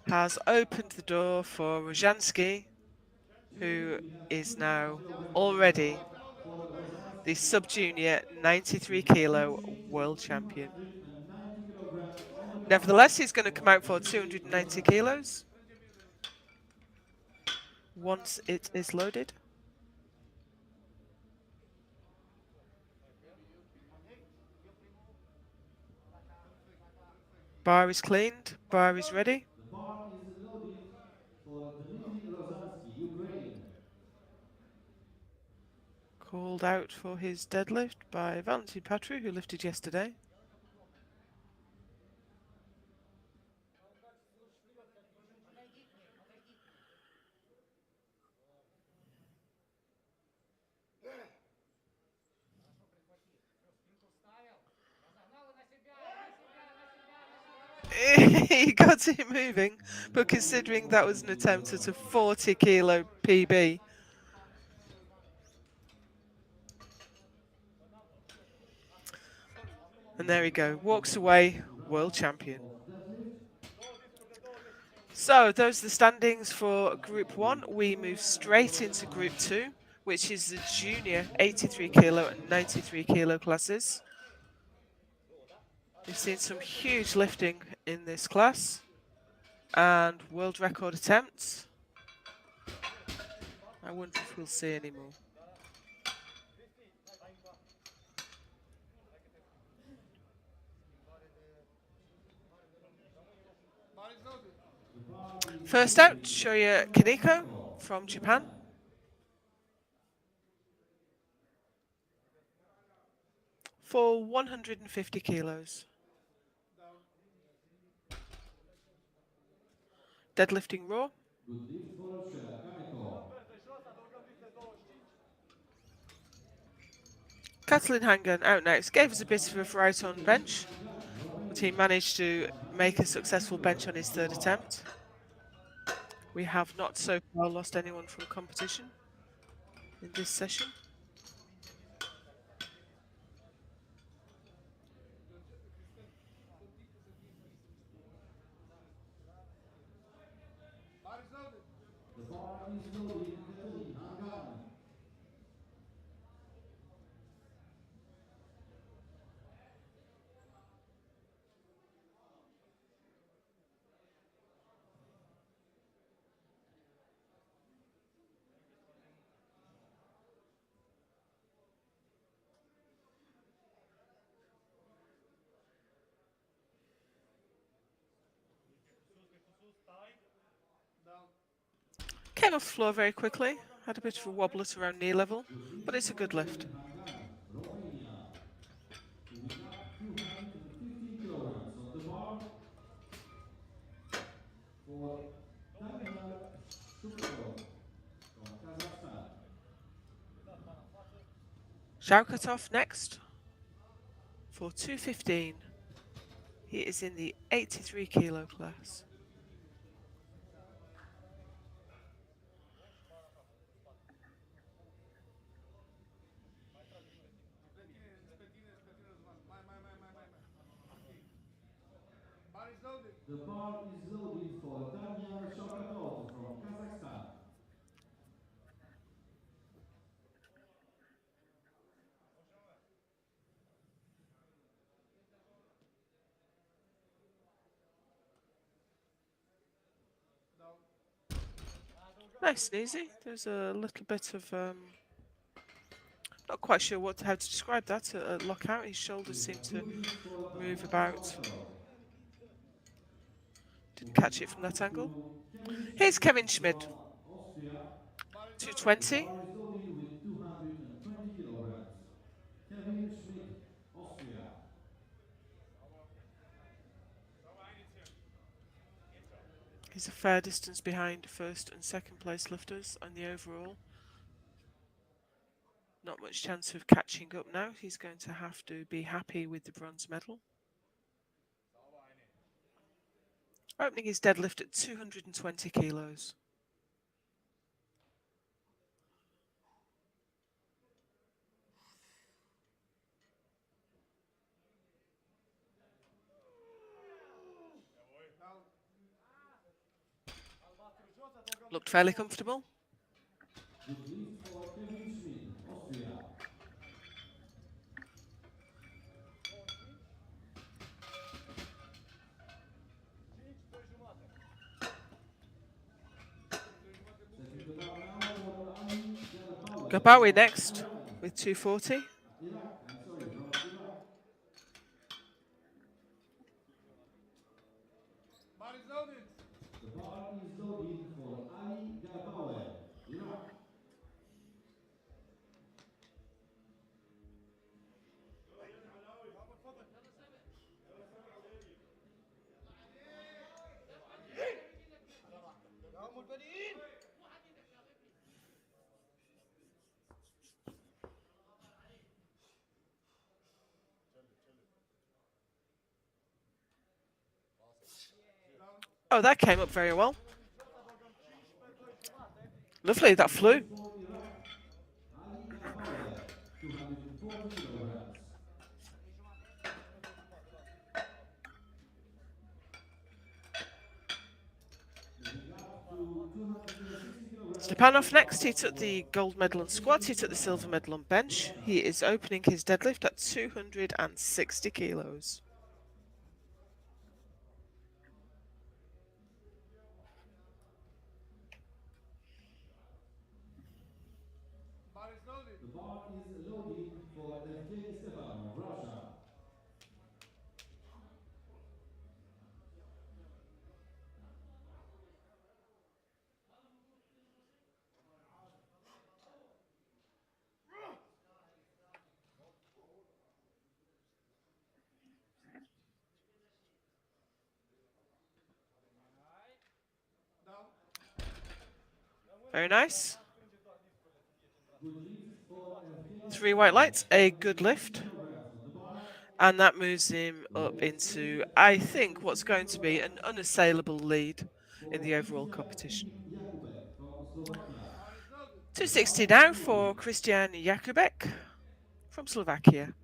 has opened the door for Rozhansky, who Judges, we have is 200 now kilograms on the already bar for the Rosansky. sub-junior 93 We have kilo switching to world champion. 290 kilograms on the bar Nevertheless, he's going to come for out for Dmitry 290 Rosansky. kilos once it is loaded. Bar is cleaned, bar is ready. The bar is loaded for Dmitry Rosansky, Ukraine. Called out for his deadlift by Valentin Patru, who lifted yesterday. He got it moving, but considering that was an attempt at a 40 kilo PB, and there we go, walks away, world champion. Of deadlift. So those are the standings for Group 1. We move straight into Group 2, which is the junior 83 kilo and 93 kilo classes. We've seen some huge lifting in this class and world record attempts. I wonder if we'll see any more. The bar is First loaded. out, Shoya Kaneko from Japan. For 150 kilos. Deadlifting raw. Good lift for Shoya Kaneko. Katalin Hangan out next. Gave us a bit of a fright on bench, Hangan, but he Romania. managed to make a successful bench on his third attempt. We have not so far lost anyone from competition in this session. The bar is loaded, Katalin Hangan. Came off the floor very quickly. Had a bit of a wobble at around knee level, Good lift but it's a for good lift. Katalin Hangan, Romania. We got 215 kilograms on the bar for Daniel Shukov from Kazakhstan. Shaukatov next for 215. He is in the 83 kilo class. The bar is loaded for Daniel Shokatov from Kazakhstan. Nice and easy. There's a little bit of, not quite sure how to describe that, a lockout. His shoulders seem to Good lift for move Daniel about. Shokatov. Didn't catch it from that angle. Here's Kevin Schmidt, From Austria. The 220. bar is loaded with 220 kilograms. Kevin Schmidt, Austria. He's a fair distance behind first and second place lifters on the overall. Not much chance of catching up now. He's going to have to be happy with the bronze medal. Opening his deadlift at 220 kilos. Looked fairly comfortable. Good lift for Kevin Schmidt, Austria. Setting the bar now for Ali Galbawi. Gabawi next with 240. Iraq, I'm sorry, from Iraq. Bar is loaded. The bar is loaded for Ali Galbawi, Iraq. يا ملبنيين. Oh, that came up very well. Lovely, that flew. For Iraq, Ali Galbawi, 240 kilograms. Moving up to 260 kilograms. Stepanov next. He took the gold medal on squats. He took the silver medal on bench. He is opening his deadlift at 260 kilos. Bar is loaded. The bar is loaded for Evgeny Stepanov, Russia. Down. Very nice. Good lift for Evgeny 3 white lights, a good lift. kilograms on the bar. And that moves him up into, I think, what's going to be an unassailable lead in the overall competition. Jakubek from Slovakia. Bar is loaded. 260 now for Christian Jakubek from Slovakia.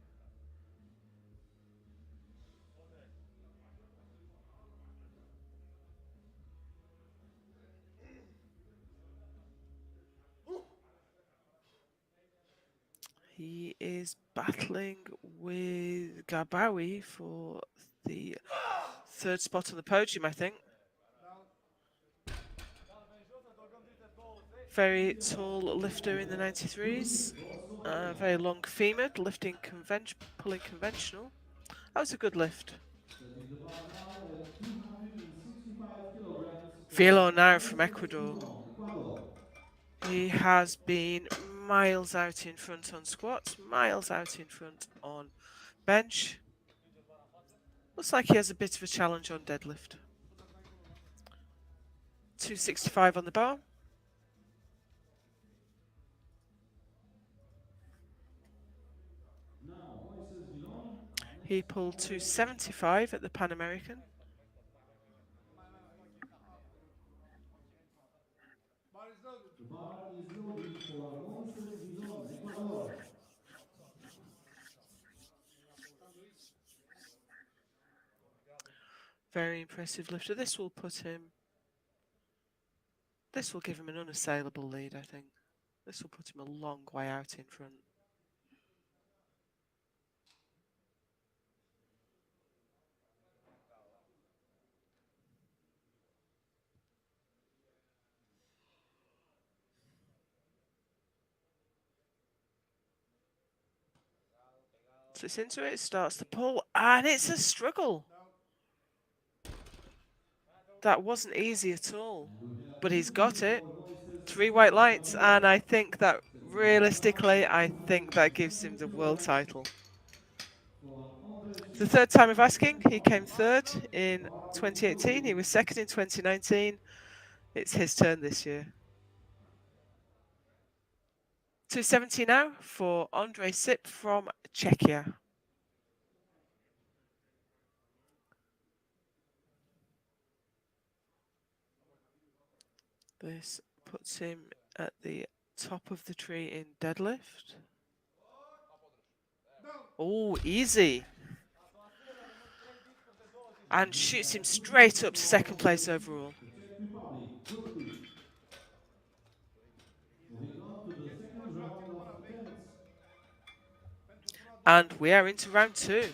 He is battling with Gabawi for the third spot on the podium, I think. Very tall lifter in the 93s. Very long femored, lifting pulling conventional. That was a good lift. Setting the bar now at 265 kilograms. Velo now from Ecuador. Ecuador. He has been miles out in front on squats, miles out in front on bench. Looks like he has a bit of a challenge on deadlift. 265 on the bar. Now, Moises Villon. He pulled 275 at the Pan American. Bar is loaded. The bar is loaded for Moises Villon, Ecuador. Very impressive lifter. This will give him an unassailable lead, I think. This will put him a long way out in front. So it's into it, starts to pull, and it's a struggle. That wasn't easy at all, but he's got it. 3 white lights, and I think that realistically, I think that gives him the world title. It's the third time of asking. He came third in 2018. He was second in 2019. It's his turn this year. 270 now for Andrej Sip from Czechia. This puts him at the top of the tree in deadlift. Oh, easy. And shoots him straight up to second place overall. The Czech Republic, good speed. Moving on to the second round of attempts. And we are into round 2.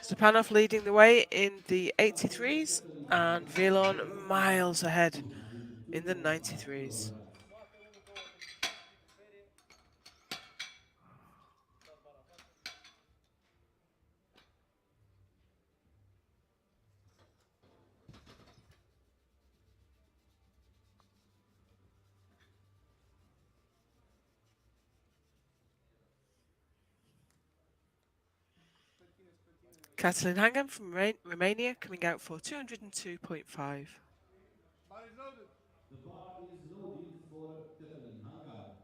Stepanov leading the way in the 83s and Vilon miles ahead in the 93s. Catalin Hangam from Romania coming out for 202.5. The bar is loaded for Catalin Hangar.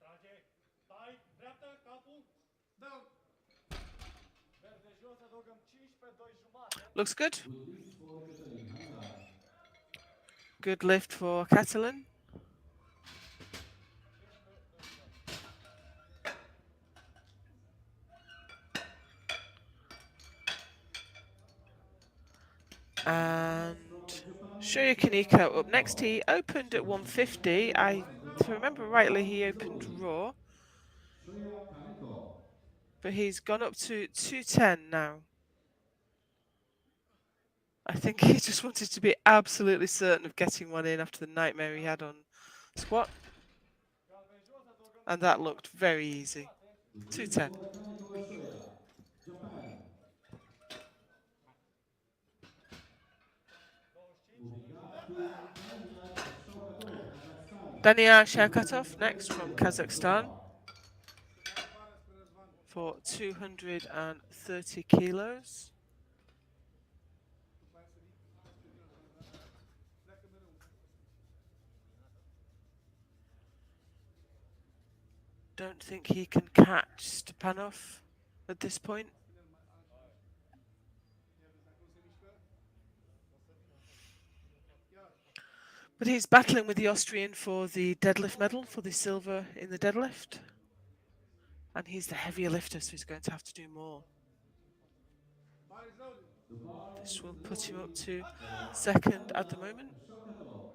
Trage. Stai, dreaptă, capul. Down. Verde jos, adăugăm 15, 2 jumate. Looks good. Good lift for Catalin Hangar. Good lift for Catalin. And Shoya Kaneko up next. He opened at 150. If I remember rightly, he opened raw. Shoya Kaneko. But he's gone up to 210 now. I think he just wanted to be absolutely certain of getting one in after the nightmare he had on squat. And that looked very easy. 210. For Kaneko Shoya, Japan. Moving up to Daniel Shaukatov, Kazakhstan. Daniel Shaukatov next from Kazakhstan for 230 kilos. Don't think he can catch Stepanov at this point. But he's battling with the Austrian for the deadlift medal, for the silver in the deadlift. And he's the heavier lifter, so he's going to have to do more. This will put him up to second at the moment. Shaukatov.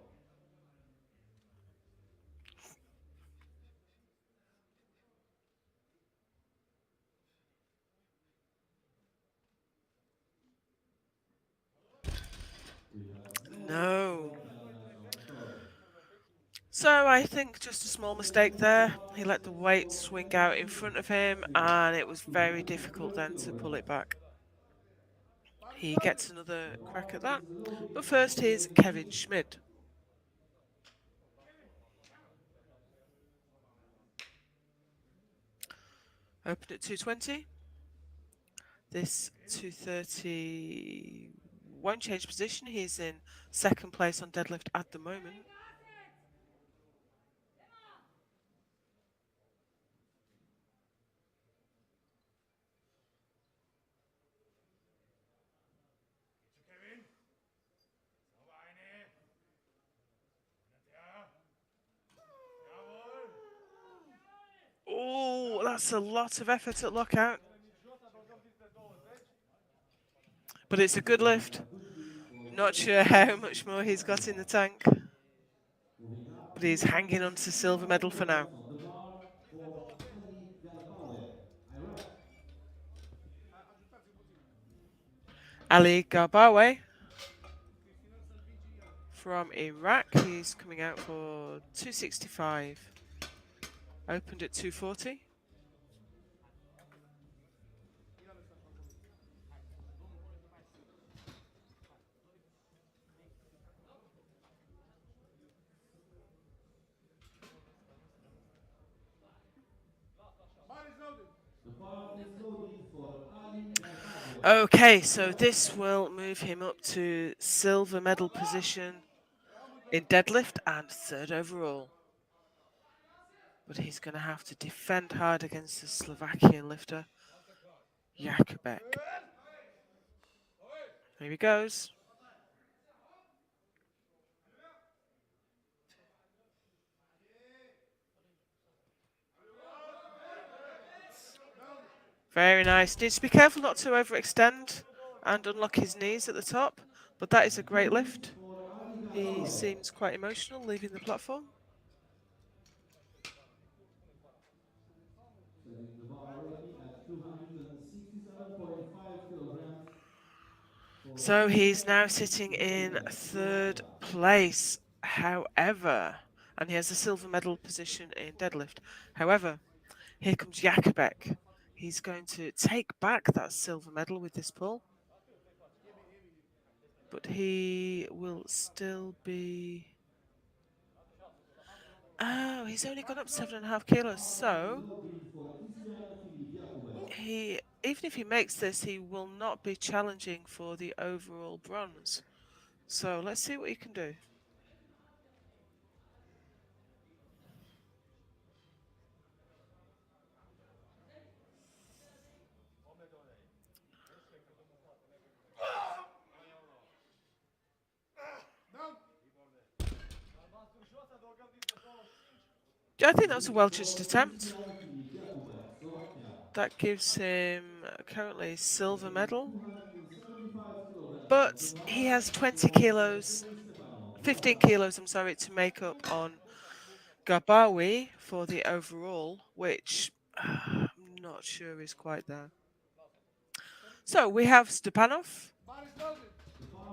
No. So I think just a small mistake there. He let the weight swing out in front of him, and it was very difficult then to pull it back. He gets another crack at that. But first, here's Kevin Schmid. Opened at 220. This 230 won't change position. He's in second place on deadlift at the moment. Oh, that's a lot of effort at lockout. But it's a good lift. Not sure how much more he's got in the tank. But he's hanging on to silver medal for now. On the bar for Ali Galbawe, Iraq. Ali Garbawe from Iraq. He's coming out for 265. Opened at 240. bar is loaded for Ali Darbazo. Okay, so this will move him up to silver medal position in deadlift and third overall. But he's going to have to defend hard against the Slovakian lifter, Jakubek. Here he goes. Very nice. Needs to be careful not to overextend and unlock his knees at the top, but that is a great lift. For Ali He Darbazo. seems quite emotional leaving the platform. Setting the bar ready at 267.5 kilograms. So he's now sitting in third place. However, and he has a silver medal position in deadlift. However, here comes Jakubek. He's going to take back that silver medal with this pull. But he will still be... Oh, he's only gone up 7.5 kilos. So he, even if he makes this, he will not be challenging for the overall bronze. So let's see what he can do. I think that was a well-judged attempt. That gives him currently silver medal. But he has 20 kilos, 15 kilos, I'm sorry, to make up on Gabawi for the overall, which I'm not sure is quite there. So we have Stepanov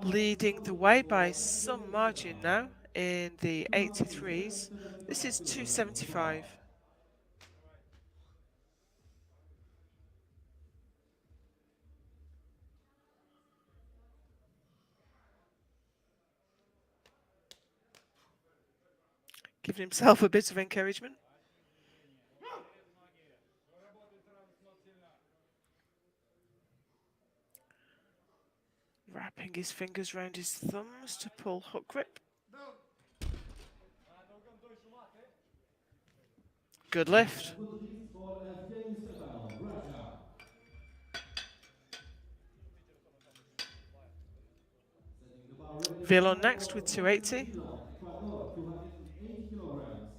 leading the way by some margin now in the 83s. This is 275. Giving himself a bit of encouragement. Wrapping his fingers around his thumbs to pull hook grip. Good lift. Good lift for Evgeny Stepanov, Russia. Setting the bar ready. Vilon next with 280. Vilon, Ecuador, 280 kilograms.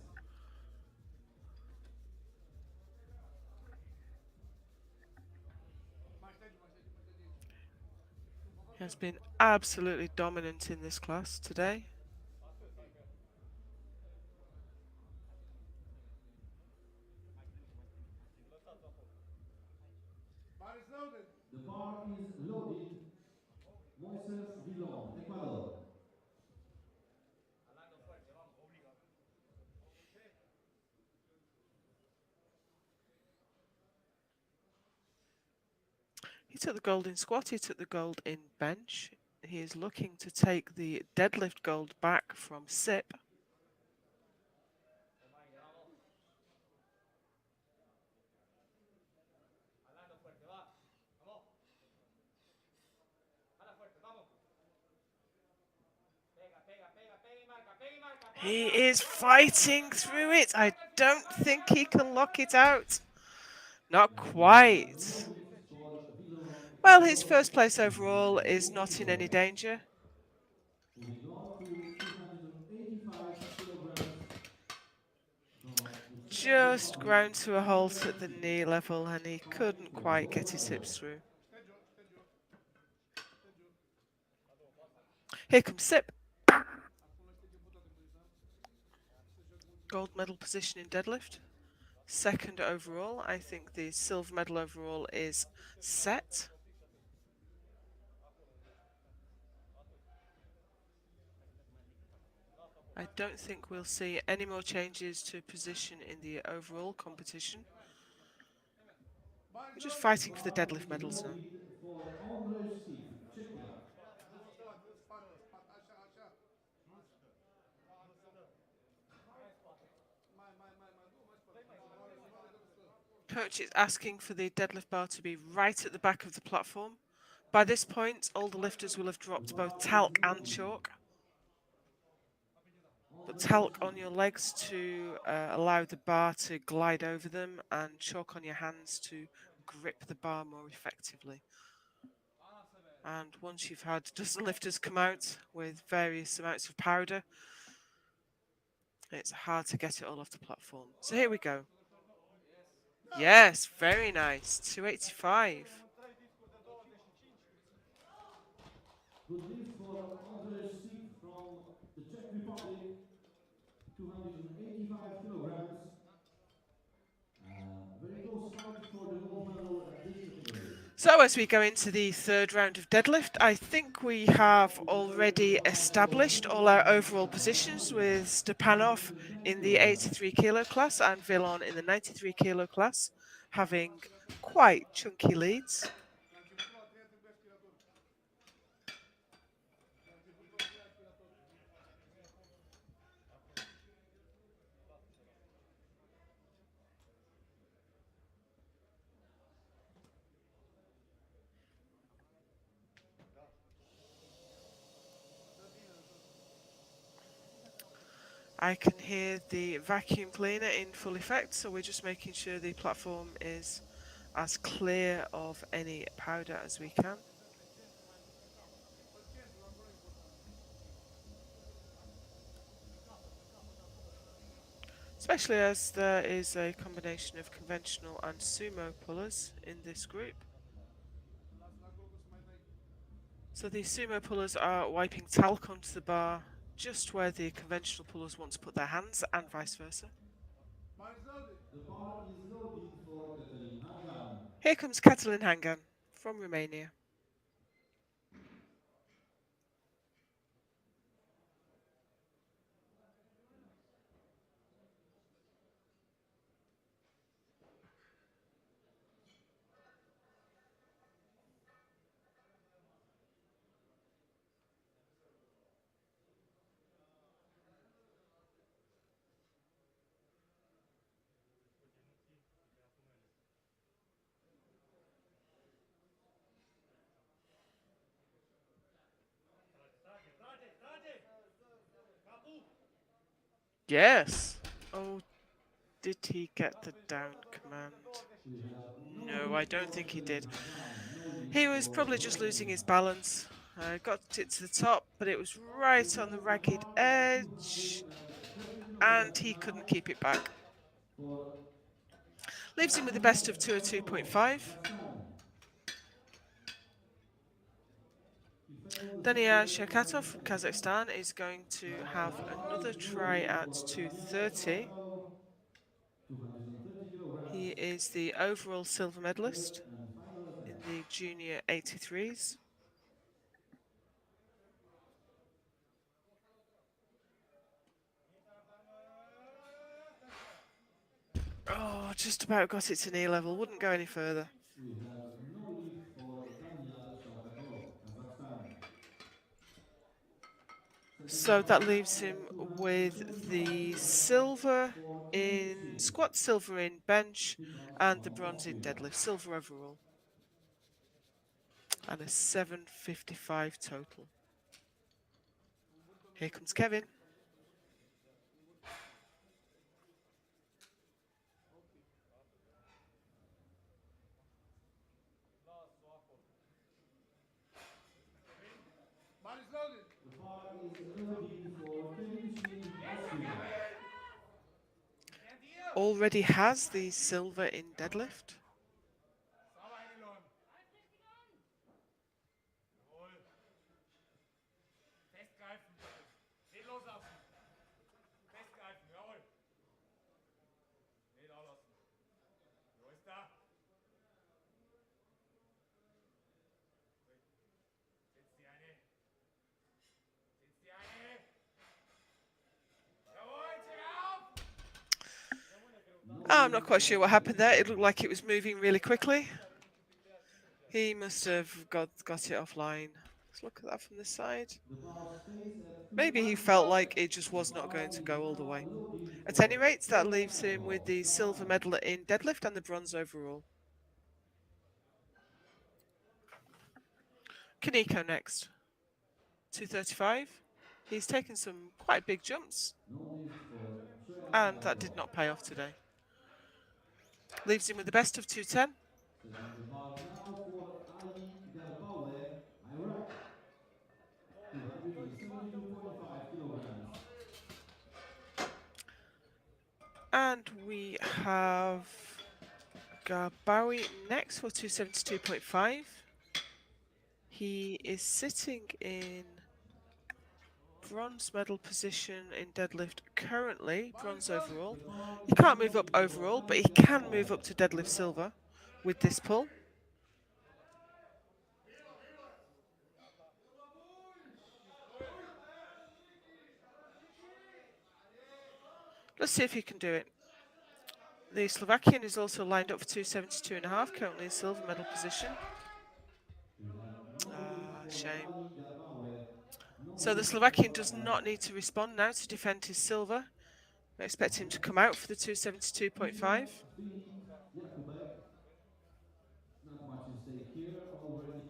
He has been absolutely dominant in this class today. The bar is loaded. Moises Vilon, Ecuador. He took the gold in squat, he took the gold in bench. He is looking to take the deadlift gold back from SIP. He is fighting through it. I don't think he can lock it out. Not quite. Well, his first place overall is not in any danger. Moving on to 285 kilograms. Just ground to a halt at the knee level and he couldn't quite get his hips through. Here comes SIP. Gold medal position in deadlift. Second overall. I think the silver medal overall is set. I don't think we'll see any more changes to position in the overall competition. We're just fighting for the deadlift medals now. For Andrzej Stich, Czechia. Coach is asking for the deadlift bar to be right at the back of the platform. By this point, all the lifters will have The dropped both bar is talc and loaded. chalk. Put On the talc on machine. your legs to allow the bar to glide over them, and chalk on your hands to grip the bar more effectively. And once you've had a dozen lifters come out with various amounts of powder, it's hard to get it all off the platform. So here we go. Yes, very nice. 285. Good lift for Andrzej Sik from the Czech Republic. 285 kilograms. Very close fight for the gold medal at this category. So as we go into the third round of deadlift, I think we have already established all our overall positions with Stepanov in the 83 kilo class and Villon in the 93 kilo class, having quite chunky leads. I can hear the vacuum cleaner in full effect, so we're just making sure the platform is as clear of any powder as we can. Especially as there is a combination of conventional and sumo pullers in this group. So the sumo pullers are wiping talc onto the bar just where the conventional pullers want to put their hands, and vice versa. The bar is loaded for Cătălin Hangan. Here comes Cătălin Hangan from Romania. Yes. Oh, did he get the down command? We have no No, I lift don't for think he Cătălin did. Hangan. No lift He was for probably just Cătălin losing his Hangan. balance. Got it to the top, but it was We right on the have the ragged bar at edge, 230 and kilograms he couldn't now keep it back. for Leaves him with the best of Kazakhstan. 202.5. He failed the Daniel second Shekatov from attempt. Kazakhstan is going to Now the have bar is another try loaded at for Daniel 230. Shekatov. 230 kilograms. He is the overall silver Third medalist and final in attempt. the junior 83s. Oh, just about got it to knee level. Wouldn't go any further. We have no lift for Daniel Shavkatov, Kazakhstan. So that leaves him with the silver in squat, silver in bench, and the bronze in deadlift. Silver overall. And a 755 total. Here comes Kevin. The bar is loaded for Intermission, Austria. Already has the silver in deadlift. I'm not quite sure what happened there. It looked like it was moving really quickly. He must have got it offline. Let's look at that from the side. The bar stays at Maybe he 200 felt kg. like it just The was not bar going to is go all the now way. loaded At any for rate, that lower leaves him with alcohol. the silver medal in deadlift and the bronze overall. Kaneko next. 235. He's taken some quite big jumps, No lift for trace and that did alcohol. not pay off today. Leaves him with the best of 210. Setting the bar now for Ali Garbawe, Iraq. 272.5 kilograms. And we have Garbawi next for 272.5. He is sitting in bronze medal position in deadlift currently, bronze overall. The bar He is can't move up loaded for overall, but Ali he can Garbawe, move up to deadlift Iraq. silver with this pull. Let's see if he can do it. The Slovakian is also lined up for 272.5, currently in silver medal position. We have no lift for Shame. Ali Garbawe. No So the lift Slovakian does Slovakia. not need to respond now to defend his silver. I expect him to come out for the 272.5. Filip Jakubek. Not much at stake here. Already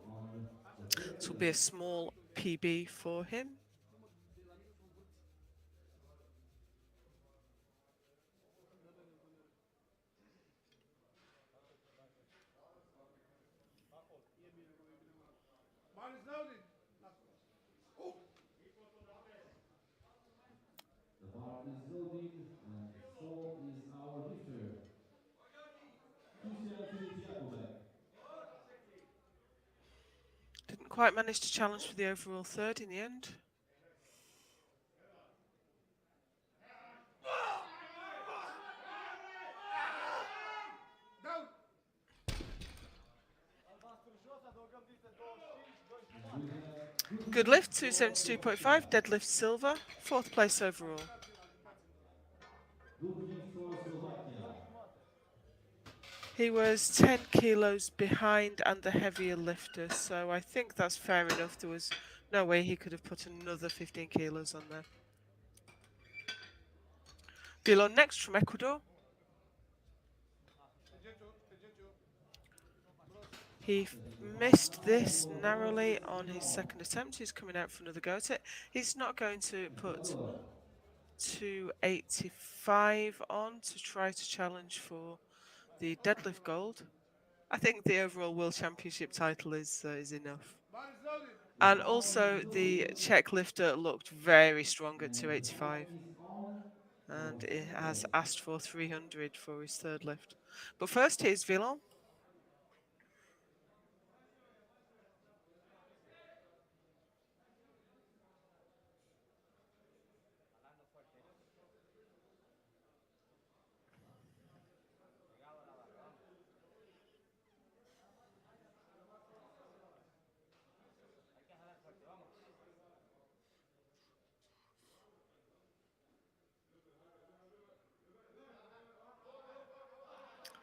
on the third This will be a place. small PB for him. Bar is loaded. The bar is loaded, and so is our lifter. Christian Filip Jakubek. Didn't quite manage to challenge for the overall third in the end. Down. We have Good lift, 272.5, deadlift silver, fourth place overall. good lift for Slovakia. He was 10 kilos behind and the heavier lifter, so I think that's fair enough. There was no way he could have put another 15 kilos on there. Bilon next from Ecuador. He missed this narrowly on his second attempt. He's coming out for another go at it. He's not going to put 285 on to try to challenge for the deadlift gold. I think the overall world championship title is enough. Bar is loaded. And also the Czech lifter looked very strong at And the 285, bar is on and for it second has place. asked for 300 for his third lift. But first here's Villon.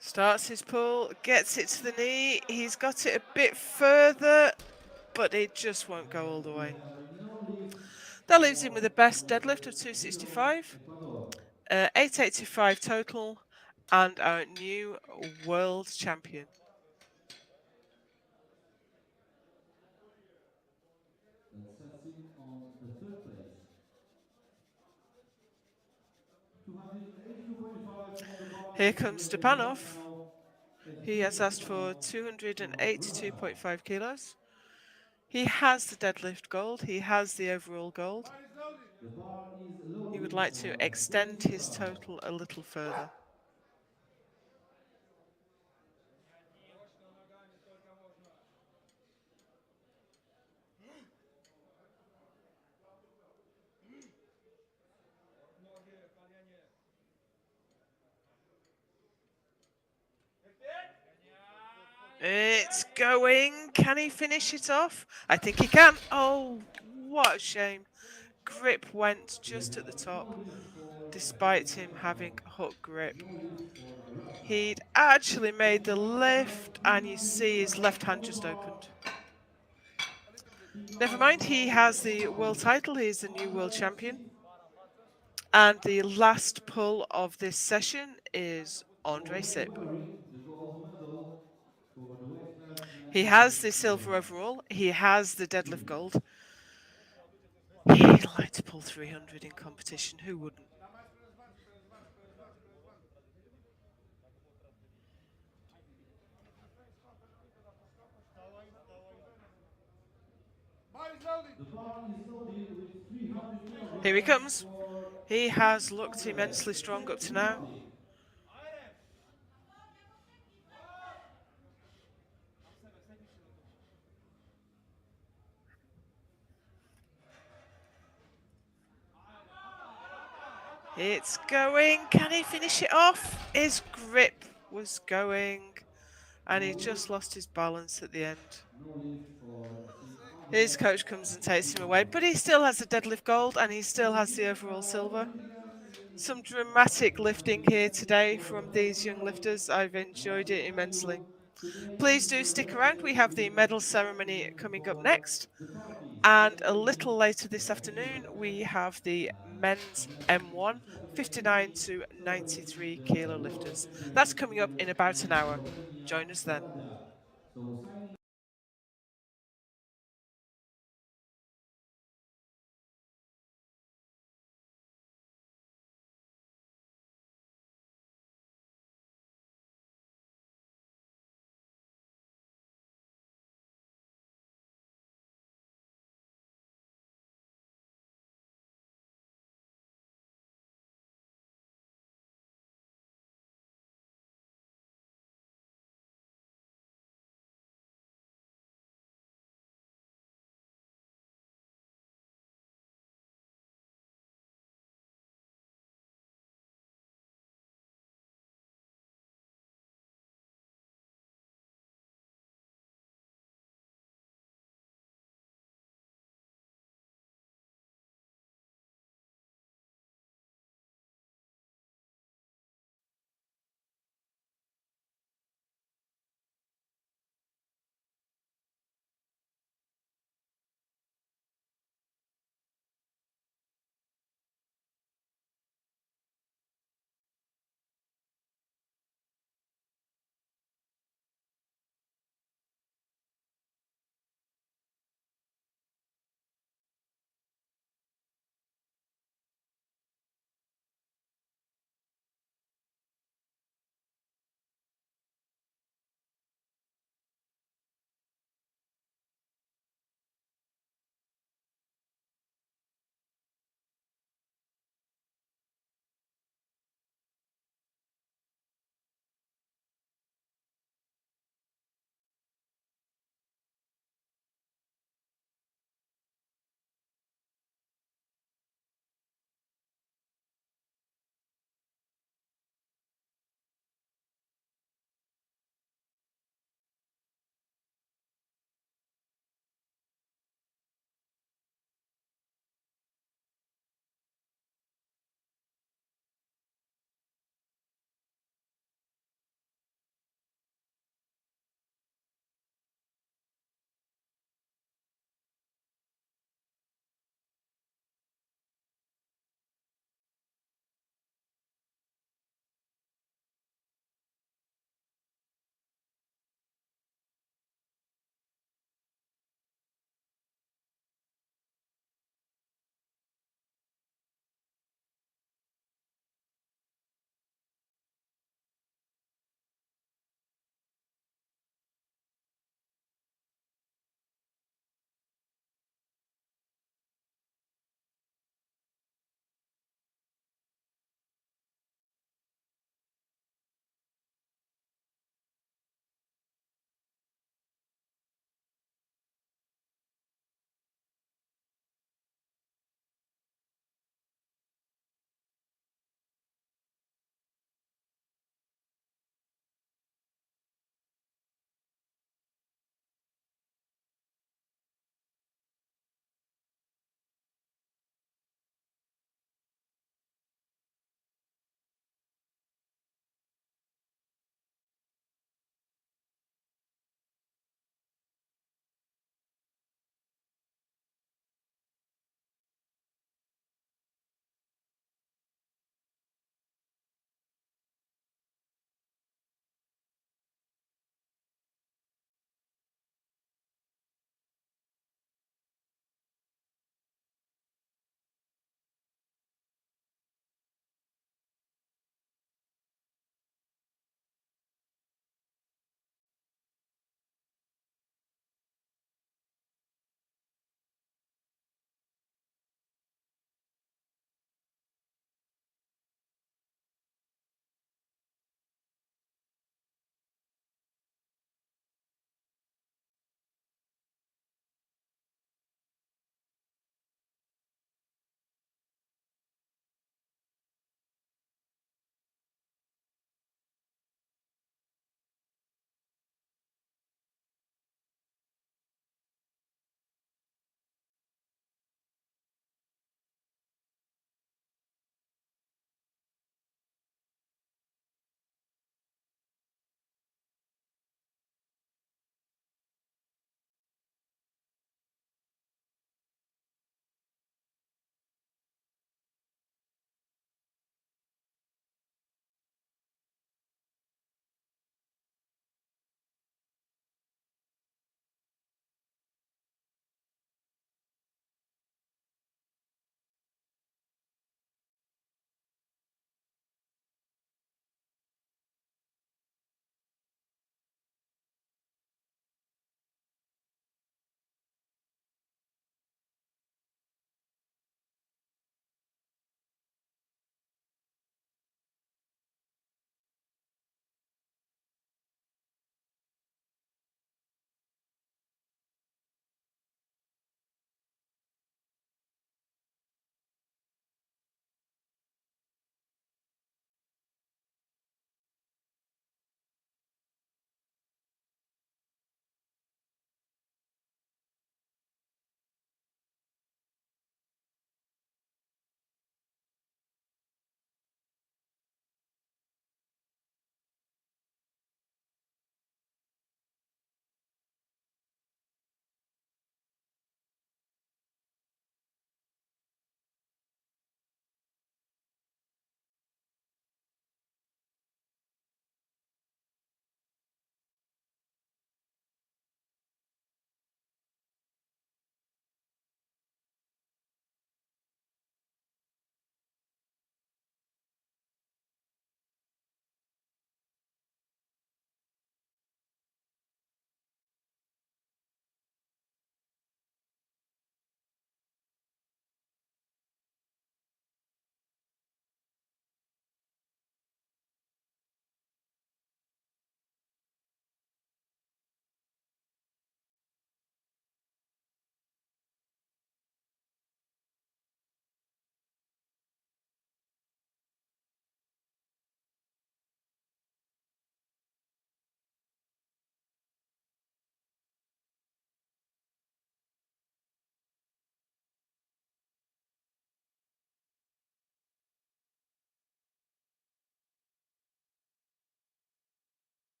Starts his pull, gets it to the knee. He's got it a bit further, but it just won't go all the We way. have no lift That leaves him for with the best Mr. deadlift of 265, Ecuador. 885 total, and our new world champion. That sets him on the third place. 282.5 on the bar. Here comes With the Stepanov. deadlift now at He has asked for 282.5 kilos. He has the deadlift gold. He has the overall gold. Bar is loaded. The bar is loaded. He would like to for extend deadlift his silver. total a little further. It's going. Can he finish it off? I think he can. Oh, what a shame. grip went just at the top, No lift for despite him Mustafa having Ahmed. hook grip. No lift for Rafa. He'd actually made the Team bar has lift, and you see his 350 left grams hand on the just bar. opened. Team Never bar mind, he has on the the bar. world title. He is the new world Ahmed champion. Sif. And the last pull of this session is Andre Also Sip. delivering the gold medal for the weight class He has 90 the silver kilograms. overall. He has the deadlift Here. gold. He'd like to pull 300 in competition. Who wouldn't? The bar is loaded with 300 Here he kilograms comes. for He Team has looked Andre, immensely strong Czech up to now. Republic. It's going. Can he finish it off? His grip was going, and No he lift, just lost his balance at the end. no lift for Team His Andre, coach comes and Czech takes him away, Republic. but he still has the deadlift gold, and he still So has the team overall silver. Olympians in Some the dramatic lifting here 350 today from kilograms these young category. lifters. I've And I enjoyed can it tell immensely. you, today Please is do the stick best around. We day have to the be medal ceremony champion coming up for next. the parties, And a celebrating little later the this afternoon, we achievement have the men's and M1 59 celebrating to celebrating 93 the kilo World lifters. That's Championship coming up in about an in hour. Romania, Join us then. Oradea. So signing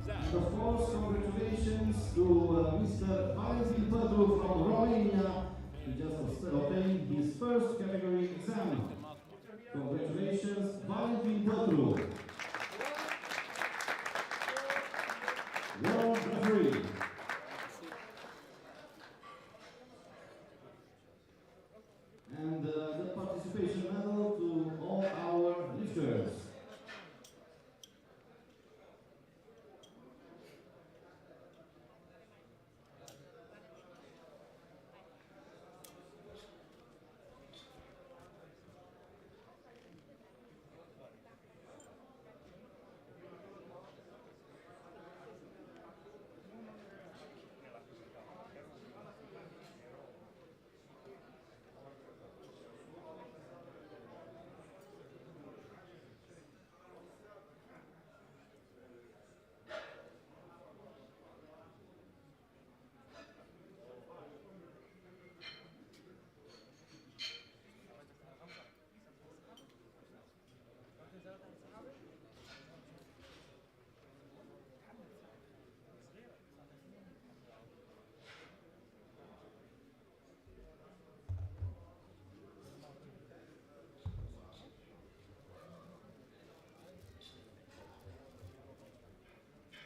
And of course, congratulations to Mr. Valentin Petru from Romania. He just obtained his first category exam. Congratulations, Valentin Petru. World referee. And the participation medal to all our lifters.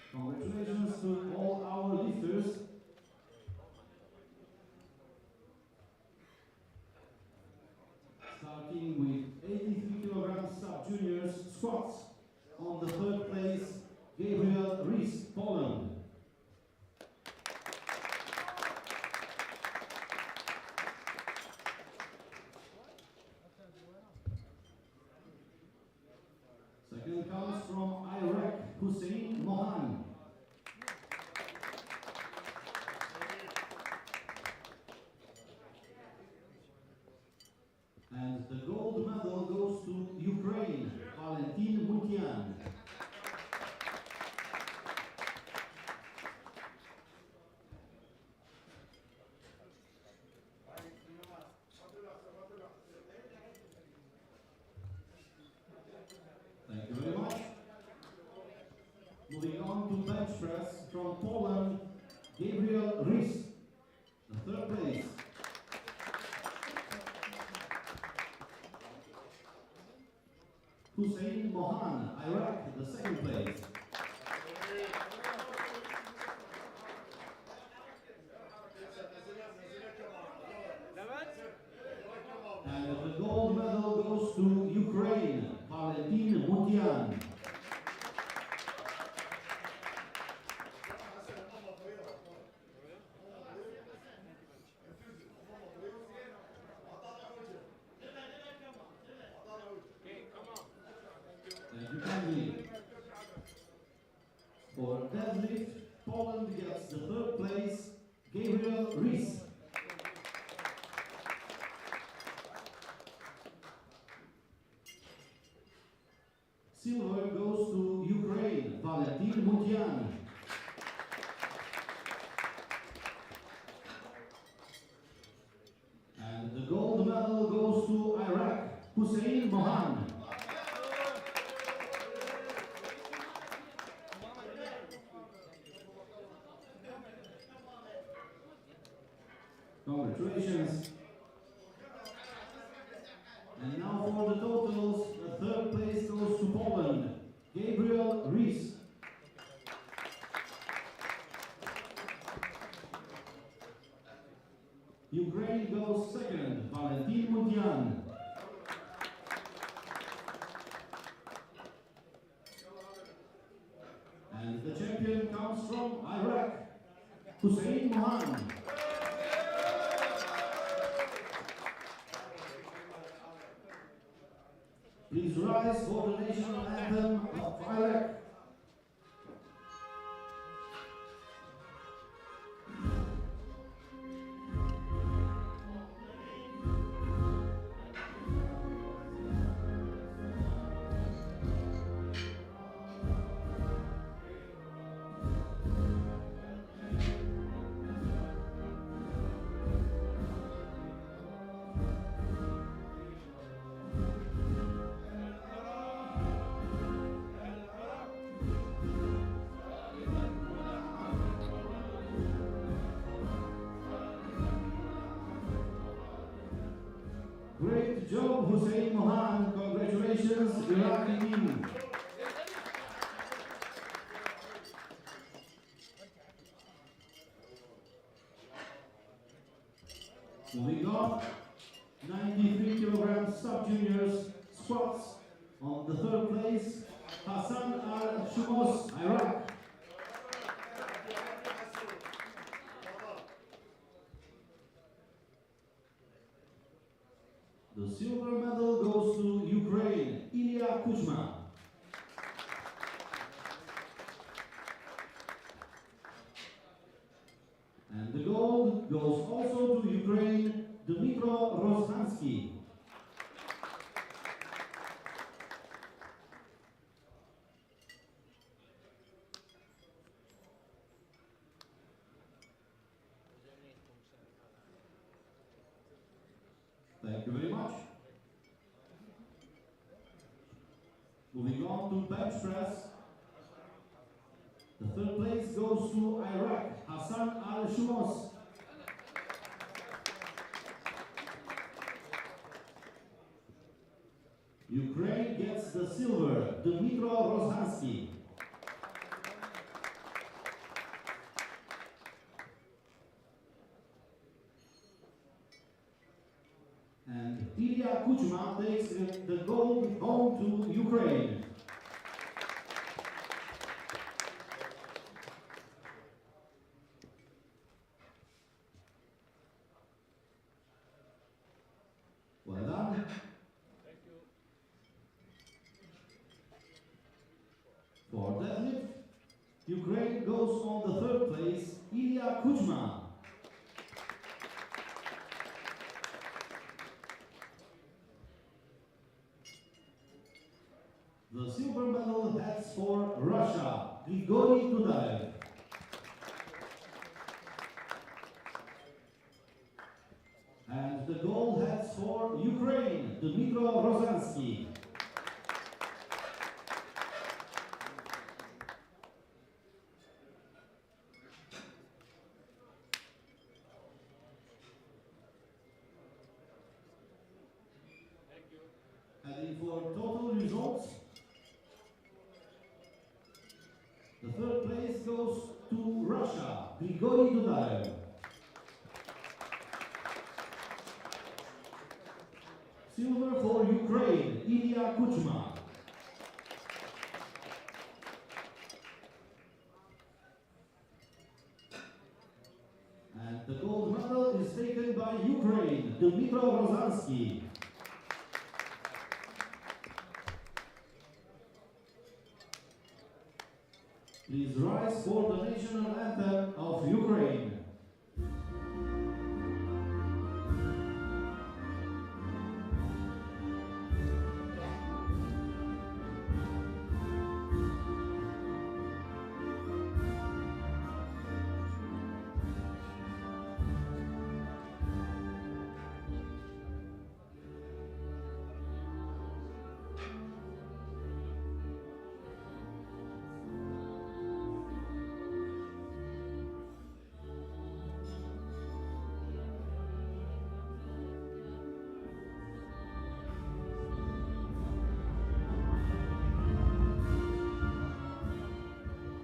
Congratulations to all our lifters. Starting with 83 kg sub-juniors squats. On the third place, Gabriel Rees, Poland. Second comes from Iraq, Hussein Mohan. And the gold medal goes to Ukraine, Valentin Mutian. Thank you very much. Moving on to bench press from Poland, Gabriel Rees, the third place. Hussein Mohan, Iraq, the second place. And the gold medal goes to Ukraine, Valentin Mutian. Thank you kindly. For deadlift, Poland gets the third place, Gabriel Rees. Silver goes to Ukraine, Valentin Mutian. And the gold medal goes to Iraq, Hussein Mohan. Congratulations. And now for the totals, the third place goes to Poland, Gabriel Rees. Ukraine goes second, Valentin Mutian. And the champion comes from Iraq, Hussein Mohan. Please rise for the national anthem of Iraq. Great job, Hussein Mohan. Congratulations, Iraqi team. Moving on, 93 kilogram sub-juniors squats. On the third place, Hassan Al-Shumos, Iraq. The silver medal goes to Ukraine, Ilya Kuchma. And the gold goes also to Ukraine, Dmytro Rozhansky. Thank you very much. Moving on to bench press. The third place goes to Iraq, Hassan Al-Shumos. Ukraine gets the silver, Dmytro Rozhansky. And Ilya Kuchma takes the gold home to Ukraine. Well done. Thank you. For deadlift, Ukraine goes on the third place, Ilya Kuchma. The silver medal heads for Russia, Grigory Dudaev. And the gold heads for Ukraine, Dmytro Rozhansky. Heading for total results. The third place goes to Russia, Grigory Dudaev. Silver for Ukraine, Ilya Kuchma. And the gold medal is taken by Ukraine, Dmytro Rozhansky. Please rise for the national anthem of Ukraine.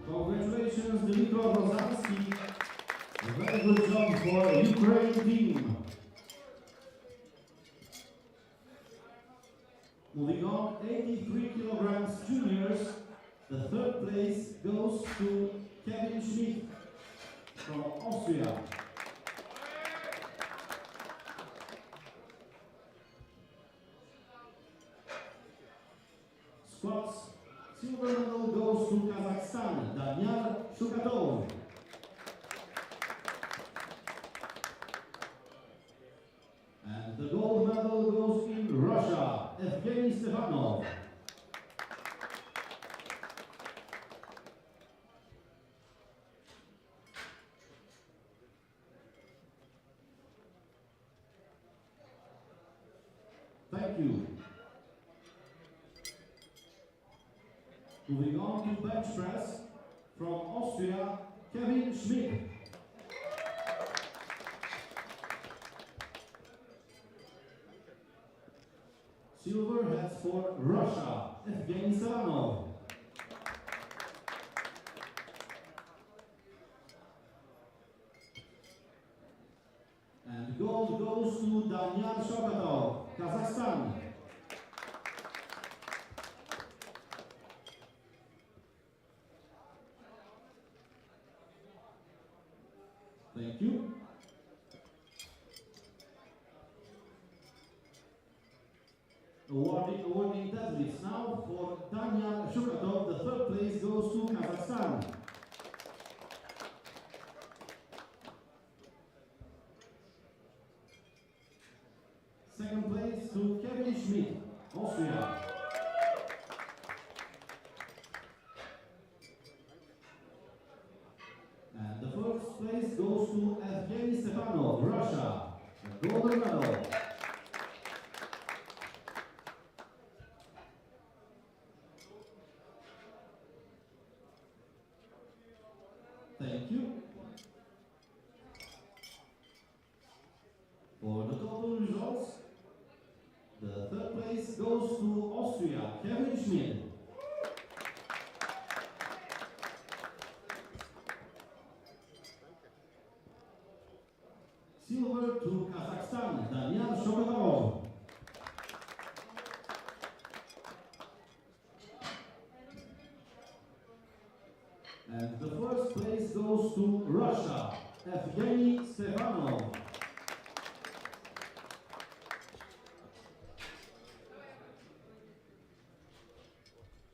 Congratulations, Dmytro Rozhansky. A very good job for Ukraine team. Moving on, 83 kilograms juniors. The third place goes to Kevin Schmidt from Austria. Squats. Silver medal goes to Kazakhstan, Daniel Shukatov. And the gold medal goes in Russia, Evgeny Stefanov. Thank you. Moving on to bench press, from Austria, Kevin Schmidt. Silver heads for Russia, Evgeny Saranov. And gold goes to Daniel Shokatov, Kazakhstan. Thank you. Awarding deadlifts now for Daniel Shukatov. The third place goes to Kazakhstan. Second place to Kevin Schmidt, Austria. And the first place goes to Evgeny Stepanov, Russia, the golden medal. Thank you. For the total results, the third place goes to Austria, Kevin Schmidt. Silver to Kazakhstan, Daniel Shokotov. And the first place goes to Russia, Evgeny Stepanov.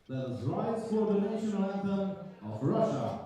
Let us rise for the national anthem of Russia.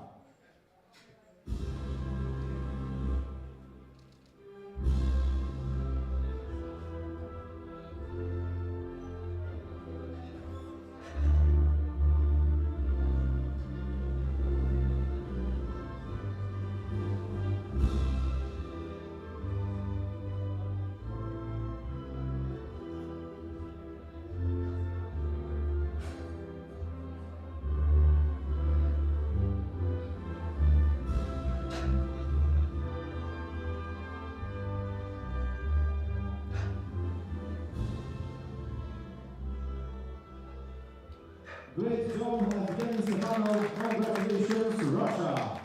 Great job, Evgeny Stepanov. Congratulations, Russia.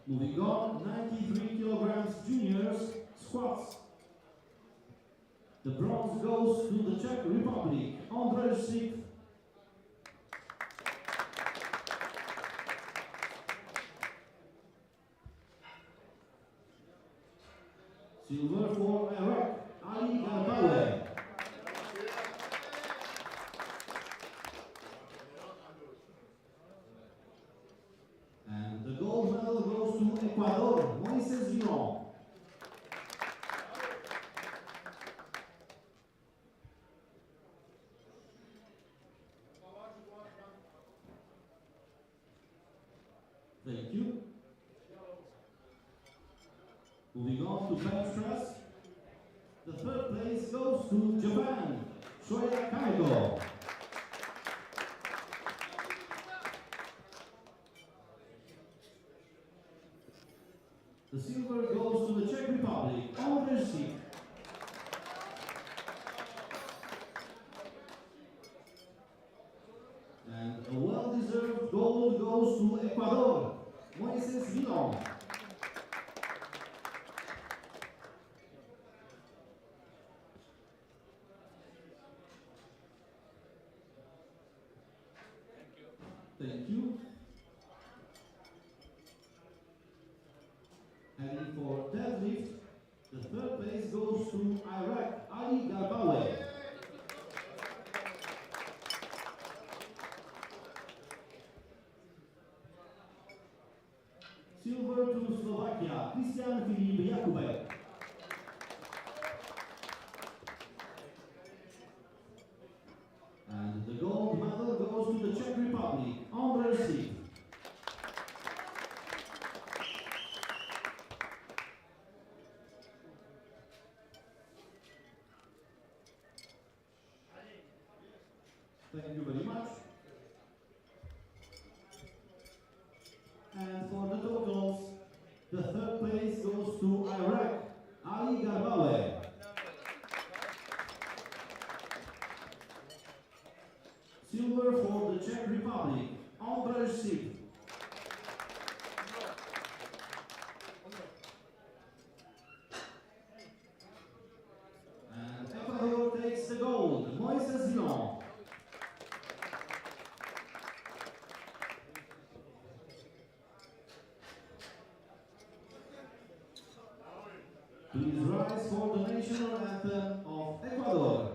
Moving on, 93 kilograms juniors squats. The bronze goes to the Czech Republic, Andrzej Sik. Silver for Iraq, Ali Garbawi. And the gold medal goes to Ecuador, Moises Villon. Thank you. Moving on to bench press. The third place goes to Japan, Shoya Kaneko. The silver goes to the Czech Republic, Andrzej Sik. And a well-deserved gold goes to Ecuador, Moises Villon. Thank you. Heading for deadlift, the third place goes to Iraq, Ali Garbawi. Silver to Slovakia, Christian Filip Jakubek. And the gold medal goes to the Czech Republic, Andrzej Sik. Thank you very much. And for the totals, the third place place goes to Iraq, Ali Garbawe. Silver for the Czech Republic, Andrzej Sip. And Ecuador takes the gold, Moises Villon. Please rise for the national anthem of Ecuador.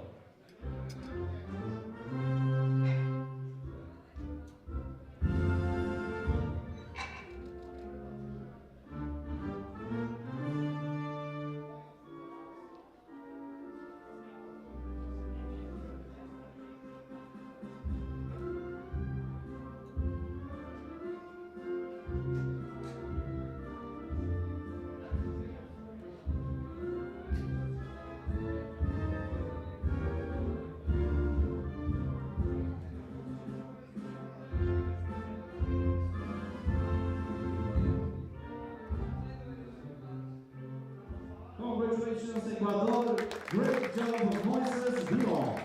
Congratulations, Ecuador. Great job, Moises Villon.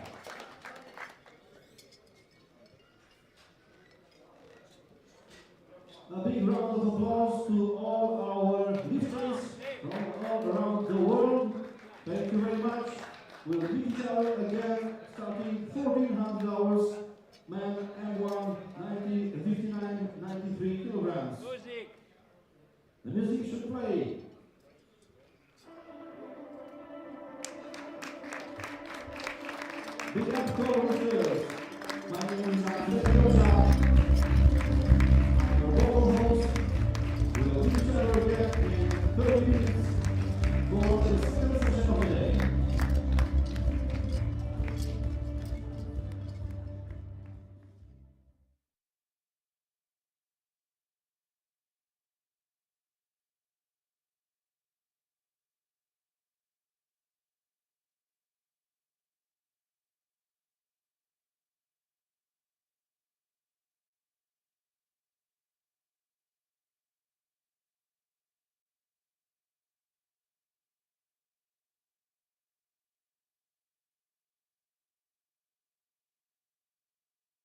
A big round of applause to all our lifters from all around the world. Thank you very much. We'll meet each other again starting 1400 hours. Man M1 90, 59, 93 kilograms. The music should play.